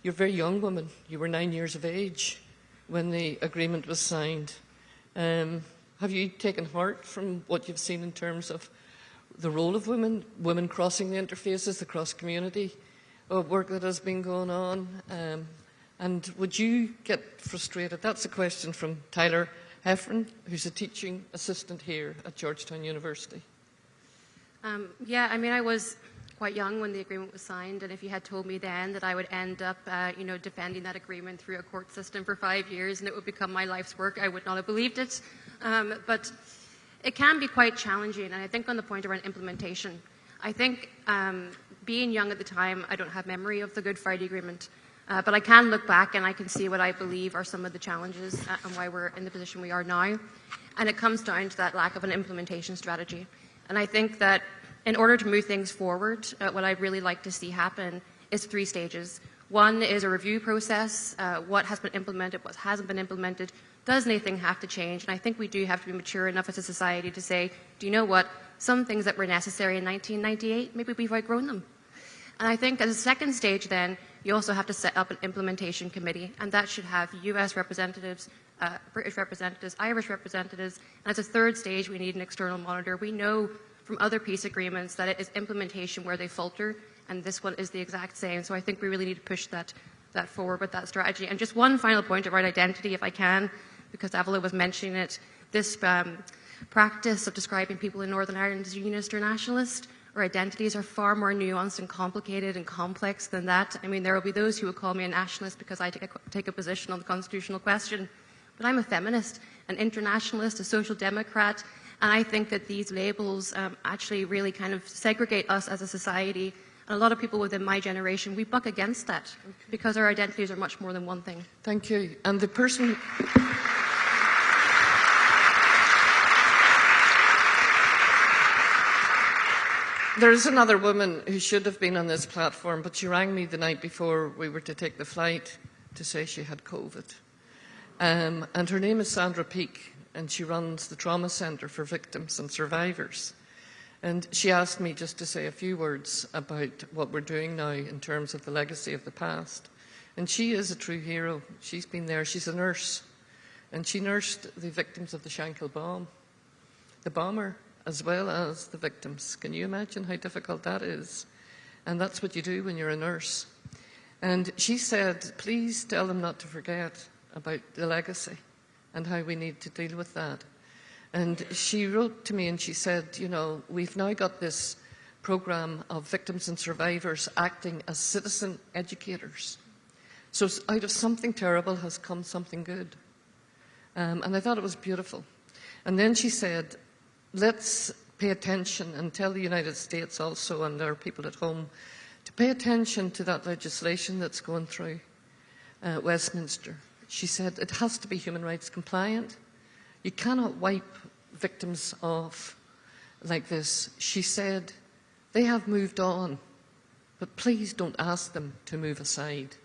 a very young woman. You were 9 years of age when the agreement was signed. Have you taken heart from what you've seen in terms of the role of women, women crossing the interfaces, the cross-community work that has been going on? And would you get frustrated? That's a question from Tyler Heffron, who's a teaching assistant here at Georgetown University. Yeah, I mean, I was quite young when the agreement was signed, and if you had told me then that I would end up, defending that agreement through a court system for 5 years and it would become my life's work, I would not have believed it. But it can be quite challenging, and I think on the point around implementation, I think being young at the time, I don't have memory of the Good Friday Agreement. But I can look back and I can see what I believe are some of the challenges and why we're in the position we are now. And it comes down to that lack of an implementation strategy. And I think that in order to move things forward, what I'd really like to see happen is 3 stages. One is a review process, what has been implemented, what hasn't been implemented, does anything have to change? And I think we do have to be mature enough as a society to say, do you know what, some things that were necessary in 1998, maybe we've outgrown them. And I think as a second stage then, you also have to set up an implementation committee, and that should have US representatives, British representatives, Irish representatives, and as a third stage we need an external monitor. We know from other peace agreements that it is implementation where they falter, and this one is the exact same. So I think we really need to push that forward with that strategy. And just one final point about identity, if I can, because Avila was mentioning it, this practice of describing people in Northern Ireland as unionist or nationalist, our identities are far more nuanced and complicated and complex than that. I mean, there will be those who will call me a nationalist because I take a position on the constitutional question, but I'm a feminist, an internationalist, a social democrat, and I think that these labels actually really kind of segregate us as a society. And a lot of people within my generation, we buck against that because our identities are much more than one thing. Thank you. And the person... There is another woman who should have been on this platform, but she rang me the night before we were to take the flight to say she had COVID. And her name is Sandra Peake, and she runs the Trauma Centre for Victims and Survivors. And she asked me just to say a few words about what we're doing now in terms of the legacy of the past. And she is a true hero. She's been there. She's a nurse. And she nursed the victims of the Shankill bomb, the bomber, as well as the victims. Can you imagine how difficult that is? And that's what you do when you're a nurse. And she said, please tell them not to forget about the legacy and how we need to deal with that. And she wrote to me and she said, you know, we've now got this program of victims and survivors acting as citizen educators. So out of something terrible has come something good. And I thought it was beautiful. And then she said, let's pay attention and tell the United States also and our people at home to pay attention to that legislation that's going through Westminster. She said it has to be human rights compliant. You cannot wipe victims off like this. She said, they have moved on, but please don't ask them to move aside.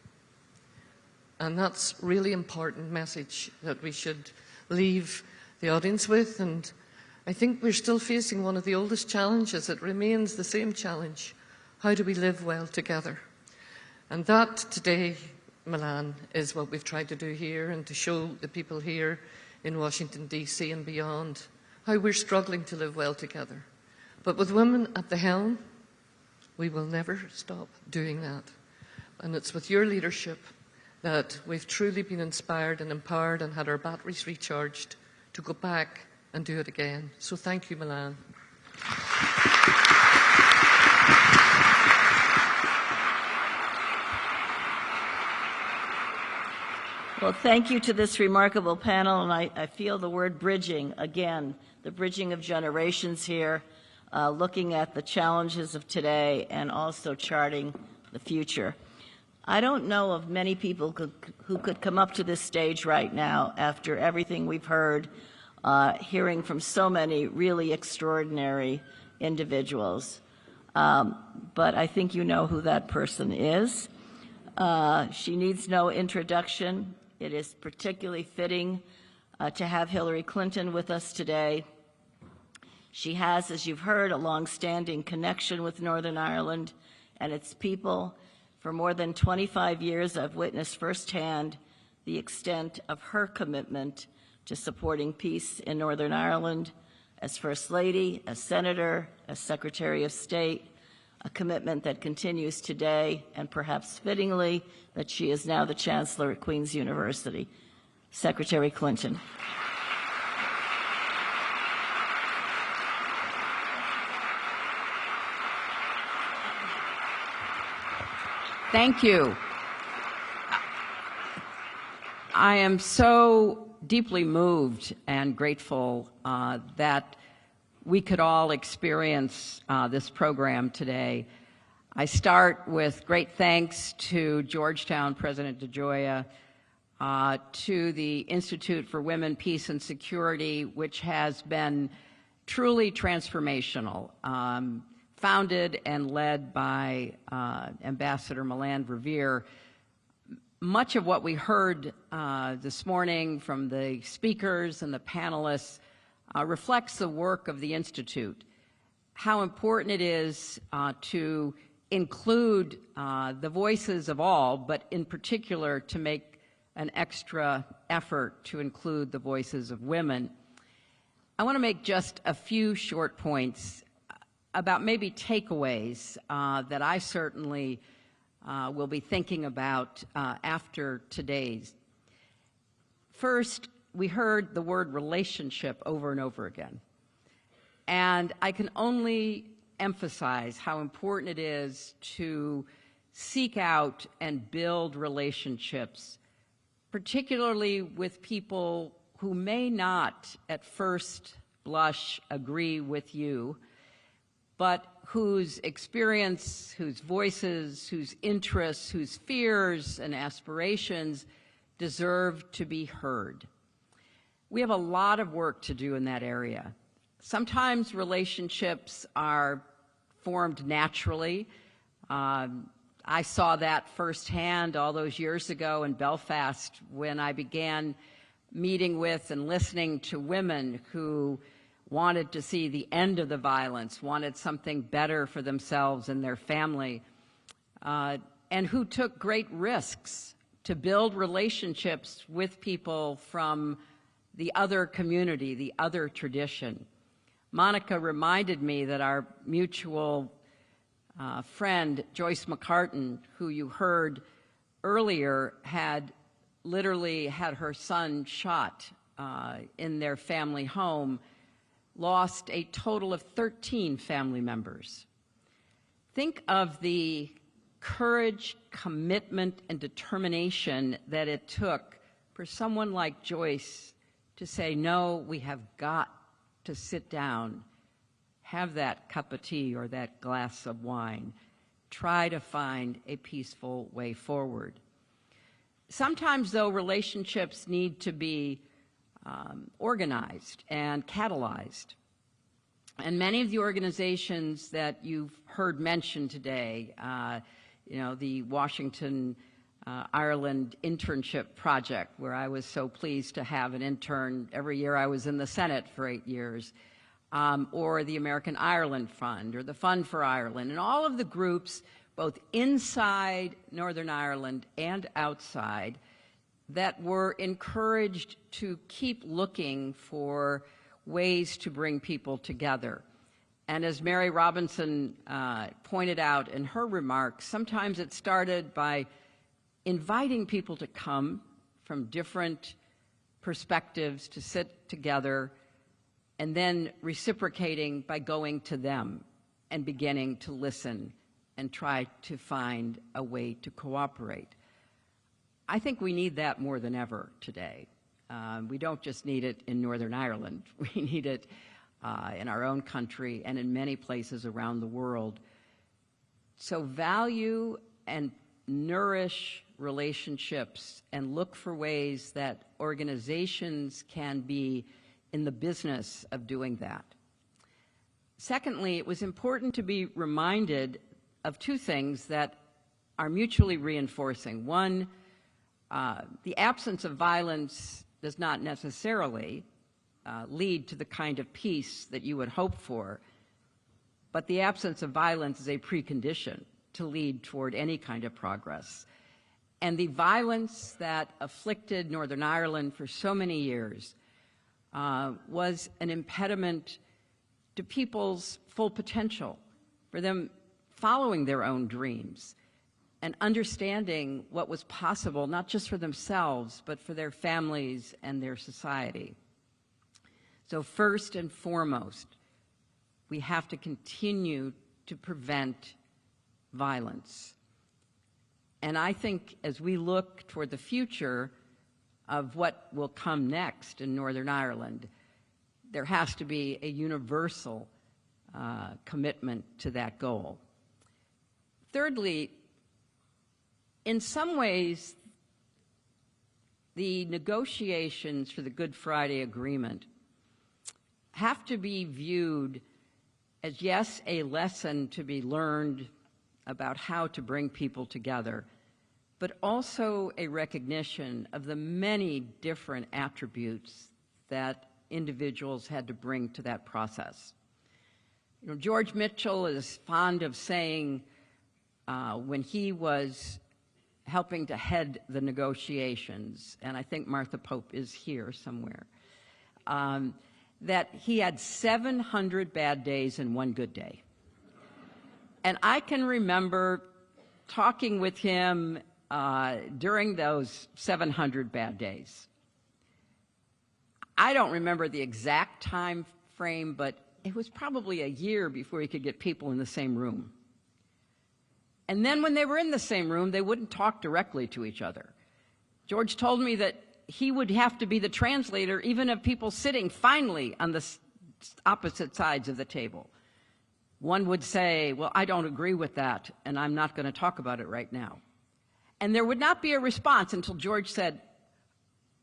And that's a really important message that we should leave the audience with. And I think we're still facing one of the oldest challenges. It remains the same challenge. How do we live well together? And that today, Milan, is what we've tried to do here and to show the people here in Washington, D.C. and beyond how we're struggling to live well together. But with women at the helm, we will never stop doing that. And it's with your leadership that we've truly been inspired and empowered and had our batteries recharged to go back and do it again. So thank you, Milan. Well, thank you to this remarkable panel, and I feel the word bridging again, the bridging of generations here, looking at the challenges of today and also charting the future. I don't know of many people who could come up to this stage right now after everything we've heard, hearing from so many really extraordinary individuals. But I think you know who that person is. She needs no introduction. It is particularly fitting to have Hillary Clinton with us today. She has, as you've heard, a long-standing connection with Northern Ireland and its people. For more than 25 years, I've witnessed firsthand the extent of her commitment to supporting peace in Northern Ireland as First Lady, as Senator, as Secretary of State, a commitment that continues today, and perhaps fittingly, that she is now the Chancellor at Queen's University. Secretary Clinton. Thank you. I am so deeply moved and grateful that we could all experience this program today. I start with great thanks to Georgetown President DeGioia, to the Institute for Women, Peace and Security, which has been truly transformational, founded and led by Ambassador Milan Revere. Much of what we heard this morning from the speakers and the panelists reflects the work of the Institute, how important it is to include the voices of all, but in particular to make an extra effort to include the voices of women. I want to make just a few short points about maybe takeaways that I certainly will be thinking about after today's. First, we heard the word relationship over and over again. And I can only emphasize how important it is to seek out and build relationships, particularly with people who may not at first blush agree with you, but whose experience, whose voices, whose interests, whose fears and aspirations deserve to be heard. We have a lot of work to do in that area. Sometimes relationships are formed naturally. I saw that firsthand all those years ago in Belfast when I began meeting with and listening to women who wanted to see the end of the violence, wanted something better for themselves and their family, and who took great risks to build relationships with people from the other community, the other tradition. Monica reminded me that our mutual friend, Joyce McCartan, who you heard earlier, had literally had her son shot in their family home, lost a total of 13 family members. Think of the courage, commitment, and determination that it took for someone like Joyce to say, no, we have got to sit down, have that cup of tea or that glass of wine, try to find a peaceful way forward. Sometimes, though, relationships need to be organized and catalyzed. And many of the organizations that you've heard mentioned today, the Washington Ireland Internship Project, where I was so pleased to have an intern every year I was in the Senate for 8 years, or the American Ireland Fund, or the Fund for Ireland, and all of the groups, both inside Northern Ireland and outside, that were encouraged to keep looking for ways to bring people together. And as Mary Robinson pointed out in her remarks, sometimes it started by inviting people to come from different perspectives to sit together, and then reciprocating by going to them and beginning to listen and try to find a way to cooperate. I think we need that more than ever today. We don't just need it in Northern Ireland. We need it in our own country and in many places around the world. So value and nourish relationships and look for ways that organizations can be in the business of doing that. Secondly, it was important to be reminded of two things that are mutually reinforcing. One, the absence of violence does not necessarily lead to the kind of peace that you would hope for, but the absence of violence is a precondition to lead toward any kind of progress. And the violence that afflicted Northern Ireland for so many years was an impediment to people's full potential, for them following their own dreams and understanding what was possible, not just for themselves, but for their families and their society. So first and foremost, we have to continue to prevent violence. And I think as we look toward the future of what will come next in Northern Ireland, there has to be a universal commitment to that goal. Thirdly, in some ways, the negotiations for the Good Friday Agreement have to be viewed as, yes, a lesson to be learned about how to bring people together, but also a recognition of the many different attributes that individuals had to bring to that process. You know, George Mitchell is fond of saying when he was helping to head the negotiations, and I think Martha Pope is here somewhere, that he had 700 bad days and one good day. And I can remember talking with him during those 700 bad days. I don't remember the exact time frame, but it was probably a year before he could get people in the same room. And then when they were in the same room, they wouldn't talk directly to each other. George told me that he would have to be the translator even of people sitting finally on the opposite sides of the table. One would say, well, I don't agree with that, and I'm not going to talk about it right now. And there would not be a response until George said,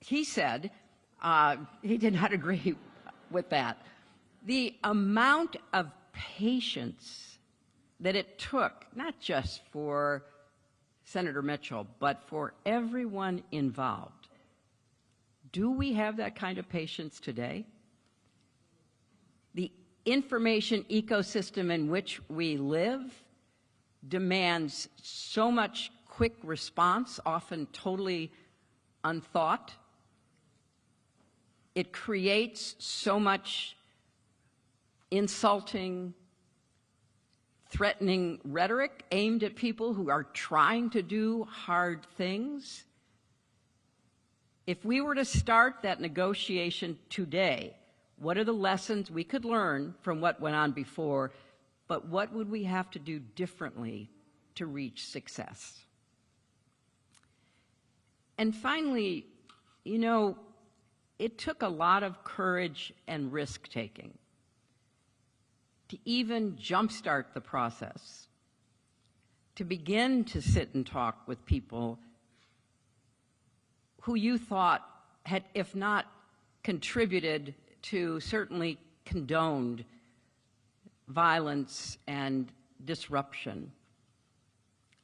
he did not agree with that. The amount of patience that it took, not just for Senator Mitchell, but for everyone involved. Do we have that kind of patience today? information ecosystem in which we live demands so much quick response, often totally unthought. It creates so much insulting, threatening rhetoric aimed at people who are trying to do hard things. If we were to start that negotiation today, what are the lessons we could learn from what went on before, but what would we have to do differently to reach success? And finally, you know, it took a lot of courage and risk-taking to even jumpstart the process, to begin to sit and talk with people who you thought had, if not contributed to, certainly condoned violence and disruption.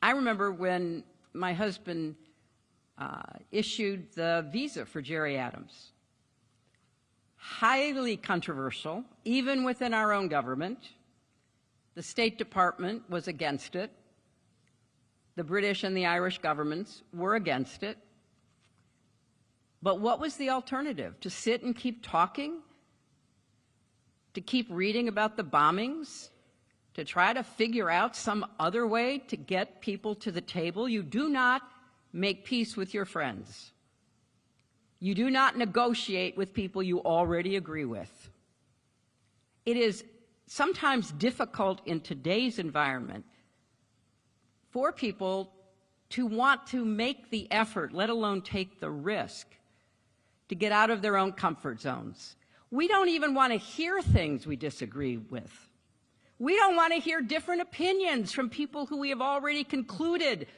I remember when my husband issued the visa for Jerry Adams. Highly controversial, even within our own government. The State Department was against it. The British and the Irish governments were against it. But what was the alternative? To sit and keep talking? To keep reading about the bombings? To try to figure out some other way to get people to the table? You do not make peace with your friends. You do not negotiate with people you already agree with. It is sometimes difficult in today's environment for people to want to make the effort, let alone take the risk, to get out of their own comfort zones. We don't even want to hear things we disagree with. We don't want to hear different opinions from people who we have already concluded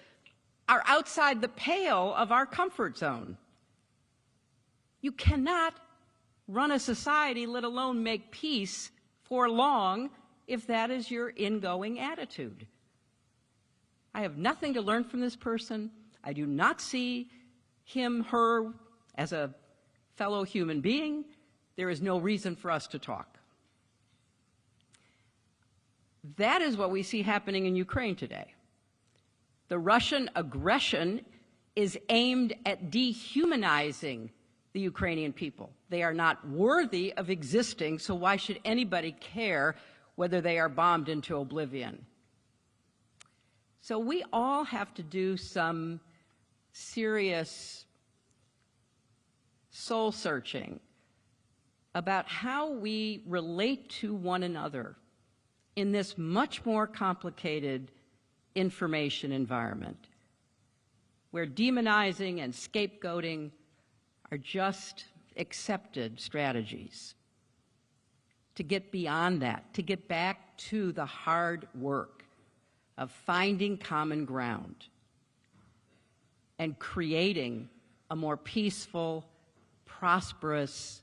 are outside the pale of our comfort zone. You cannot run a society, let alone make peace, for long if that is your ingoing attitude. I have nothing to learn from this person. I do not see him, her, as a fellow human being. There is no reason for us to talk. That is what we see happening in Ukraine today. The Russian aggression is aimed at dehumanizing the Ukrainian people. They are not worthy of existing, so why should anybody care whether they are bombed into oblivion? So we all have to do some serious soul searching about how we relate to one another in this much more complicated information environment, where demonizing and scapegoating are just accepted strategies. To get beyond that, to get back to the hard work of finding common ground and creating a more peaceful, prosperous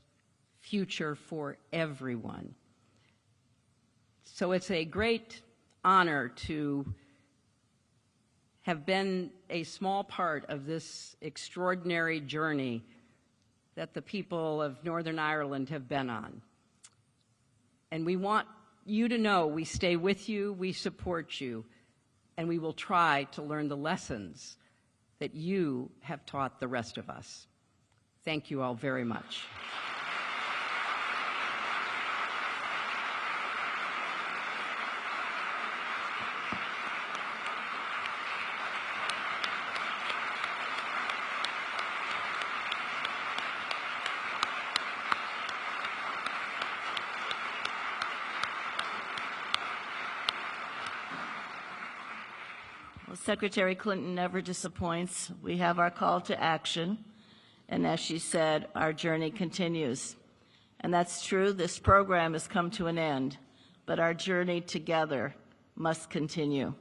future for everyone. So it's a great honor to have been a small part of this extraordinary journey that the people of Northern Ireland have been on. And we want you to know we stay with you, we support you, and we will try to learn the lessons that you have taught the rest of us. Thank you all very much. Secretary Clinton never disappoints. We have our call to action, and as she said, our journey continues. And that's true, this program has come to an end, but our journey together must continue.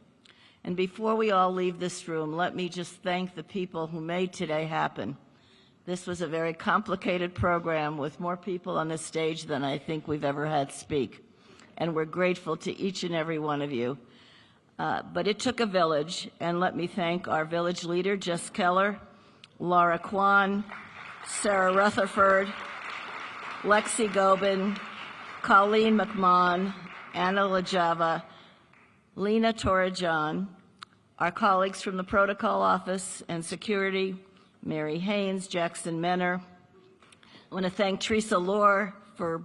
And before we all leave this room, let me just thank the people who made today happen. This was a very complicated program with more people on the stage than I think we've ever had speak. And we're grateful to each and every one of you. But it took a village, and let me thank our village leader, Jess Keller, Laura Kwan, Sarah Rutherford, Lexi Gobin, Colleen McMahon, Anna Lajava, Lena Torajan, our colleagues from the Protocol Office and Security, Mary Haynes, Jackson Menner. I want to thank Teresa Lohr for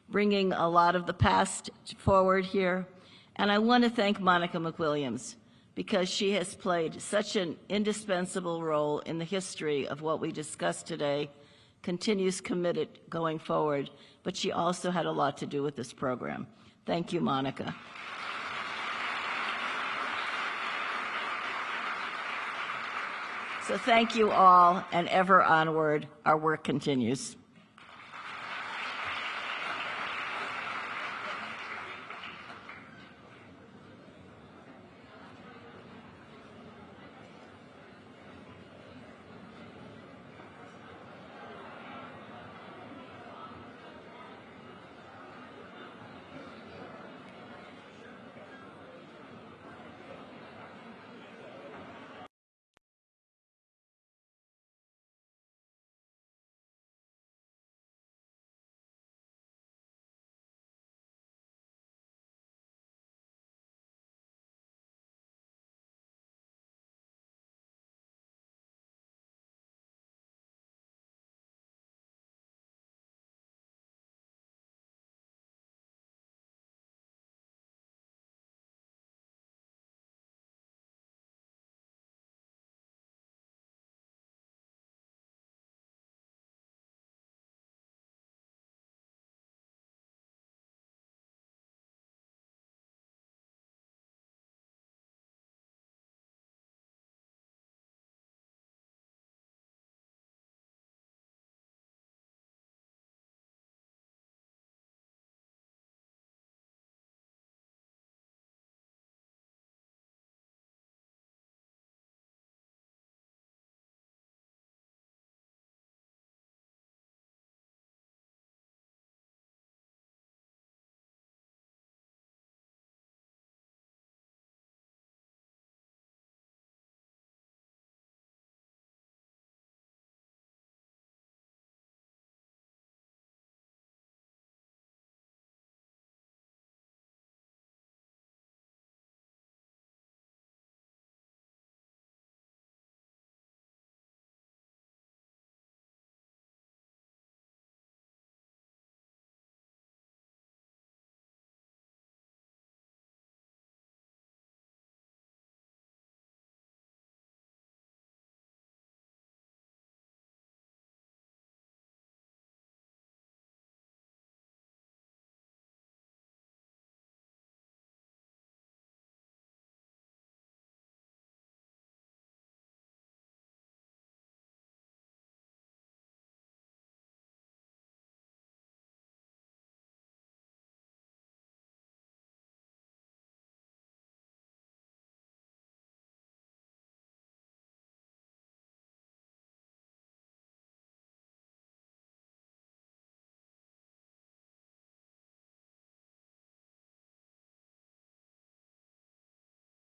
bringing a lot of the past forward here. And I want to thank Monica McWilliams, because she has played such an indispensable role in the history of what we discussed today, continues committed going forward, but she also had a lot to do with this program. Thank you, Monica. So thank you all, and ever onward, our work continues.